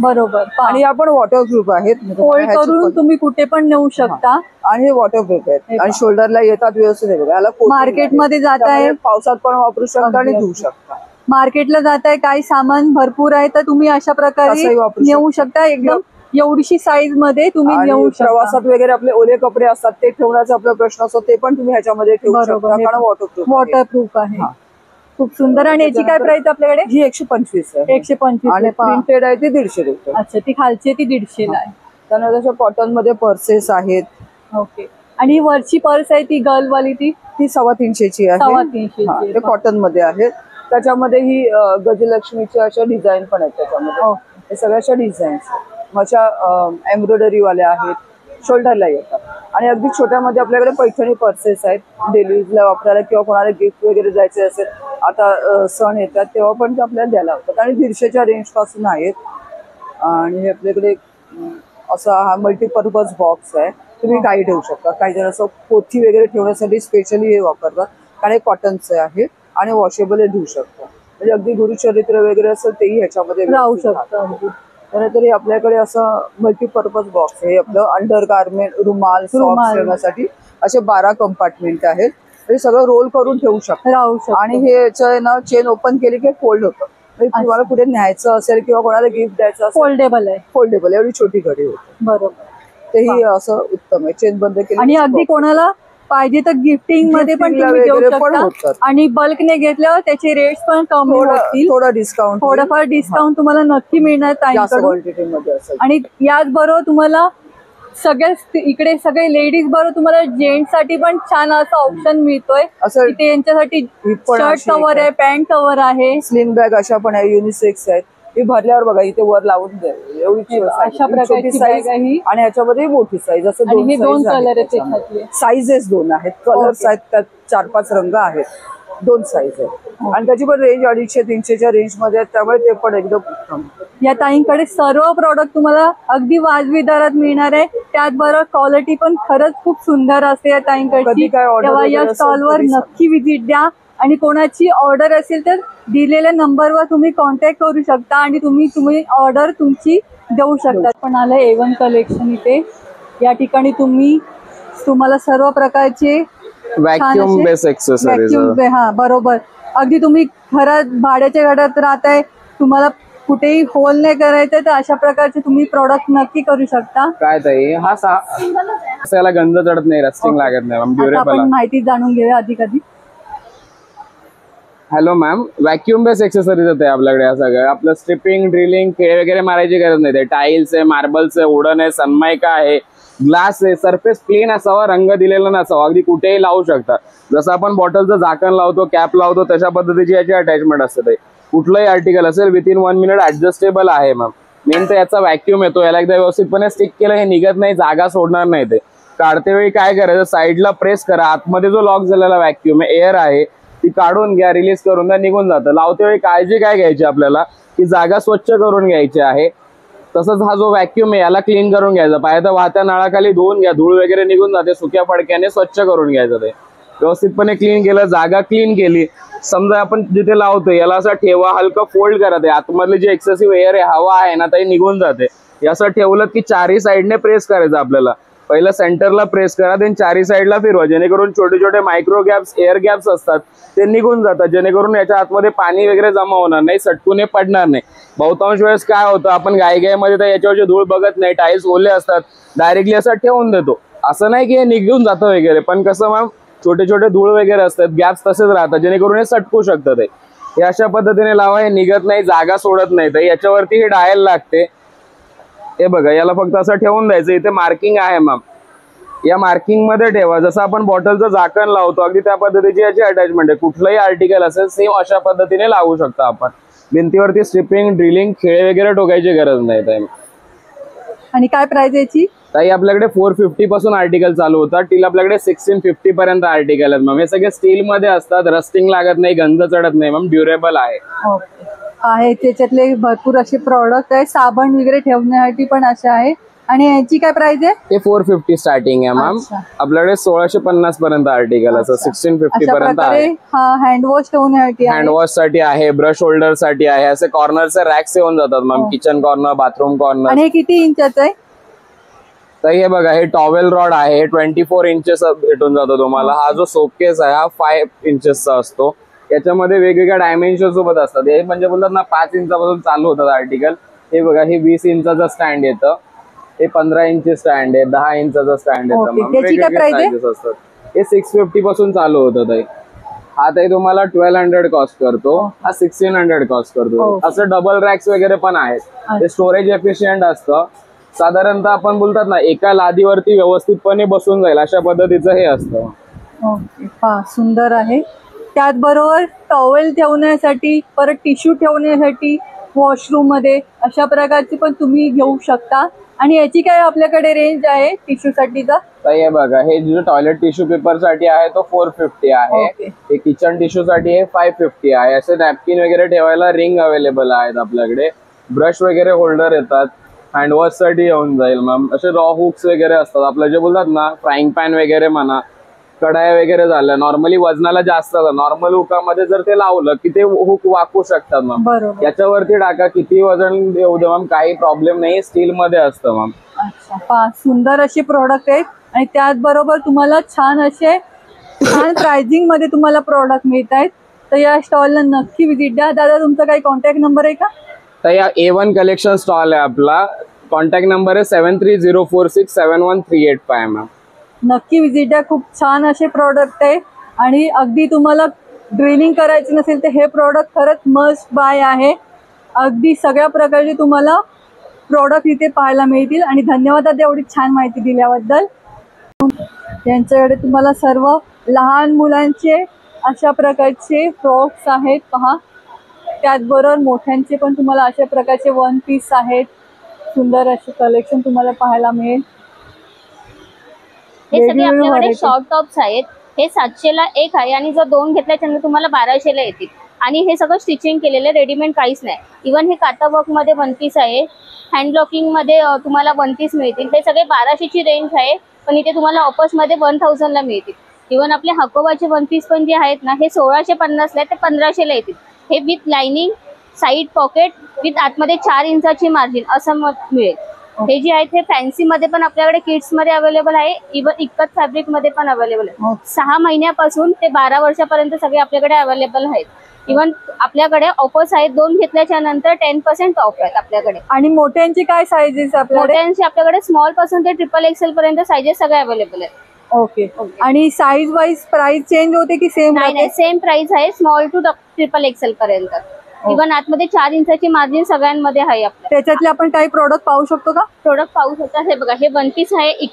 बरोबर. आणि आपण वॉटरप्रूफ आहेत, फोल्ड करून तुम्ही कुठे पण नेऊ शकता. आणि हे वॉटरप्रूफ आहेत आणि शोल्डरला येतात व्यवस्थित. मार्केटमध्ये जात आहे, पावसात पण वापरू शकता आणि धुवू शकता. मार्केटला जात आहे, काही सामान भरपूर आहे, तर तुम्ही अशा प्रकारे नेऊ शकता. एकदम एवढीशी साईज मध्ये तुम्ही नेऊ शकता. प्रवासात वगैरे आपले ओले कपडे असतात ते ठेवण्याचा आपला प्रश्न असतो, ते पण तुम्ही ह्याच्यामध्ये ठेवू शकता, कारण वॉटरप्रूफ आहे. खूप सुंदर. आणि याची काय प्राइस आपल्याकडे? ही 125 आहे. 125 आणि प्रिंटेड आहे ती 150 रुपये. अच्छा, ती खालची आहे ती 150 ला आहे. त्यानंतर तशा कॉटन मध्ये पर्सेस आहेत. ओके. आणि वरची पर्स आहे ती गर्लवाली ती 350ची आहे. 350 ते कॉटन मध्ये आहे. त्याच्यामध्ये ही गजलक्ष्मीच्या अशा डिझाईन पण आहेत त्याच्यामध्ये. हे सगळ्याच्या डिझाईन्स अशा एम्ब्रॉयडरी वाल्या आहेत, शोल्डरला येतात. आणि अगदी छोट्यामध्ये आपल्याकडे पैठणी पर्सेस आहेत, डेली यूजला वापरायला किंवा कोणाला गिफ्ट वगैरे द्यायचे असेल, आता सण येतात तेव्हा पण ते आपल्याला द्यायला होतात. आणि 150च्या रेंज पासून आहेत. आणि हे आपल्याकडे असा हा मल्टीपर्पज बॉक्स आहे, तुम्ही काही ठेवू शकता. काही जण असं पोथी वगैरे ठेवण्यासाठी स्पेशली हे वापरतात, कारण हे कॉटनचं आहे आणि वॉशेबल हे धुवू शकतो. म्हणजे अगदी गुरुचरित्र वगैरे असेल तेही ह्याच्यामध्ये राहू शकतं. त्यानंतर हे आपल्याकडे असं मल्टीपर्पज बॉक्स आहे. हे आपलं अंडर गार्मेंट, रुमाल, सॉक्स ठेवण्यासाठी असे 12 कंपार्टमेंट आहेत. हे सगळं रोल करून ठेवू शकतो. आणि हे याचं ना चेन ओपन केली की फोल्ड होतं. तुम्हाला कुठे न्यायचं असेल किंवा कोणाला गिफ्ट द्यायचं असेल, फोल्डेबल आहे. फोल्डेबल एवढी छोटी घडी होती. बरोबर. तेही असं उत्तम आहे. चेन बंद केली. आणि अगदी कोणाला पाहिजे तर गिफ्टिंग मध्ये पण तुम्ही देऊ शकता. आणि बल्कने घेतल्यावर त्याचे रेट्स पण कमी होतील. थोडा डिस्काउंट, थोडंफार डिस्काउंट तुम्हाला नक्की मिळणार क्वांटिटीमध्ये असेल. आणि याच बरोबर तुम्हाला इकडे सगळे लेडीज बरोबर तुम्हाला जेंट्स साठी पण छान असं ऑप्शन मिळतोय. इथे यांच्यासाठी शर्ट कव्हर आहे, पॅन्ट कव्हर आहे, स्लिंग बॅग अशा पण आहे, युनिसेक्स आहेत. ही भरल्यावर बघा इथे वर लावून द्या, एवढी अशा प्रकारची साईज आहे. आणि ह्याच्यामध्ये मोठी साईज, असं 2 कलर आहेत. साईजेस 2 आहेत, कलर्स आहेत, त्यात 4-5 रंग आहेत, 2 साईज आहेत. आणि त्याची पण रेंज 250-300च्या रेंज मध्ये आहेत, त्यामुळे ते पण एकदम उत्तम. या ताईंकडे सर्व प्रोडक्ट तुम्हाला अगदी वाजवी दरात मिळणार आहे. त्याचबरोबर क्वालिटी पण खरंच खूप सुंदर असते या ताईंकडची. तेव्हा या स्टॉलवर नक्की व्हिजिट द्या. आणि कोणाची ऑर्डर असेल तर दिलेल्या नंबरवर तुम्ही कॉन्टॅक्ट करू शकता आणि तुम्ही ऑर्डर तुमची देऊ शकता. पण आलं A1 कलेक्शन इथे. या ठिकाणी तुम्हाला सर्व प्रकारचे व्हॅक्यूम बेस एक्सेसरीज. हा बरोबर. अगदी तुम्ही भाड्याच्या घरात राहताय, तुम्हाला कुठेही होल नाही करायचंय, तर अशा प्रकारचे तुम्ही प्रॉडक्ट नक्की करू शकता. काय ताई, हा असायला गंज चढत नाही, रस्टिंग लागत नाही, ड्युरेबल. आपण माहिती जाणून घेऊया अधिक. Hello ma'am, vacuum base accessories आहे आपल्याकडे. या सगळं आपलं स्ट्रिपिंग, ड्रिलिंग, खेळ वगैरे मारायची गरज नाही. ते टाईल्स आहे, मार्बल्स आहे, वुडन आहे, सनमायका आहे, ग्लास आहे. सरफेस प्लेन असावा, रंग दिलेला नसावा, अगदी कुठेही लावू शकता. जसं आपण बॉटलचं झाकण लावतो, कॅप लावतो, तशा पद्धतीची याची अटॅचमेंट असते. ते कुठलंही आर्टिकल असेल विथिन 1 मिनिट ऍडजस्टेबल आहे मॅम. मेन तर याचा व्हॅक्यूम येतो, याला एकदा व्यवस्थितपणे स्टिक केलं हे निघत नाही, जागा सोडणार नाही. ते काढते वेळी काय करायचं, साईडला प्रेस करा, आतमध्ये जो लॉक झालेला व्हॅक्यूम आहे, एअर आहे, ती काढून घ्या, रिलीज करून द्या, निघून जातं. लावते वेळी काळजी काय घ्यायची आपल्याला, की जागा स्वच्छ करून घ्यायची आहे. तसंच हा जो व्हॅक्यूम आहे याला क्लीन करून घ्यायचा. पाहिजे तर वाहत्या नळाखाली धुवून घ्या, धूळ वगैरे निघून जाते, सुक्या फडक्याने स्वच्छ करून घ्यायचं. ते व्यवस्थितपणे क्लीन केलं, जागा क्लीन केली. समजा आपण जिथे लावतो याला असं ठेवा, हलकं फोल्ड करा. ते आतमधली जी एक्सेसिव्ह एअर आहे, हवा आहे ना, ती निघून जाते. असं ठेवलं की चारही साईडने प्रेस करायचं आपल्याला. पहिलं सेंटरला प्रेस करा, देन चारही साईडला फिरवा, जेणेकरून छोटे छोटे मायक्रो गॅप्स, एअर गॅप्स असतात ते निघून जातात, जेणेकरून याच्या आतमध्ये पाणी वगैरे जमा होणार नाही, सटकून पडणार नाही. बहुतांश वेळेस काय होतं, आपण गायमध्ये तर याच्यावरची धूळ बघत नाही, टाईल्स ओले असतात, डायरेक्टली असं ठेवून देतो. असं नाही की हे निघून जातं वगैरे, पण कसं मॅम छोटे छोटे धूळ वगैरे असतात, गॅप्स तसेच राहतात, जेणेकरून हे सटकू शकतं. ते हे अशा पद्धतीने लावा, हे निघत नाही, जागा सोडत नाही. तर याच्यावरती हे डायल लागते. हे बघा, याला फक्त असं ठेवून द्यायचं. इथे मार्किंग आहे मॅम, या मार्किंग मध्ये ठेवा. जसं आपण बॉटलचं झाकण लावतो, अगदी त्या पद्धतीची याची अटॅचमेंट आहे. कुठलंही आर्टिकल असेल सेम अशा पद्धतीने लावू शकता आपण. भिंतीवरती स्ट्रिपिंग, ड्रिलिंग, खेळे वगैरे ठोकायची गरज नाही. आणि काय प्राइस याची? ताई आपल्याकडे 450 पासून आर्टिकल चालू होतात, टिल आपल्याकडे 1650 पर्यंत आर्टिकल आहेत मॅम. हे सगळे स्टील मध्ये असतात, रस्टिंग लागत नाही, गंज चढत नाही मॅम, ड्युरेबल आहे. त्याच्यातले भरपूर असे प्रॉडक्ट आहे, साबण वगैरे ठेवण्यासाठी पण असे आहे. आणि याची काय प्राइस आहे? ते 450 स्टार्टिंग आहे मॅम. आपल्याकडे 1650 पर्यंत आर्टिकल असं 1650 पर्यंत आहे. हँडवॉश ठेवण्यासाठी, हँडवॉश साठी आहे, ब्रश होल्डर साठी आहे. असे कॉर्नरचे रॅक्स येऊन जातात ma'am, kitchen corner, bathroom corner. आणि किती इंचाचं आहे? तर हे बघा, हे टॉवेल रॉड आहे, 24 इंचेस भेटून जातो तुम्हाला. हा जो सोपकेस आहे हा 5 इंचेसचा असतो. याच्यामध्ये वेगवेगळ्या डायमेन्शन सोबत असतात. हे म्हणजे बोलतात ना 5 इंचापासून चालू होतात आर्टिकल. हे बघा, हे 20 इंचाचा स्टँड येतं, हे 15 इंची स्टँड आहे, 10 इंचाचा स्टँड येतं. त्याची काय प्राइस आहे? असतात. हे 650 पासून चालू होतं. हा ताई तुम्हाला 1200 कॉस्ट करतो, हा 1600 कॉस्ट करतो. असं डबल रॅक्स वगैरे पण आहेत, ते स्टोरेज एफिशियंट असतं. साधारणतः आपण बोलतात ना एका लादीवरती व्यवस्थितपणे बसून जाईल अशा पद्धतीचं हे असतं. ओके, पहा सुंदर आहे. त्याचबरोबर टॉवेल ठेवण्यासाठी, परत टिश्यू ठेवण्यासाठी वॉशरूम मध्ये अशा प्रकारची पण तुम्ही घेऊ शकता. आणि याची काय आपल्याकडे रेंज आहे टिश्यू साठीचा? तर हे बघा, हे जो टॉयलेट टिश्यू पेपर साठी आहे तो 450 आहे, हे किचन टिश्यू साठी हे 550 आहे. असे नॅपकिन वगैरे ठेवायला रिंग अवेलेबल आहेत आपल्याकडे. ब्रश वगैरे होल्डर येतात, हँडवॉश साठी येऊन जाईल मॅम. असे रॉ हुक्स वगैरे असतात आपल्या, जे बोलतात ना फ्राईंग पॅन वगैरे म्हणा, कढाया वगैरे झालं. नॉर्मली वजनाला जास्त नॉर्मल हुकामध्ये जर ते लावलं की ते हुक वाकू शकतात मॅम. याच्यावरती टाका, किती वजन येऊ दे मॅम, काही प्रॉब्लेम नाही. स्टील मध्ये असतं मॅम. अच्छा, पहा सुंदर असे प्रोडक्ट आहेत. आणि त्याचबरोबर तुम्हाला छान प्राइसिंग मध्ये तुम्हाला प्रोडक्ट मिळत आहेत. तर या स्टॉलला नक्की व्हिजिट द्या. दादा तुमचा काही कॉन्टॅक्ट नंबर आहे का? तर या A1 कलेक्शन स्टॉल आहे आपला. कॉन्टॅक्ट नंबर आहे 7304671385 मॅम. नक्की व्हिजिट द्या. खूप छान असे प्रोडक्ट आहे. आणि अगदी तुम्हाला ड्रिलिंग करायची नसेल तर हे प्रोडक्ट खरंच मस्ट बाय आहे. अगदी सगळ्या प्रकारचे तुम्हाला प्रोडक्ट इथे पाहायला मिळतील. आणि धन्यवाद दादा एवढी छान माहिती दिल्याबद्दल. यांच्याकडे तुम्हाला सर्व लहान मुलांचे अशा प्रकारचे फ्रॉक्स आहेत पहा. त्याचबरोबर मोठ्यांचे पण तुम्हाला अशा प्रकारचे वन पीस आहेत. सुंदर असे कलेक्शन तुम्हाला पाहायला मिळेल. हे सगळे आपल्याकडे शॉर्ट टॉप्स आहेत. हे 700ला एक आहे आणि जर 2 घेतल्याच्यानंतर तुम्हाला 1200ला येतील. आणि हे सगळं स्टिचिंग केलेलं, रेडीमेड काहीच नाही. इवन हे काता वर्क मध्ये वन पीस आहे. हँड ब्लॉकिंग मध्ये तुम्हाला वन पीस मिळतील. ते सगळे 1200ची रेंज आहे, पण इथे तुम्हाला ऑफर्स मध्ये 1000ला मिळतील. इवन आपले हकोबाचे वन पीस पण जे आहेत ना, हे 1650ला ते 1500ला येतील. हे with lining, side pocket, with आतमध्ये 4 इंचाची मार्जिन असं मिळेल. हे जे आहेत हे फॅन्सी मध्ये पण आपल्याकडे किड्स मध्ये अवेलेबल आहे. इवन इक्कत फॅब्रिक मध्ये पण अवेलेबल आहे. 6 महिन्यापासून ते 12 वर्षापर्यंत सगळे आपल्याकडे अवेलेबल आहेत. इवन आपल्याकडे ऑफर्स आहेत. 2 घेतल्याच्या नंतर 10% ऑफ आहेत आपल्याकडे. आणि मोठ्यांचे काय साईजेस आपल्याकडे? मोठ्यांचे आपल्याकडे स्मॉल पासून ते XXL पर्यंत साईजेस सगळे अवेलेबल आहेत. ओके. आणि साईज वाईज प्राइस चेंज होते की सेम? नाही, सेम प्राइस आहे. स्मॉल टू XXL पर्यंत. इवन आतमध्ये 4 इंचाची मार्जिन सगळ्यांमध्ये आहे आपल्या. त्याच्यातले आपण काही प्रोडक्ट पाहू शकतो का? प्रोडक्ट पाहू शकता. हे बघा, हे वन पीस आहे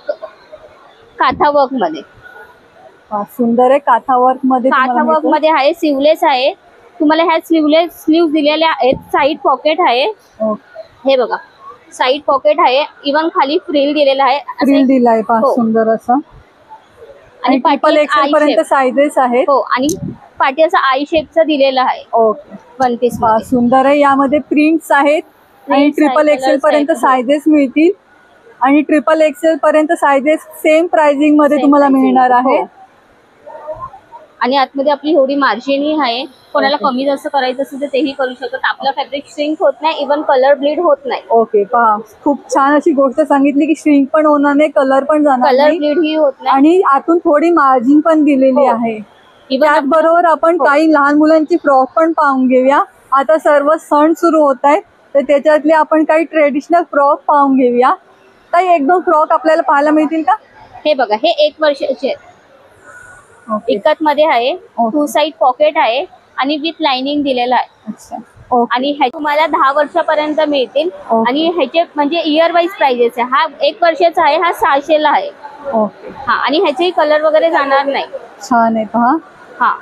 काथा वर्क मध्ये. सुंदर आहे. काथा वर्क मध्ये, काथा वर्क मध्ये आहे. स्लीवलेस आहे. तुम्हाला ह्या स्लीव दिलेल्या आहेत. साईड पॉकेट आहे. हे बघा, साईड पॉकेट आहे. इवन खाली फ्रिल दिलेला आहे. फ्रिल दिलाय पहा, सुंदर असं. आणि XXL पर्यंत साईजेस आहेत. हो, आणि पाठी असं आय शेपचं दिलेलं आहे. ओके. वन पीस सुंदर आहे. यामध्ये प्रिंट्स आहेत आणि XXL पर्यंत साईजेस मिळतील. आणि XXL पर्यंत साईजेस सेम प्राइसिंग मध्ये तुम्हाला मिळणार आहे. आणि आतमध्ये आपली एवढी मार्जिन आहे. कोणाला कमी जास्त करायचं असेल तर तेही करू शकतात. आपलं फॅब्रिक श्रिंक होत नाही, इवन कलर ब्लीड होत नाही. ओके, पहा खूप छान अशी गोष्ट सांगितली की श्रिंक पण होणार नाही, कलर पण जाणार कलर ब्लीड ही होत नाही. आणि आतून थोडी मार्जिन पण दिलेली आहे. त्याचबरोबर आपण काही लहान मुलांची फ्रॉक पण पाहून घेऊया. आता सर्व सण सुरू होत आहेत, तर त्याच्यातले आपण काही ट्रेडिशनल फ्रॉक पाहून घेऊया. काही 1-2 फ्रॉक आपल्याला पाहायला मिळतील का? हे बघा, हे 1 वर्षाचे इकत मध्ये आहे. 2 साइड पॉकेट आहे आणि विथ लाइनिंग दिलेला आहे. आणि ह्या तुम्हाला 10 वर्षापर्यंत मिळतील. आणि ह्याचे म्हणजे इयर वाईज प्राइजेस आहे. हा 1 वर्षाचा आहे, हा 600ला आहे. हा, आणि ह्याचे कलर वगैरे जाणार नाही. छान आहे पहा. हा,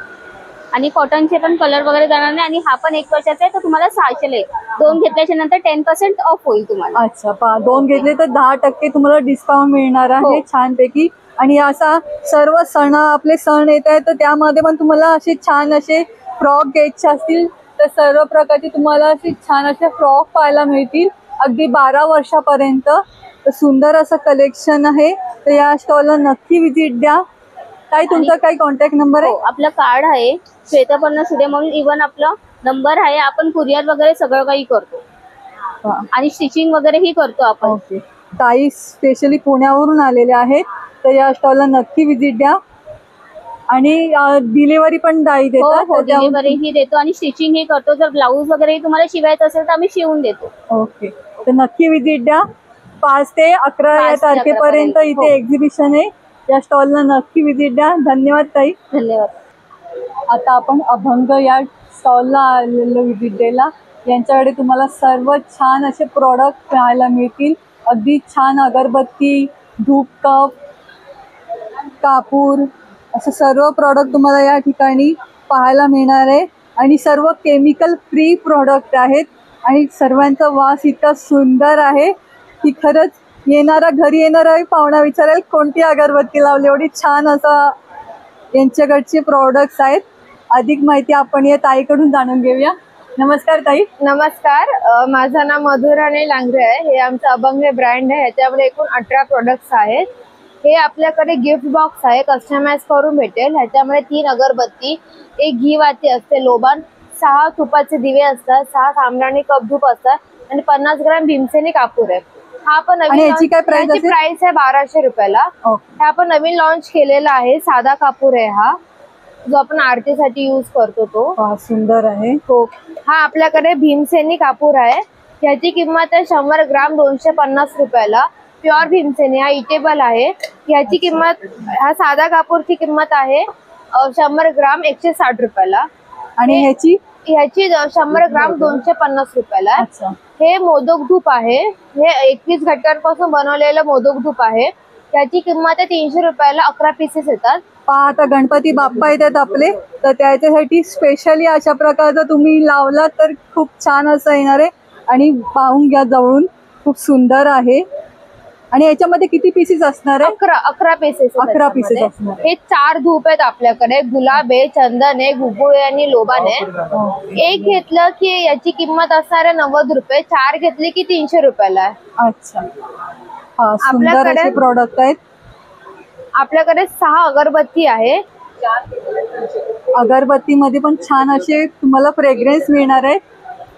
आणि कॉटनचे पण कलर वगैरे जाणार नाही. आणि हा पण 1 वर्षाचा आहे, तर तुम्हाला 600ला आहे. 2 घेतल्याच्या नंतर 10% ऑफ होईल तुम्हाला. अच्छा, पहा 2 घेतले तर 10% तुम्हाला डिस्काउंट मिळणार आहे. छानपैकी. आणि असा सर्व आपले सण येत आहेत, तर त्यामध्ये पण तुम्हाला असे छान असे फ्रॉक घ्यायचे असतील तर सर्व प्रकारचे तुम्हाला असे छान असे फ्रॉक पाहायला मिळतील. अगदी 12 वर्षापर्यंत. तर सुंदर असं कलेक्शन आहे. तर या स्टॉलला नक्की व्हिजिट द्या. काही तुमचा काही कॉन्टॅक्ट नंबर आहे? आपलं कार्ड आहे श्वेतापर्ण सुडे म्हणून. इवन आपलं नंबर आहे. आपण कुरिअर वगैरे सगळं काही करतो आणि स्टिचिंग वगैरेही करतो आपण. ताई स्पेशली पुण्यावरून आलेले आहेत, तर या स्टॉलला नक्की व्हिजिट द्या. आणि डिलिव्हरी पण ताई देतात? डिलिव्हरीही देतो आणि स्टिचिंग ही करतो. जर ब्लाऊज वगैरे तुम्हाला शिवायचं असेल तर आम्ही शिवून देतो. ओके, तर नक्की व्हिजिट द्या. 5 ते 11 या तारखेपर्यंत इथे एक्झिबिशन आहे. या स्टॉलला नक्की व्हिजिट द्या. धन्यवाद ताई. धन्यवाद. आता आपण अभंग या स्टॉलला आलेलो विजिट द्यायला. यांच्याकडे तुम्हाला सर्व छान असे प्रोडक्ट पाहायला मिळतील. अगदी छान अगरबत्ती, धूप कप, कापूर असं सर्व प्रोडक्ट तुम्हाला या ठिकाणी पाहायला मिळणार आहे. आणि सर्व केमिकल फ्री प्रोडक्ट आहेत आणि सर्वांचा वास इतका सुंदर आहे की खरंच घरी येणारा पाहुणा विचारेल कोणती अगरबत्ती लावली, एवढी छान असं यांच्याकडचे प्रोडक्ट्स आहेत. अधिक माहिती आपण या ताईकडून जाणून घेऊया. नमस्कार ताई. नमस्कार, माझं नाव मधुराणी लांगरे आहे. हे आमचं अभंग ब्रँड आहे. ह्याच्यामध्ये एकूण 18 प्रोडक्ट्स आहेत. हे आपल्याकडे गिफ्ट बॉक्स आहे, कस्टमाइज करून भेटेल. ह्याच्यामध्ये 3 अगरबत्ती, 1 घी वाती असते लोबान, 6 तुपाचे दिवे असतात, 6 सामराणी कप धूप असतात आणि 50 ग्रॅम भीमसेनी कापूर आहे. हा पण नवीन प्राइस आहे 1200 रुपयाला. हा आपण नवीन लॉन्च केलेला आहे. साधा कापूर आहे हा, जो आपण आरतीसाठी यूज करतो तो. सुंदर आहे. हो, हा आपल्याकडे भीमसेनी कापूर आहे. याची किंमत आहे 100 ग्राम 250 रुपयाला. प्युअर भीमसेनी, हा इटेबल आहे. याची किंमत, हा साधा कापूरची किंमत आहे 100 ग्राम 160 रुपयाला. आणि ह्याची 100 ग्राम 250 रुपयाला. हे मोदक धूप आहे. हे 21 घटकांपासून बनवलेलं मोदक धूप आहे. त्याची किंमत आहे 300 रुपयाला. 11 पीसेस येतात. आता गणपती बाप्पा येतात आपले, तर त्याच्यासाठी स्पेशली अशा प्रकारचं तुम्ही लावला तर खूप छान असं येणार आहे. आणि पाहून घ्या जवळून, खूप सुंदर आहे. आणि याच्यामध्ये किती पीसेस असणार आहे? 11 पीसेस. 11 पीसेस असणार. हे 4 धूप आहेत आपल्याकडे. गुलाब आहे, चंदन आहे, गुगुळे आणि लोबान आहे. एक घेतलं की याची किंमत असणार आहे 90 रुपये. 4 घेतले की 300 रुपयाला आहे. अच्छा, आपल्याकडे प्रोडक्ट आहेत. आपल्याकडे 6 अगरबत्ती आहे. अगरबत्ती मध्ये पण छान असे तुम्हाला फ्रेग्रन्स मिळणार आहे.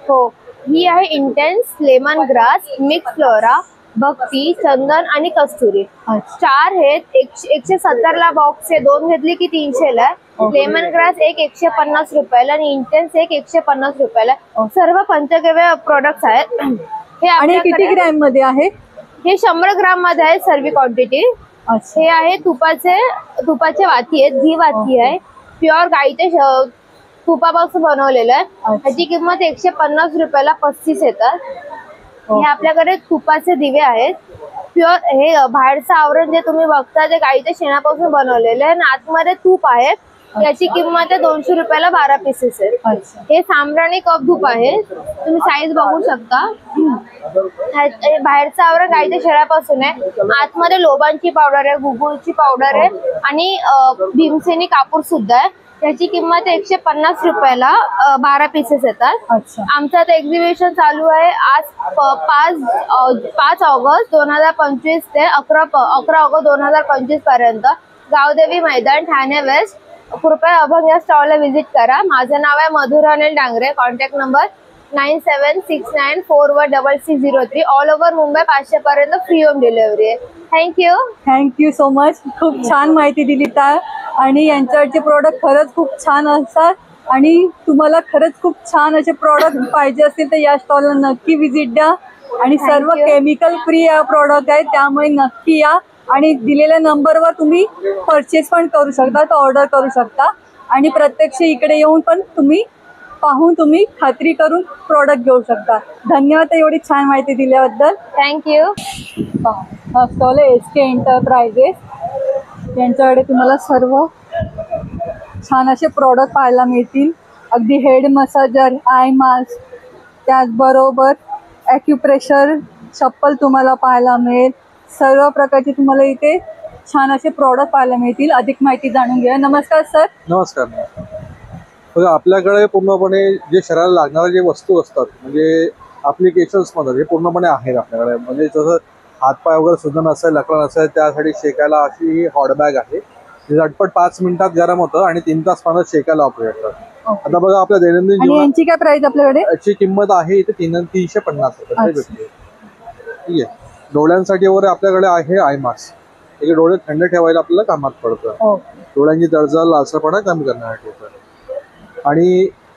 हो, ही आहे intense lemon grass, mix flora, Bhakti, Chandan आणि कस्तुरी. 4 आहेत. 170 ला बॉक्स आहे. 2 घेतली की 300 ला. लेमन ग्रास 150 रुपयाला आणि इंटेन्स 150 रुपयाला. सर्व पंचगव्य प्रोडक्ट्स आहेत. हे आणि किती ग्रॅम मध्ये आहे? हे 100 ग्राम मध्ये आहे सर्व क्वांटिटी. हे आहे तुपाचे वाती आहेत, घी वाती आहे. प्युअर गाईच्या तुपापासून बनवलेलं आहे. ह्याची किंमत 150 रुपयाला 35 येतात. हे आपल्याकडे तुपाचे दिवे आहेत. प्युअर, हे बाहेरचं आवरण जे तुम्ही बघता ते गाईच्या शेणापासून बनवलेलं आहे. आतमध्ये तूप आहे. याची किंमत आहे 200 रुपयाला 12 पीसेस आहेत. हे सामराणी कप धूप आहे. तुम्ही साईज बघू शकता. बाहेरचं आवरण गाईच्या शेणापासून आहे. आतमध्ये लोबांची पावडर आहे, गुगुळची पावडर आहे आणि भीमसेनी कापूर सुद्धा आहे. याची किंमत 150 रुपयाला 12 पीसेस येतात. आमचं आता एक्झिबिशन चालू आहे आज 5 ऑगस्ट 2025 ते 11 ऑगस्ट 2025 पर्यंत. गावदेवी मैदान, ठाणे वेस्ट. कृपया अभंग या स्टॉलला व्हिजिट करा. माझं नाव आहे Madhurani Dangre. Contact number 9769416603. All over Mumbai 500 पर्यंत फ्री होम डिलिव्हरी आहे. Thank you so much. खूप छान माहिती दिली त्या. आणि यांच्याकडचे प्रोडक्ट खरंच खूप छान असतात. आणि तुम्हाला खरंच खूप छान असे प्रोडक्ट पाहिजे असतील तर या स्टॉलला नक्की व्हिजिट द्या. आणि सर्व केमिकल फ्री प्रोडक्ट आहेत, त्यामुळे नक्की या. आणि दिलेल्या नंबरवर तुम्ही परचेस पण करू शकता, ऑर्डर करू शकता. आणि प्रत्यक्ष इकडे येऊन पण तुम्ही पाहून तुम्ही खात्री करून प्रोडक्ट घेऊ शकता. धन्यवाद एवढी छान माहिती दिल्याबद्दल. थँक्यू. हा स्टॉल आहे SK एंटरप्राइजेस. यांच्याकडे तुम्हाला सर्व छान असे प्रोडक्ट पाहायला मिळतील. अगदी हेड मसाजर, आय मास्क, त्याचबरोबर ॲक्युप्रेशर चप्पल तुम्हाला पाहायला मिळेल. सर्व प्रकारचे तुम्हाला इथे छान असे प्रोडक्ट पाहायला मिळतील. अधिक माहिती जाणून घ्या. नमस्कार सर. नमस्कार. बघा, आपल्याकडे पूर्णपणे जे शरीराला लागणारे जे वस्तू असतात म्हणजे ॲप्लिकेशन्स मध्ये हे पूर्णपणे आहेत आपल्याकडे. म्हणजे जसं हातपाय वगैरे सुजन असेल, लकड असेल, त्यासाठी शेकायला अशी ही हॉट बॅग आहे. ती झटपट 5 मिनिटात गरम होतं आणि 3 तास पाण्यात शेकायला ऑपरेट करतात. आता बघा आपल्या दैनंदिन जीवनात यांची काय प्राइस आपल्याकडे? याची किंमत आहे इथे 350 रुपये भेटते. ठीक आहे. डोळ्यांसाठी वगैरे आपल्याकडे आहे आय मास्क. हे डोळे थंड ठेवायला आपल्याला कामात पडतं. डोळ्यांची जळजळ, लालसरपणा कमी करण्यासाठी होतं. आणि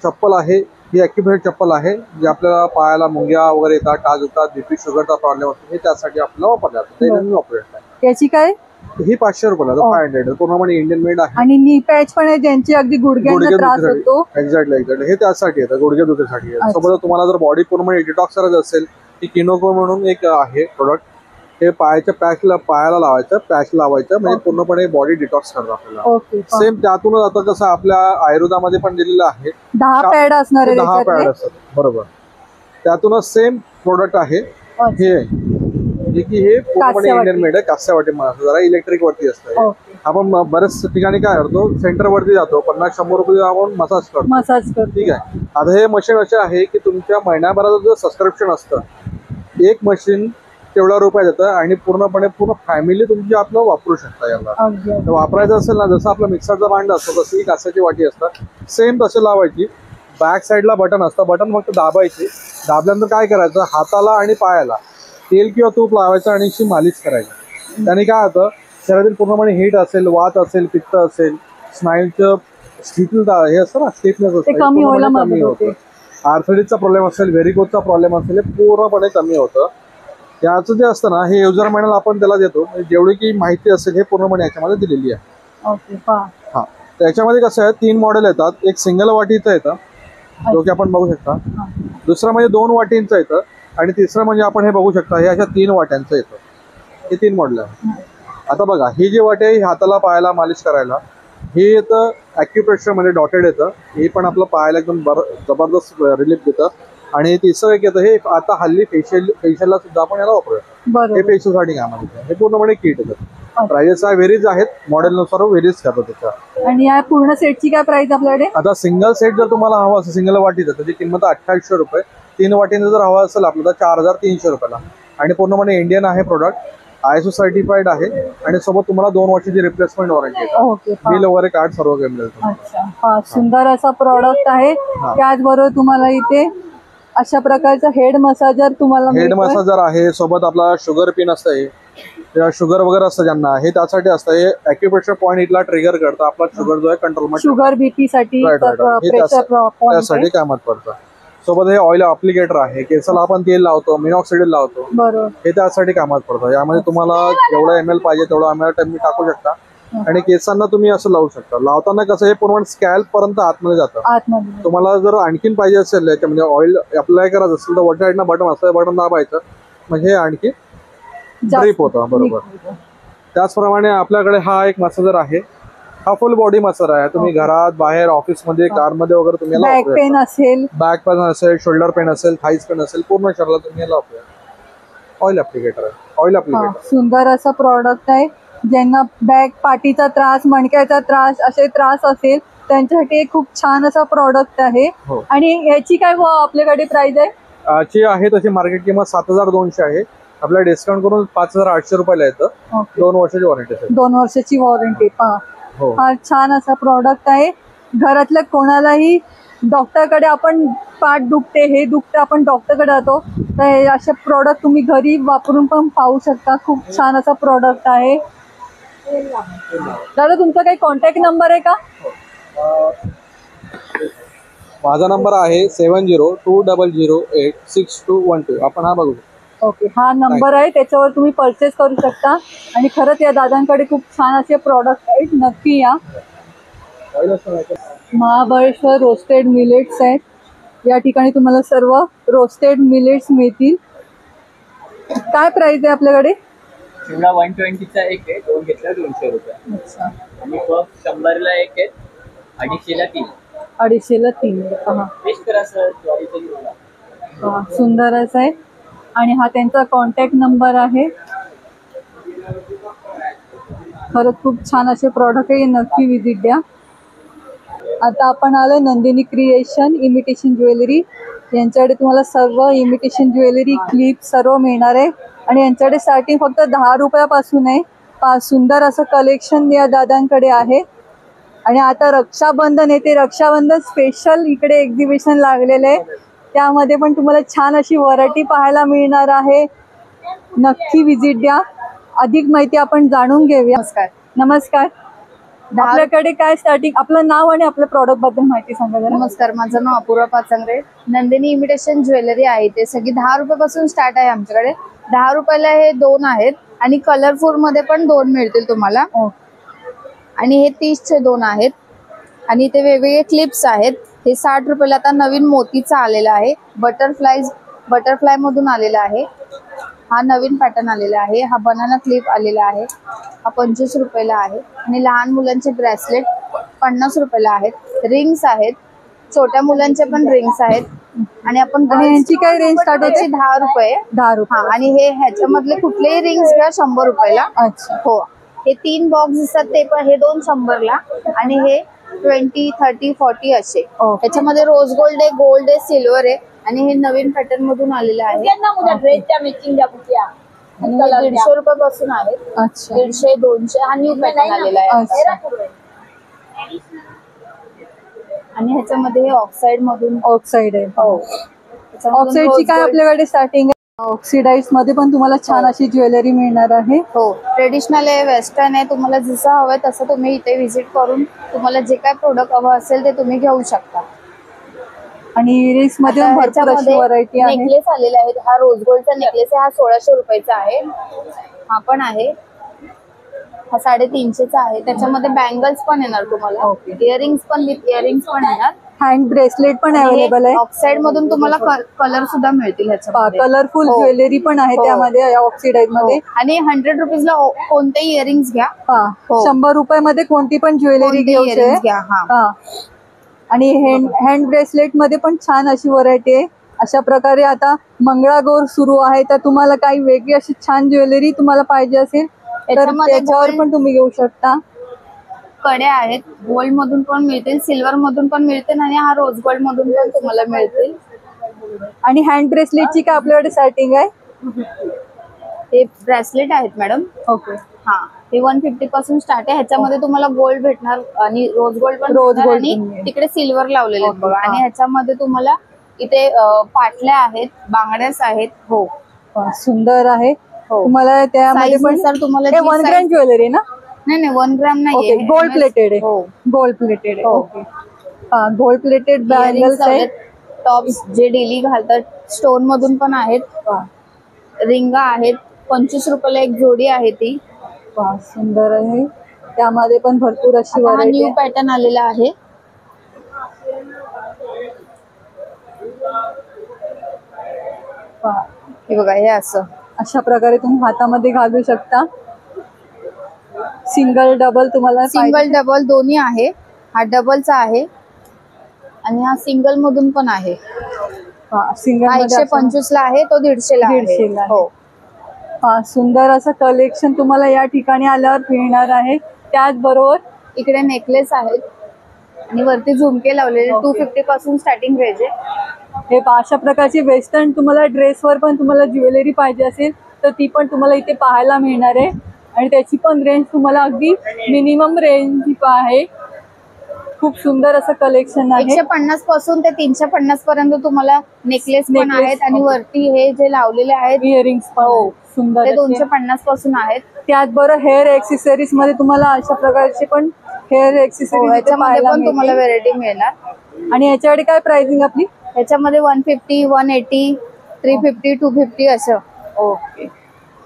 चप्पल आहे, ही ॲक्युप्रेशर चप्पल आहे, जे आपल्याला पायाला मुंग्या वगैरे येतात, टाच येतात, BP शुगरचा प्रॉब्लेम असतो, हे त्यासाठी आपल्याला वापरले जातं. दैनंदिन ऑपरेट आहे. याची काय? ही 500 रुपयाला, 500 पूर्णपणे इंडियन मेड आहे. आणि नी पॅच पण आहे ज्यांची अगदी गुडघ्यांना त्रास होतो. एक्झॅक्टली हे त्यासाठी येतं, गुडघे दुखीसाठी. सोबत तुम्हाला जर बॉडी पूर्णपणे डिटॉक्स करायचं असेल की किनोको म्हणून एक आहे प्रोडक्ट, हे पायाला लावायचं, पॅच लावायचं, म्हणजे पूर्णपणे बॉडी डिटॉक्स करतो आपल्याला. सेम त्यातूनच आता कसं आपल्या आयुर्वेदामध्ये पण दिलेलं आहे 10 पॅड असणार आहे, 10 पॅड असतात बरोबर. त्यातूनच सेम प्रोडक्ट आहे हे, जे की हे पूर्णपणे इंडियन मेड आहे. कास्यावाटी जरा इलेक्ट्रिक वरती असतं. आपण बरेच ठिकाणी काय करतो, सेंटर वरती जातो, 50-100 रुपये आपण मसाज करतो. ठीक आहे. आता हे मशीन असे आहे की तुमच्या महिन्याभराचं जर सबस्क्रिप्शन असतं, एक मशीन तेवढा रुपये देतं आणि पूर्ण फॅमिली तुमची आपलं वापरू शकता. याला वापरायचं असेल ना, जसं आपलं मिक्सरचा भांडा असतो तशी कासाची वाटी असतात, सेम तसे लावायची. बॅक साईडला बटन असतं, बटन फक्त दाबायचे. दाबल्यानंतर काय करायचं, हाताला आणि पायाला तेल किंवा तूप लावायचं आणि अशी मालिश करायची. त्याने काय होतं, शरीरातील पूर्णपणे हीट असेल, वात असेल, पित्त असेल, स्नायूचं स्थितीलता हे असतं ना, स्टिफनेस असतं, कमी होतं. आर्थरायटिसचा प्रॉब्लेम असेल, व्हेरिकोजचा प्रॉब्लेम असेल, हे पूर्णपणे कमी होतं. त्याचं जे असतं ना, हे युजर मॅन्युअल आपण त्याला देतो, जेवढी की माहिती असेल हे पूर्णपणे याच्यामध्ये दिलेली आहे. हा, त्याच्यामध्ये कसं आहे, 3 मॉडेल येतात. एक सिंगल वाटीचं येतं, जो की आपण बघू शकता. दुसरं म्हणजे 2 वाटींचं येतं आणि तिसरं म्हणजे आपण हे बघू शकता, हे अशा 3 वाट्यांचं येतं. हे 3 मॉडेल आहे. आता बघा, ही जी वाटी आहे, हाताला पायाला मालिश करायला, हे येतं ॲक्युप्रेशर म्हणजे डॉटेड येतं. हे पण आपलं पायाला एकदम जबरदस्त रिलीफ देतं. आणि तिसरं एक येतं, हे आता हल्ली फेशियलला सुद्धा आपण याला वापरूया. हे फेशियलसाठी कामाला येतं. हे पूर्णपणे किट येतं. प्राइजेस व्हेरीज आहेत, मॉडेलनुसार व्हेरीज करतात त्याच्या. आणि या पूर्ण सेटची काय प्राइस आपल्याकडे? आता सिंगल सेट जर तुम्हाला हवा असेल, सिंगल वाटीचं, त्याची किंमत 2800 रुपये. 3 वाटीचं जर हवा असेल आपल्याला 4300 रुपयाला. आणि पूर्णपणे इंडियन आहे प्रोडक्ट, ISO सर्टिफाईड आहे. आणि सोबत तुम्हाला 2 वर्षाची रिप्लेसमेंट वॉरंटी आहे. बिल वगैरे कार्ड सर्व काही मिळेल. सुंदर असा प्रॉडक्ट आहे. त्याचबरोबर तुम्हाला इथे अशा प्रकारचा हेड मसाजर तुम्हाला हेड मसाजर आहे. सोबत आपला शुगर पिन असतं, शुगर वगैरे असतं ज्यांना, हे त्यासाठी असतं. हे ॲक्युप्रेशर पॉईंट इथला ट्रिगर करतं, आपला शुगर जो आहे कंट्रोल, शुगर बीपी साठी त्यासाठी कामात पडतं. सोबत हे ऑइल अप्लिकेटर आहे, केसाला आपण तेल लावतो, मिनॉक्सिडिल लावतो, हे त्यासाठी कामात पडतं. यामध्ये तुम्हाला जेवढा ml पाहिजे तेवढा ml तुम्ही टाकू शकता आणि केसांना तुम्ही असं लावू शकता. लावताना कसं, हे पूर्ण स्कॅल्प पर्यंत आतमध्ये जातं. तुम्हाला जर आणखीन पाहिजे असेल याच्यामध्ये ऑइल अप्लाय करायचं असेल तर वरच्या साईडला बटन असतं, बटन दाबायचं म्हणजे आणखी ड्रीप होतं. बरोबर. त्याचप्रमाणे आपल्याकडे हा एक मसाजर आहे. हा फुल बॉडी मसाज आहे. तुम्ही घरात, बाहेर, ऑफिसमध्ये, कारमध्ये वगैरे तुम्ही बॅक पेन असेल, बॅक पेन असेल, शोल्डर पेन असेल, थाईज पेन असेल, पूर्ण शरीराला तुम्ही याला वापरूया. ऑइल अप्लिकेटर आहे, ऑइल अप्लिकेटर. सुंदर असं प्रॉडक्ट आहे. ज्यांना बॅक पाठीचा त्रास, मणक्याचा त्रास असे त्रास असेल त्यांच्यासाठी एक खूप छान असा प्रॉडक्ट आहे. आणि याची काय आपल्याकडे प्राइस आहे? याची आहे तशी मार्केट किंमत 7200 आहे. आपल्या डिस्काउंट करून 5800 रुपयाला येतं. 2 वर्षाची वॉरंटी आहे. 2 वर्षाची वॉरंटी. हा छान असा प्रॉडक्ट आहे. घरातल्या कोणालाही, डॉक्टरकडे आपण पाठ दुखते, हे दुखते, आपण डॉक्टरकडे जातो, तर असे प्रॉडक्ट तुम्ही घरी वापरून पण पाहू शकता. खूप छान असा प्रॉडक्ट आहे. दादा तुमचा काही कॉन्टॅक्ट नंबर आहे का? माझा नंबर आहे 7020086212. आपण हा बघू. ओके, हा नंबर आहे, त्याच्यावर तुम्ही परचेस करू शकता. आणि खरंच या दादांकडे खूप छान असे प्रॉडक्ट आहेत, नक्की या. महाबळेश्वर रोस्टेड मिलेट्स आहेत. या ठिकाणी तुम्हाला सर्व रोस्टेड मिलेट्स मिळतील. काय प्राइस आहे आपल्याकडे? शिमला 120चा एक आहे, 2 घेतला 200 रुपये. आणि पफ 100ला एक आहे, 250ला 3. 250ला 3. सुंदर असं आहे. आणि हा त्यांचा कॉन्टॅक्ट नंबर आहे. खरंच खूप छान असे प्रॉडक्ट आहे, नक्की विजिट द्या. आता आपण आलो नंदिनी क्रिएशन इमिटेशन ज्वेलरी. यांच्याकडे तुम्हाला सर्व इमिटेशन ज्वेलरी, क्लिप सर्व मिळणार आहे. आणि यांच्याकडे स्टार्टिंग फक्त 10 रुपयापासून आहे. सुंदर असं कलेक्शन या दादांकडे आहे. आणि आता रक्षाबंधन येते, रक्षाबंधन स्पेशल इकडे एक्झिबिशन लागलेलं आहे. त्यामध्ये पण तुम्हाला छान अशी व्हरायटी पाहायला मिळणार आहे. नक्की विजिट द्या. अधिक माहिती आपण जाणून घेऊया. नमस्कार. आपल्याकडे काय स्टार्टिंग, आपलं नाव आणि आपल्या प्रॉडक्ट बद्दल माहिती सांगा जरा. नमस्कार, माझं नाव अपूर्वा पाचंगरे. नंदिनी इमिटेशन ज्वेलरी आहे, ते सगळी 10 रुपयापासून स्टार्ट आहे आमच्याकडे. 10 रुपयाला हे 2 आहेत आणि कलरफुल मध्ये पण 2 मिळतील तुम्हाला. आणि हे 30चे 2 आहेत. आणि ते वेगवेगळे क्लिप्स आहेत. हे 60 रुपयाला आता नवीन मोतीचा आलेला आहे. बटरफ्लाय मधून आलेला आहे. हा नवीन पॅटर्न आलेला आहे. हा बनाना क्लिप आलेला आहे. हा 25 रुपयाला आहे. आणि लहान मुलांचे ब्रेसलेट 50 रुपयाला आहेत. रिंग्स आहेत, छोट्या मुलांचे पण रिंग्स आहेत. आणि आपण यांची काय रेंज स्टार्ट होते? 10 रुपये. 10 रुपये. आणि हे ह्याच्यामधले कुठलेही रिंग्स घ्या 100 रुपयाला. अच्छा. हो, हे 3 बॉक्स दिसतात ते पण हे 2 100ला. आणि हे 20, 30, 40 असे. त्याच्यामध्ये रोज गोल्ड आहे, गोल्ड आहे, सिल्वर आहे. आणि हे नवीन पॅटर्न मधून आलेलं आहे. 150 रुपयापासून आहेत. 150, 200 हा न्यू पॅटर्न आलेला आहे. आणि ह्याच्यामध्ये हे ऑक्साइड मधून ऑक्साइड आहे. हो, ऑक्साइडची काय आपल्याकडे स्टार्टिंग आहे? ऑक्सिडाइज मध्ये पण तुम्हाला छान अशी ज्वेलरी मिळणार आहे. हो, ट्रेडिशनल आहे, वेस्टर्न आहे. तुम्हाला जसं हवंय तसं तुम्ही इथे व्हिजिट करून तुम्हाला जे काय प्रोडक्ट हवं असेल ते तुम्ही घेऊ शकता. आणि इयरिंग्स मध्ये भरपूर अशी व्हरायटी आहे. नेकलेस आलेले आहेत. हा रोज गोल्डचा नेकलेस आहे. हा 1600 रुपयाचा आहे. हा पण आहे. हा 350चा आहे. त्याच्यामध्ये बँगल्स पण येणार तुम्हाला. इयरिंग्स पण विथ इयरिंग्स पण येणार. हँड ब्रेसलेट पण अवेलेबल आहे. ऑक्साइड मधून तुम्हाला कलर सुद्धा मिळतील ह्याच्यामध्ये. कलरफुल ज्वेलरी पण आहे त्यामध्ये ऑक्सिडाइज मध्ये. आणि 100 रुपीजला कोणतेही इयरिंग्स घ्या. 100 रुपयामध्ये कोणती पण ज्वेलरी घेऊ शकता. आणि हँड ब्रेसलेट मध्ये पण छान अशी व्हरायटी आहे. अशा प्रकारे आता मंगळागौर सुरू आहे तर तुम्हाला काही वेगळी अशी छान ज्वेलरी तुम्हाला पाहिजे असेल तर त्याच्यावर पण तुम्ही घेऊ शकता. कड्या आहेत, गोल्ड मधून पण मिळतील, सिल्वर मधून पण मिळतील आणि हा रोज गोल्ड मधून पण तुम्हाला मिळतील. आणि हँड ब्रेसलेटची काय आपल्याकडे सेटिंग आहे? हे ब्रेसलेट आहेत मॅडम. ओके. हा, हे 150 पासून स्टार्ट आहे. ह्याच्यामध्ये तुम्हाला गोल्ड भेटणार आणि रोज गोल्ड पण भेटणार आणि तिकडे सिल्वर लावलेले आहेत बघा. आणि ह्याच्यामध्ये तुम्हाला इथे पाटल्या आहेत, बांगड्यास आहेत. हो, सुंदर आहे. तुम्हाला त्यामध्ये पण तुम्हाला 1 ग्रॅम ज्वेलरी ना? नाही 1 ग्रॅम नाही, गोल्ड प्लेटेड आहे. गोल्ड प्लेटेड आहे. ओके. गोल्ड प्लेटेड बँगल्स आहेत. टॉप्स जे डेली घालतात स्टोन मधून पण आहेत. रिंगा आहेत. 25 रुपयाला एक जोडी आहे ती. सुंदर आहे. त्यामध्ये पण भरपूर अशी व्हरायटी. न्यू पॅटर्न आलेला आहे. हे बघा, हे असं अशा प्रकारे तुम्ही हातामध्ये घालू शकता. सिंगल डबल तुम्हाला सिंगल डबल दोन्ही आहे. हा डबलचा आहे आणि हा सिंगल मधून पण आहे. सिंगल 125 ला आहे, तो 150 ला आहे. हो, सुंदर असं कलेक्शन तुम्हाला या ठिकाणी आल्यावर मिळणार आहे. त्याचबरोबर इकडे नेकलेस आहेत आणि वरती झुमके लावलेले. 250 पासून स्टार्टिंग रेंज आहे. हे अशा प्रकारचे वेस्टर्न तुम्हाला ड्रेसवर पण तुम्हाला ज्वेलरी पाहिजे असेल तर ती पण तुम्हाला इथे पाहायला मिळणार आहे. आणि त्याची पण रेंज तुम्हाला अगदी मिनिमम रेंज आहे. खूप सुंदर असं कलेक्शन आहे. 150 पासून ते 350 पर्यंत तुम्हाला नेकलेस पण आहेत. आणि वरती हे जे लावलेले आहेत इयरिंग्स पण सुंदर, ते 250 पासून आहेत. त्याचबरोबर हेअर एक्सेसरीज मध्ये तुम्हाला अशा प्रकारचे पण हेअर एक्सेसरीज ह्याच्यामध्ये पण तुम्हाला व्हेरायटी मिळणार. आणि याच्याकडे काय प्राइसिंग आपली? ह्याच्यामध्ये 150, 180, 350, 250 असं. ओके.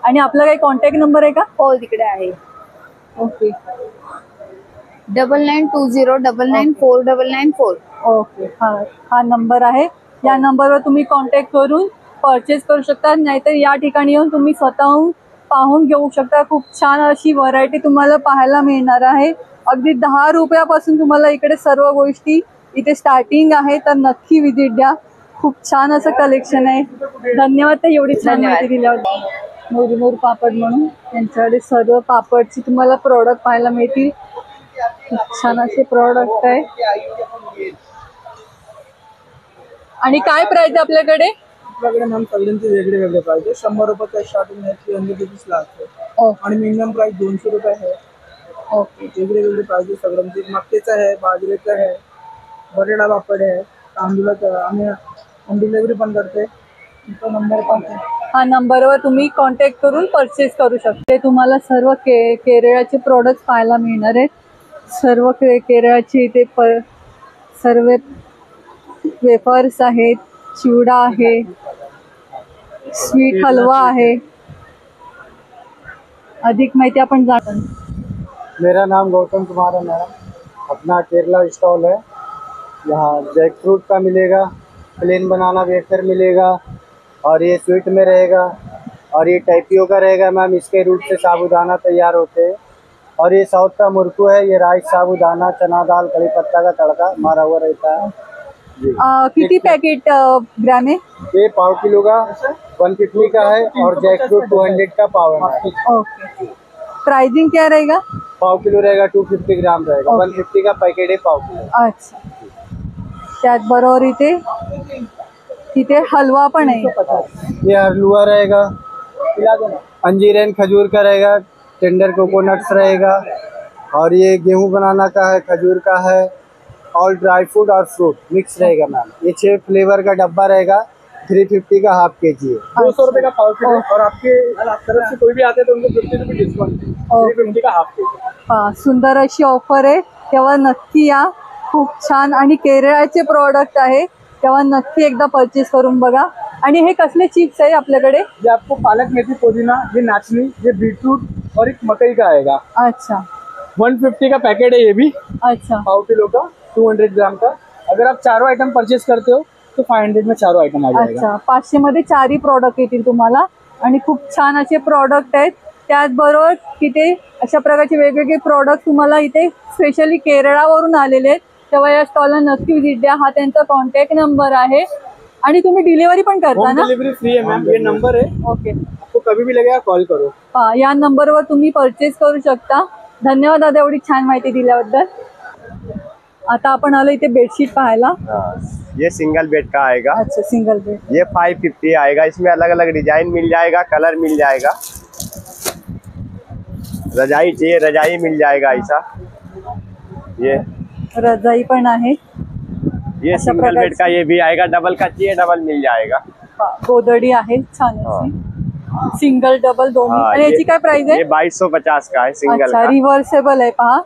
आणि आपला काही कॉन्टॅक्ट नंबर आहे का? हो, तिकडे आहे. ओके. 9920994994. ओके. हा नंबर आहे. या नंबरवर तुम्ही कॉन्टॅक्ट करून परचेस करू शकता. नाहीतर या ठिकाणी येऊन तुम्ही स्वतःहून पाहून घेऊ शकता. खूप छान अशी व्हरायटी तुम्हाला पाहायला मिळणार आहे. अगदी 10 रुपयापासून तुम्हाला इकडे सर्व गोष्टी इथे स्टार्टिंग आहे. तर नक्की विजिट द्या. खूप छान असं कलेक्शन आहे. धन्यवाद ताई, एवढी छान माहिती दिल्याबद्दल. मोरीमोर पापड म्हणून त्यांच्याकडे सर्व पापडची तुम्हाला प्रोडक्ट पाहायला मिळतील. खूप छान असे प्रोडक्ट आहे. आणि काय प्राइस आहे आपल्याकडे? आपल्याकडे मॅम सगळ्यांचे वेगळे वेगळे प्राइस आहे. 100 रुपये स्टार्टिंग आहे, 300 रुपीज लागते आणि मिनिमम प्राइस 200 रुपये आहे. ओके. वेगळे वेगळे प्राइस सगळ्यांचे. मक्केचा आहे, बाजरीचा आहे, बटाटा पापड आहे, तांदूळाचा. आम्ही होम डिलिव्हरी पण करते. तुमचा नंबर पण आहे. हा नंबरवर तुम्ही कॉन्टॅक्ट करून परचेस करू शकता. तुम्हाला सर्व केरळाचे प्रोडक्ट पाहायला मिळणार आहेत. सर्व केरळाचे इथे सर्व वेफर्स आहेत, चिवडा आहे, स्वीट हलवा आहे. अधिक माहिती आपण जाणून. मेरा नाम गौतम कुमार है मैडम, अपना केरला स्टॉल है। यहाँ जैक फ्रूट का मिलेगा, प्लेन बनाना वेफर मिलेगा, और ये स्वीट में रहेगा, और ये टैपियो का रहेगा मैम। इसके रूट से साबूदाना तैयार होते हैं। और ये साउथ का मुरकू है, ये राइस, साबूदाना, चना दाल, कड़ी पत्ता का तड़का मारा हुआ रहता है जी। किती पैकेट ग्राम है? ये पाव किलो का 150 का है, और जैक फ्रूट 200 का पाव है। ओके, प्राइसिंग क्या रहेगा? पाव किलो रहेगा, 250 ग्राम रहेगा। 150 का पैकेट है पाव किलो। अच्छा, त्याचबरोबर तिथे हलवा पण आहे। ये हलवा रहेगा, अंजीर एंड खजूर का रहेगा, टेंडर कोकोनट्स रहेगा, और ये गेहूं बनाना का है, खजूर का है, ऑल ड्राई फ्रूट और फ्रूट मिक्स रहेगा मैम। ये 6 फ्लेवर का डब्बा रहेगा, 350 का हाफ केजी है। 200 रुपए का पाव किलो, और आपके तरफ से कोई भी आते तो उनको 50 रुपये डिस्काउंट, 350 का हाफ केजी। सुंदर अशी ऑफर आहे, तेव्हा नक्की या। खूप छान आणि केरळाचे प्रोडक्ट आहे, तेव्हा नक्की एकदा परचेस करून बघा। आणि हे कसले चिप्स आहे आपल्याकडे? ये आपको पालक मेथी पुदीना, ये नाचनी, ये बीटरूट और एक मकई का आएगा। अच्छा, 150 का पैकेट है ये भी। अच्छा, पाव किलो का 200 ग्राम का। अगर आप चारों आइटम परचेस करते हो तो 500 में चारों आइटम आ जाएगा। अच्छा, 500 मध्ये 4ही प्रॉडक्ट येतील तुम्हाला, आणि खूप छान असे प्रॉडक्ट आहेत। त्याचबरोबर तिथे अशा प्रकारचे वेगवेगळे प्रॉडक्ट तुम्हाला इथे स्पेशली केरळावरून आलेले आहेत, तेव्हा या स्टॉलला नक्की विजिट द्या। हा त्यांचा कॉन्टॅक्ट नंबर आहे, आणि तुम्ही डिलिव्हरी पण करता ना? डिलीवरी फ्री है मैम, ये नंबर है। ओके, आपको कभी भी लगेगा कॉल करो। या नंबरवर तुम्ही परचेस करू शकता। धन्यवाद दादा, एवढी छान माहिती दिल्याबद्दल। आता आपण आलो इथे बेडशीट पाहायला। ये सिंगल बेड का आएगा। अच्छा, सिंगल बेड, ये 550 आएगा। इसमें अलग अलग डिजाइन मिल जाएगा, कलर मिल जाएगा। रजाई चाहिए, रजाई मिल जाएगा ऐसा। ये रजाई पण आहे। ये सिंगल बेड का ये भी आएगा, डबल का चाहिए डबल मिल जाएगा। गोदडी आहे छान अशी, सिंगल डबल दोन्ही। आणि याची काय प्राइस आहे? ये 2250 का है सिंगल अच्छा, का। रिव्हर्सेबल आहे पहा,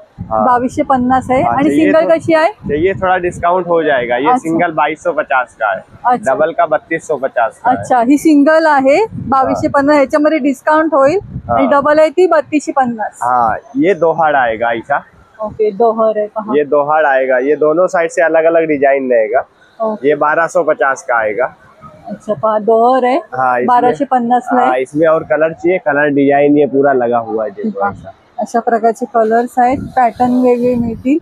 2250 आहे। आणि सिंगल कशी आहे? चाहिए थोड़ा डिस्काउंट हो जाएगा। ये सिंगल 2250 का है, डबल का 3250 का है। अच्छा, ही सिंगल आहे 2250, ह्याच्यामध्ये डिस्काउंट होईल, आणि डबल आहे ती 3250। हाँ, ये दोहड़ आएगा ऐसा। ओके, दोहर है पहा। ये दोहड़ आएगा, ये दोनों साइड से अलग अलग डिजाइन रहेगा। ये 1250 का आएगा। अच्छा, पहा दोहर है। हाँ, 1250 ला आहे। इसमें और कलर चाहिए, कलर डिजाइन ये पूरा लगा हुआ है देखो ऐसा। अशा प्रकारचे कलर्स आहेत, पॅटर्न वेगळे मिळतील।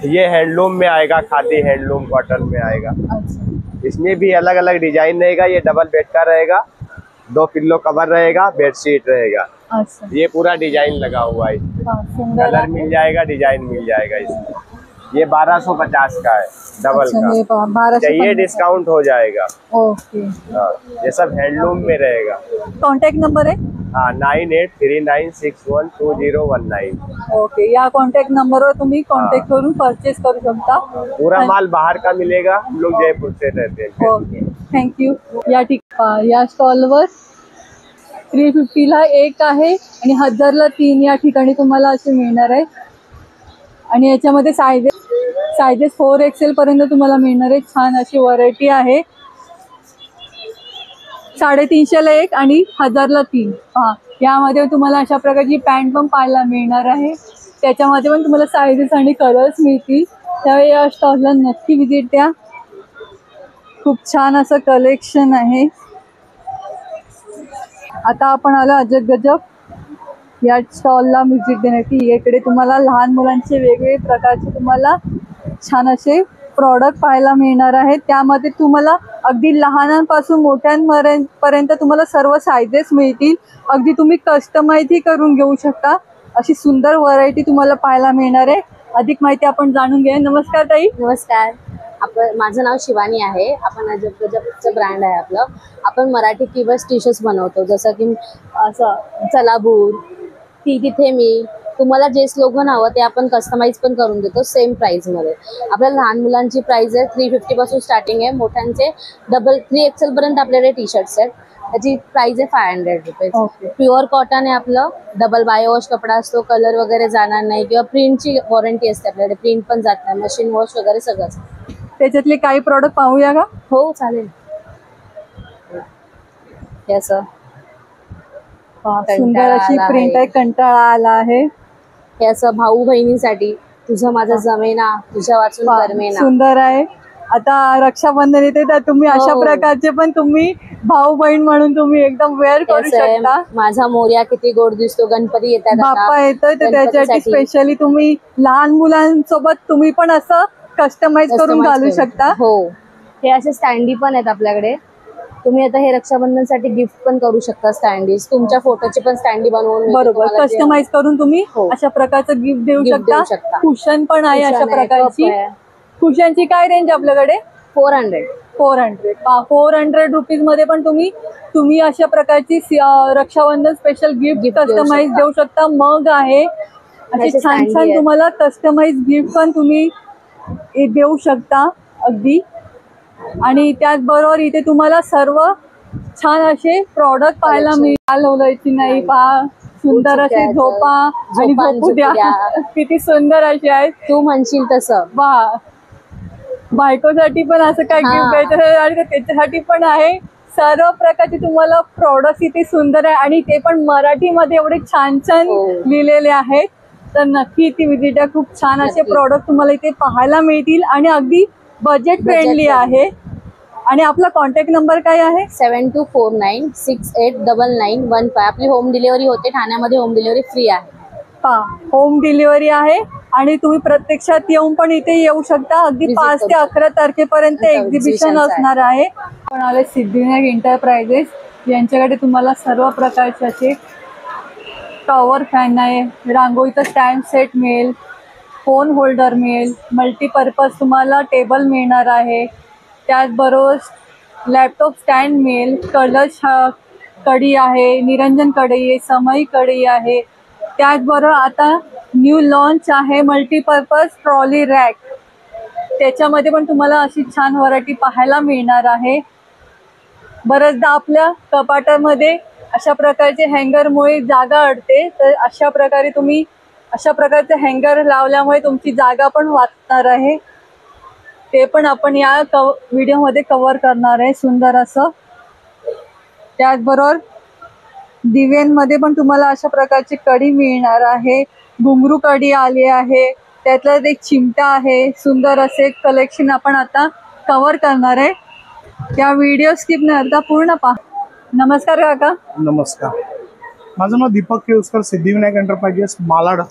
ये हैंडलूम में आएगा, खादी हैंडलूम कॉटन में आएगा। अच्छा, इसमें भी अलग अलग डिजाइन रहेगा। ये डबल बेड का रहेगा, 2 पिल्लो कवर रहेगा, बेडशीट रहेगा। अच्छा, ये पूरा डिजाइन लगा हुआ है इसमें, कलर मिल जाएगा, डिजाइन मिल जाएगा इसमें। ये 1250 का है डबल अच्छा, का। ये 1250 चाहिए डिस्काउंट हो जाएगा। ओके, हाँ, ये सब हैंडलूम में रहेगा। कॉन्टॅक्ट नंबर आहे? हाँ, 9839612019। ओके, या कॉन्टॅक्ट नंबरवर तुम्ही कॉन्टॅक्ट करून परचेस करू शकता। पूरा माल बाहर का मिलेगा, हम लोग जयपुर से रहते हैं। Okay, thank you. या ठिकाणी या स्टॉलवर 350 ला एक आहे, आणि 1000 ला 3 या ठिकाणी तुम्हाला असे मिळणार आहे। आणि याच्यामध्ये सायझेस 4XL पर्यंत तुम्हाला मिळणार आहे। छान अशी व्हरायटी आहे। 350 ला एक आणि 1000 ला 3। हा, यामध्ये तुम्हाला अशा प्रकारची पॅन्ट पण पाहायला मिळणार आहे, त्याच्यामध्ये पण तुम्हाला सायझेस आणि कलर्स मिळतील। त्यावेळी या स्टॉलला नक्की विजिट द्या। खूप छान असं कलेक्शन आहे। आता आपण आलो अजब गजब या स्टॉलला व्हिजिट देण्यासाठी। इकडे तुम्हाला लहान मुलांचे वेगवेगळे प्रकारचे तुम्हाला छान असे प्रॉडक्ट पाहायला मिळणार आहेत। त्यामध्ये तुम्हाला अगदी लहानांपासून मोठ्यांपर्यंत तुम्हाला सर्व सायझेस मिळतील। अगदी तुम्ही कस्टमाइजही करून घेऊ शकता, अशी सुंदर व्हरायटी तुम्हाला पाहायला मिळणार आहे। अधिक माहिती आपण जाणून घेऊया। नमस्कार ताई। नमस्कार, माझं नाव शिवानी आहे। आपण अजब गजबचं ब्रँड आहे आपलं। आपण मराठी कीवर्ड्स टी शर्ट्स बनवतो, जसं की असं चलाबूर, ती तिथे मी, तुम्हाला जे स्लोगन हवं ते आपण कस्टमाइज पण करून देतो सेम प्राईजमध्ये। आपल्या लहान मुलांची प्राइस आहे 350 पासून स्टार्टिंग आहे, मोठ्यांचे 3XL पर्यंत आपल्याकडे टी शर्ट्स आहेत। त्याची प्राइस आहे 500 रुपये। प्युअर कॉटन आहे आपलं, डबल बायो वॉश कपडा असतो, कलर वगैरे जाणार नाही, किंवा प्रिंटची वॉरंटी असते आपल्याकडे, प्रिंट पण जात नाही, मशीन वॉश वगैरे सगळंच। त्याच्यातले काही प्रॉडक्ट पाहूया का? हो चालेल। सुंदर अशी प्रिंट आहे, कंटाळा आला आहे. हे असं भाऊ बहिणीसाठी, तुझं माझं जमेना, तुझ्या वाचून करमेना. सुंदर आहे. आता रक्षाबंधन येते तर तुम्ही अशा प्रकारचे पण तुम्ही भाऊ बहीण म्हणून तुम्ही एकदम वेअर करू शकता. माझा मोर्या किती गोड दिसतो, गणपती येतात, बाप्पा येतोय तर त्याच्यासाठी स्पेशली तुम्ही लहान मुलांसोबत तुम्ही पण असं कस्टमाइज करून घालू शकता. हो, हे असे स्टँडी पण आहेत आपल्याकडे. तुम्ही आता हे रक्षाबंधनसाठी गिफ्ट पण करू शकता. स्टँडीज तुमच्या फोटोची पण स्टँडी बनवून बरोबर कस्टमाइज करून तुम्ही अशा प्रकारचं गिफ्ट देऊ शकता. कुशन पण आहे अशा प्रकारची. कुशनची काय रेंज आपल्याकडे? 400. 400 रुपीज मध्ये पण तुम्ही अशा प्रकारची रक्षाबंधन स्पेशल गिफ्ट कस्टमाइज देऊ शकता. मग आहे असे छान छान तुम्हाला कस्टमाइज गिफ्ट पण तुम्ही देऊ शकता अगदी. आणि त्याचबरोबर इथे तुम्हाला सर्व छान असे प्रॉडक्ट पाहायला मिळालं नाही. पहा सुंदर असे झोपा आणि झोपू द्या, किती सुंदर असे आहेत. तू म्हणशील तसं. वा, बायकोसाठी पण असं काय गिफ्ट द्यायचं आणि त्याच्यासाठी पण आहे. सर्व प्रकारचे तुम्हाला प्रॉडक्ट इथे सुंदर आहे आणि ते पण मराठीमध्ये एवढे छान छान लिहिलेले आहेत. तर नक्की इथे विजिट द्या. खूप छान असे प्रॉडक्ट तुम्हाला इथे पाहायला मिळतील आणि अगदी बजेट फ्रेंडली आहे. आणि आपला कॉन्टॅक्ट नंबर काय आहे? 7249689915. आपली होम डिलिव्हरी होते. ठाण्यामध्ये होम डिलिव्हरी फ्री आहे. होम डिलिव्हरी आहे आणि तुम्ही प्रत्यक्षात येऊन पण इथे येऊ शकता. अगदी 5 ते 11 तारखेपर्यंत एक्झिबिशन असणार आहे. पण आले सिद्धिविनायक एंटरप्राइजेस यांच्याकडे तुम्हाला सर्व प्रकारचे असे टॉवर फॅन आहे, रांगोळीचं स्टँड सेट मिळेल, फोन होल्डर मिळेल, मल्टीपर्पज तुम्हाला टेबल मिळणार आहे. त्याचबरोबर लॅपटॉप स्टँड मिळेल, कलश कढई आहे, निरंजन कढई आहे, समई कढई आहे. त्याचबरोबर आता न्यू लॉन्च आहे मल्टीपर्पज ट्रॉली रॅक. त्याच्यामध्ये पण तुम्हाला अशी छान व्हरायटी पाहायला मिळणार आहे. बऱ्याचदा आपल्या कपाटामध्ये अशा प्रकारचे हँगरमुळे जागा अडते, तर अशा प्रकारे तुम्ही अशा प्रकारचे हँगर लावल्यामुळे तुमची जागा पण वाचणार आहे. ते पण आपण या व्हिडिओमध्ये कव्हर करणार आहे सुंदर असं. त्याचबरोबर दिव्यांमध्ये पण तुम्हाला अशा प्रकारची कढी मिळणार आहे. घुंगरू कढी आली आहे, त्यातलं एक चिमटा आहे. सुंदर असे कलेक्शन आपण आता कव्हर करणार आहे. या व्हिडिओ स्किप न करता पूर्ण पहा. नमस्कार काका. नमस्कार, माझं नाव दीपक केळुसकर, सिद्धिविनायक एंटरप्राइजेस, मालाड.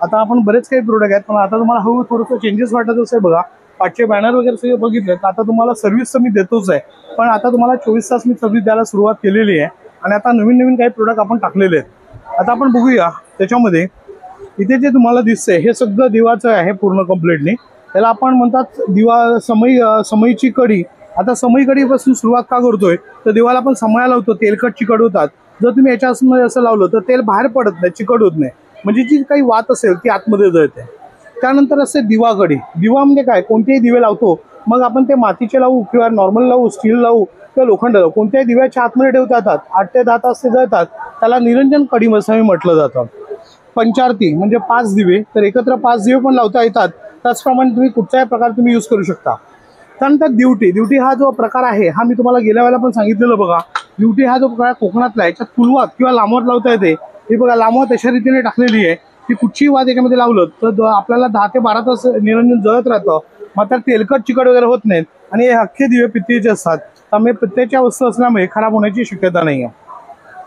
आता आपण बरेच काही प्रोडक्ट आहेत, पण आता तुम्हाला हवं थोडंसं चेंजेस वाटत असेल बघा. पाचशे बॅनर वगैरे सगळे बघितले तर आता तुम्हाला सर्व्हिस तर मी देतोच आहे, पण आता तुम्हाला 24 तास मी सर्व्हिस द्यायला सुरुवात केलेली आहे. आणि आता नवीन नवीन काही प्रोडक्ट आपण टाकलेले आहेत. आता आपण बघूया त्याच्यामध्ये. इथे जे तुम्हाला दिसतंय हे सगळं दिवाचं आहे पूर्ण कम्प्लिटली. त्याला आपण म्हणतात दिवा समईची कढी. आता समई कढीपासून सुरुवात का करतोय तर दिवाला आपण समया लावतो, तेलकट चिकट होतात. जर तुम्ही याच्यामध्ये असं लावलं तर तेल बाहेर पडत नाही, चिकट होत नाही, म्हणजे जी काही वात असेल ती आतमध्ये जळते. त्यानंतर असते दिवा कढी. दिवा म्हणजे काय, कोणतेही दिवे लावतो, मग आपण ते मातीचे लावू किंवा नॉर्मल लावू, स्टील लावू किंवा लोखंड लावू, कोणत्याही दिव्याच्या आतमध्ये ठेवता येतात. 8 ते 10 तास ते जळतात. त्याला निरंजन कढी असं म्हटलं जातं. पंचारती म्हणजे 5 दिवे, तर एकत्र 5 दिवे पण लावता येतात. त्याचप्रमाणे तुम्ही कुठच्याही प्रकारे तुम्ही यूज करू शकता. त्यानंतर दिवटी हा जो प्रकार आहे हा मी तुम्हाला गेल्या वेळेला पण सांगितलेलं बघा. दिवटी हा जो प्रकार कोकणातला आहे, याच्यात फुलवात किंवा लांबवत लावता येते. हे बघा लांबवत अशा रीतीने टाकलेली आहे की कुठचीही वात याच्यामध्ये लावलं तर आपल्याला 10 ते 12 तास निरंजन जळत राहतं. मात्र तेलकट चिकट वगैरे होत नाहीत. आणि हे अख्खे दिवे पित्तीचे असतात, त्यामुळे पित्त्याच्या वस्तू असल्यामुळे खराब होण्याची शक्यता नाही आहे.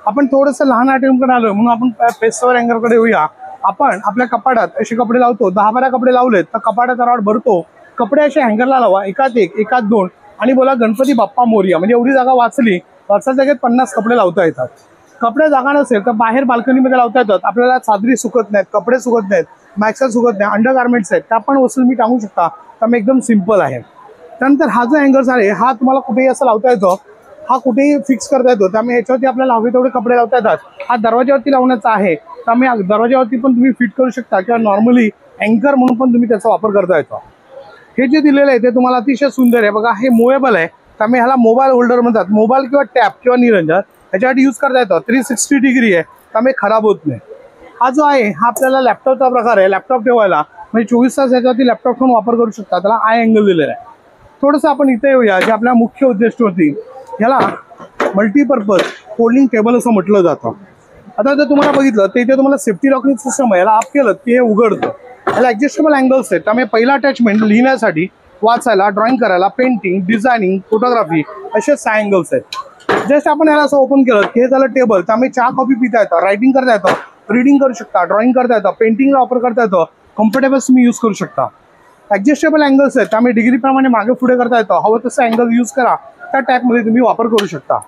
आपण थोडंसं लहान आयटमकडे आलो म्हणून आपण पेस्टवर हँगरकडे येऊया. आपण आपल्या कपाटात असे कपडे लावतो, 10-12 कपडे लावलेत तर कपाटाचा रॉड भरतो. कपडे असे हँगरला लावा, एकात एक 2 आणि बोला गणपती बाप्पा मोरया, म्हणजे एवढी जागा वाचली. वाचल्या जागेत 50 कपडे लावता येतात. कपडे जागा नसेल तर बाहेर बाल्कनीमध्ये लावता येतात. आपल्याला चादरी सुकत नाहीत, कपडे सुकत नाहीत, मॅक्सर सुकत नाही, अंडर गार्मेंट्स आहेत, त्या पण वस्तू मी टाकू शकता. त्यामुळे एकदम सिम्पल आहे. त्यानंतर हा जो हँगर्स आहे हा तुम्हाला कुठेही असं लावता येतो, हा कुठेही फिक्स करता येतो. त्यामुळे याच्यावरती आपल्याला हवे तेवढे कपडे लावता येतात. हा दरवाज्यावरती लावण्याचा आहे, त्यामुळे दरवाज्यावरती पण तुम्ही फिट करू शकता किंवा नॉर्मली अँकर म्हणून पण तुम्ही त्याचा वापर करता येतो. हे जे दिलेलं आहे ते तुम्हाला अतिशय सुंदर आहे बघा. हे मुवेबल आहे, त्यामुळे ह्याला मोबाईल होल्डर म्हणतात. मोबाईल किंवा टॅप किंवा निरंजन ह्याच्यासाठी यूज करता येतं. 360 डिग्री आहे, त्यामुळे खराब होत नाही. हा जो आहे हा आपल्याला लॅपटॉपचा प्रकार आहे. लॅपटॉप ठेवायला म्हणजे 24 तास याच्यावरती लॅपटॉप ठेवून वापर करू शकता. त्याला आय अँगल दिलेला आहे. थोडंसं आपण इथे येऊया जे आपल्या मुख्य उद्दिष्ट होती. ह्याला मल्टीपर्पज फोल्डिंग टेबल असं म्हटलं जातं. आता जर तुम्हाला बघितलं तर इथे तुम्हाला सेफ्टी लॉकिंग सिस्टम आहे, याला ऑफ केलं की हे उघडतं. याला ऍडजस्टेबल अँगल्स आहेत, त्यामुळे पहिला अटॅचमेंट लिहिण्यासाठी, वाचायला, ड्रॉइंग करायला, पेंटिंग, डिझायनिंग, फोटोग्राफी असे 6 अँगल्स आहेत. जस्ट आपण याला असं ओपन केलं की हे झालं टेबल, त्यामुळे चहा कॉफी पिता येतं, रायटिंग करता येतं, रीडिंग करू शकता, ड्रॉइंग करता येतं, पेंटिंगला वापर करता येतं, कम्फर्टेबल तुम्ही यूज करू शकता. ऍडजस्टेबल अँगल्स आहेत, त्यामुळे डिग्रीप्रमाणे मागे पुढे करता येतं, हवं तसं अँगल यूज करा, त्या टाईपमध्ये तुम्ही वापर करू शकता.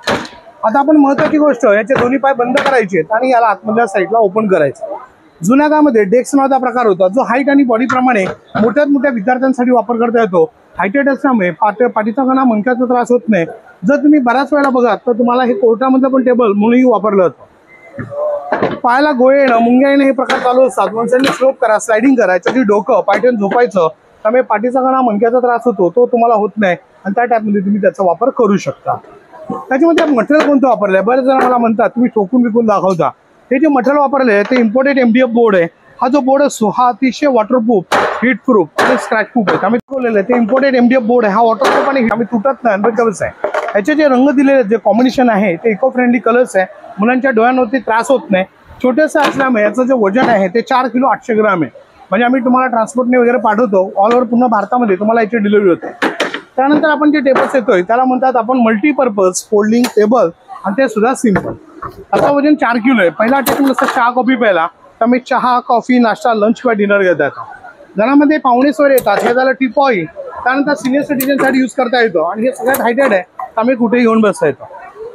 आता आपण महत्त्वाची गोष्ट, याचे दोन्ही पाय बंद करायचे आहेत आणि याला आतमधल्या साईडला ओपन करायचं. जुन्या काळामध्ये डेस्क नावाचा प्रकार होता, जो हाईट आणि बॉडीप्रमाणे मोठ्यात मोठ्या विद्यार्थ्यांसाठी वापर करता येतो. हायटेड असल्यामुळे पाठीचा कणा, मणक्याचा त्रास होत नाही. जर तुम्ही बऱ्याच वेळेला बघा तर तुम्हाला हे कोर्टामधलं पण टेबल म्हणूनही वापरलं जातं. पायाला गोळे येणं, मुंग्या येणं हे प्रकार चालू असतात. माणसांनी स्लोप करा, स्लायडिंग करा, याच्यासाठी डोकं पायठ्यान झोपायचं, त्यामुळे पाठीचा कणा, मणक्याचा त्रास होतो, तो तुम्हाला होत नाही आणि त्या टाईपमध्ये तुम्ही त्याचा वापर करू शकता. त्याच्यामध्ये मटेरियल कोणतं वापरलं आहे, बरेच जण मला म्हणतात तुम्ही ठोकून विकून दाखवता. हे जे मटेरियल वापरले आहे ते इम्पोर्टेड MDF बोर्ड आहे. हा जो बोर्ड असतो हा अतिशय वॉटरप्रूफ, हीटप्रूफ आणि स्क्रॅच प्रूफ आहे. आम्ही दाखवलेलं आहे ते इम्पोर्टेड MDF बोर्ड आहे. हा वॉटरप्रूफ आणि आम्ही तुटत नाही, अनब्रेकेबल आहे. याचे जे रंग दिलेले आहेत, जे कॉम्बिनेशन आहे ते इको फ्रेंडली कलर्स आहे. मुलांच्या डोळ्यांवरती त्रास होत नाही. छोटेसं असल्यामुळे याचं जे वजन आहे ते 4 किलो 800 ग्राम आहे. म्हणजे आम्ही तुम्हाला ट्रान्सपोर्टने वगैरे पाठवतो, ऑल ओव्हर पूर्ण भारतामध्ये तुम्हाला याची डिलिव्हरी होते. त्यानंतर आपण जे टेबल्स येतोय त्याला म्हणतात आपण मल्टीपर्पज फोल्डिंग टेबल, आणि ते सुद्धा सिम्पल. आता वजन 4 किलो आहे. पहिला अटॅचमेंट असं चहा कॉफी प्यायला, त्यामुळे चहा, कॉफी, नाश्ता, लंच किंवा डिनर घेता येतं. घरामध्ये पाहुणेसोर येतात, हे झालं टीपॉई. त्यानंतर सिनियर सिटीजनसाठी यूज करता येतो आणि हे सगळ्यात हायटेड आहे, त्यामुळे कुठेही घेऊन बसता येतं.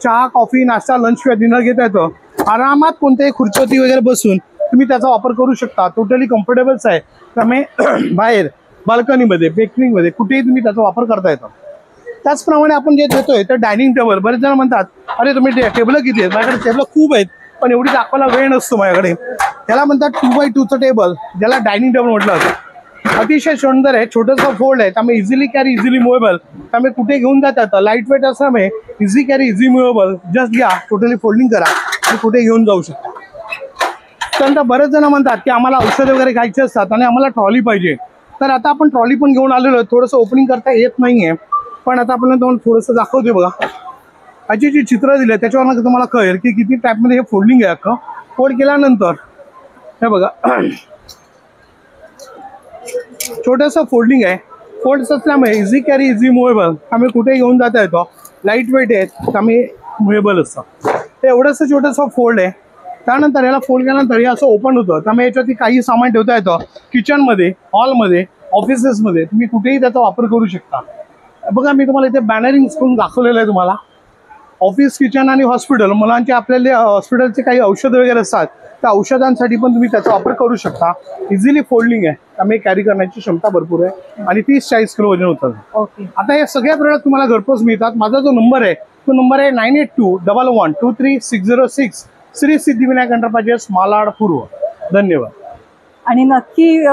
चहा, कॉफी, नाश्ता, लंच किंवा डिनर घेता येतं. आरामात कोणत्याही खुर्चीवरती वगैरे बसून तुम्ही त्याचा वापर करू शकता. टोटली कम्फर्टेबल्स आहे, त्यामुळे बाहेर बाल्कनीमध्ये, बेकरीमध्ये कुठेही तुम्ही त्याचा वापर करता येतो. त्याचप्रमाणे आपण जे देतोय तर डायनिंग टेबल. बरेच जण म्हणतात अरे तुम्ही टेबल किती आहेत, माझ्याकडे टेबल खूप आहेत पण एवढी दाखवायला वेळ नसतो माझ्याकडे. त्याला म्हणतात 2x2चं टेबल, ज्याला डायनिंग टेबल म्हटलं जातं. अतिशय सुंदर आहे, छोटंसं फोल्ड आहे, त्यामुळे इझिली कॅरी, इझिली मुवेबल, त्यामुळे कुठे घेऊन जाता येतं. लाईट वेट असल्यामुळे easy carry, easy movable. Just घ्या, टोटली फोल्डिंग करा आणि कुठे घेऊन जाऊ शकता. त्यानंतर बरेच जण म्हणतात की आम्हाला औषध वगैरे घ्यायचे असतात आणि आम्हाला ट्रॉली पाहिजे, तर आता आपण ट्रॉली पण घेऊन आलेलो आहे. थोडंसं ओपनिंग करता येत नाहीये, पण आता आपण तुम्हाला थोडंसं दाखवते बघा. याची जी चित्र दिले त्याच्यावर तुम्हाला कळेल की किती टाईपमध्ये हे फोल्डिंग आहे. अख्खं फोल्ड केल्यानंतर हे बघा छोटंसं फोल्डिंग आहे. फोल्ड असल्यामुळे इझी कॅरी, इझी मुवेबल, आम्ही कुठे घेऊन जाता येतो. लाईट वेट आहेत, त्यामुळे मुवेबल असतं. ते एवढंसं छोटंसं फोल्ड आहे. त्यानंतर याला फोल्ड केल्यानंतर हे असं ओपन होतं, त्यामुळे याच्यावरती काही सामान ठेवता येतं. किचनमध्ये, हॉलमध्ये, ऑफिसेसमध्ये तुम्ही कुठेही त्याचा वापर करू शकता. बघा मी तुम्हाला इथे बॅनरिंग करून दाखवलेलं आहे. तुम्हाला ऑफिस, किचन आणि हॉस्पिटल, मुलांचे आपल्याला हॉस्पिटलचे काही औषधं वगैरे असतात, त्या औषधांसाठी पण तुम्ही त्याचा वापर करू शकता. इझिली फोल्डिंग आहे, त्यामुळे कॅरी करण्याची क्षमता भरपूर आहे आणि 30-40 किलो वजन होतं. ओके. आता हे सगळ्या प्रोडक्ट तुम्हाला घरपोच मिळतात. माझा जो नंबर आहे तो नंबर आहे 9821123606, श्री सिद्धिविनायक एंटरप्राइजेस, मालाड, पूर्व. धन्यवाद. आणि नक्की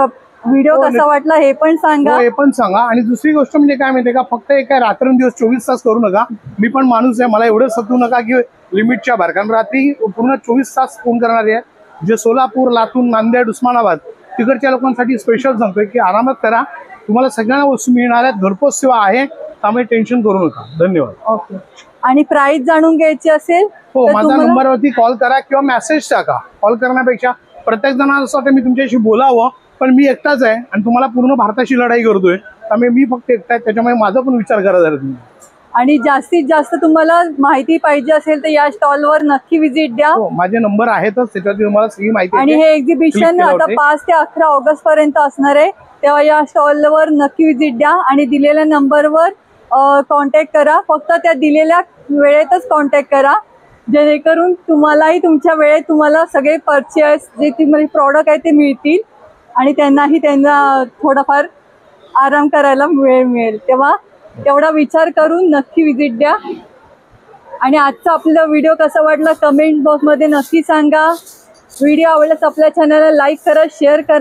व्हिडिओ कसा वाटला हे पण सांगा. हे पण सांगा. आणि दुसरी गोष्ट म्हणजे काय माहितीये का, फक्त एक काय रात्रंदिवस 24 तास करू नका. मी पण माणूस आहे, मला एवढं सतू नका की लिमिटच्या बाहेर, कारण रात्री पूर्ण 24 तास फोन करणारे आहे. जे सोलापूर, लातूर, नांदेड, उस्मानाबाद तिकडच्या लोकांसाठी स्पेशल सांगतोय की आरामात करा, तुम्हाला सगळ्यांना वस्तू मिळणार आहेत. घरपोच सेवा आहे, त्यामुळे टेन्शन करू नका. धन्यवाद. ओके. आणि प्राइस जाणून घ्यायची असेल हो, माझ्या नंबरवरती कॉल करा किंवा मेसेज टाका. कॉल करण्यापेक्षा प्रत्येक जणांना असं वाटतं मी तुमच्याशी बोलावं, पण मी एकटाच आहे आणि तुम्हाला पूर्ण भारताची लढाई करतोय, त्यामुळे मी फक्त एकटा आहे. त्याच्यामुळे माझा पण विचार करा जरा तुम्ही. आणि जास्तीत जास्त तुम्हाला माहिती पाहिजे असेल तर या स्टॉलवर नक्की व्हिजिट द्या. माझे नंबर आहेतच, त्याच्यावरती तुम्हाला सगळी माहिती. आणि हे एक्झिबिशन आता 5 ते 11 ऑगस्ट पर्यंत असणार आहे, तेव्हा या स्टॉलवर नक्की व्हिजिट द्या आणि दिलेल्या नंबरवर कॉन्टॅक्ट करा. फक्त त्या दिलेल्या वेळेतच कॉन्टॅक्ट करा, जेणेकरून तुम्हालाही तुमच्या वेळेत तुम्हाला सगळे परचेस जे तुम्हाला प्रॉडक्ट आहे ते मिळतील आणि त्यांना थोडाफार आराम करायला वेळ मिळेल. तेव्हा तेवढा विचार करून नक्की व्हिजिट द्या. आणि आजचा आपला व्हिडिओ कसा वाटला कमेंट बॉक्समध्ये नक्की सांगा. व्हिडिओ आवडल्यास आपल्या चॅनलला लाईक करा, शेअर करा.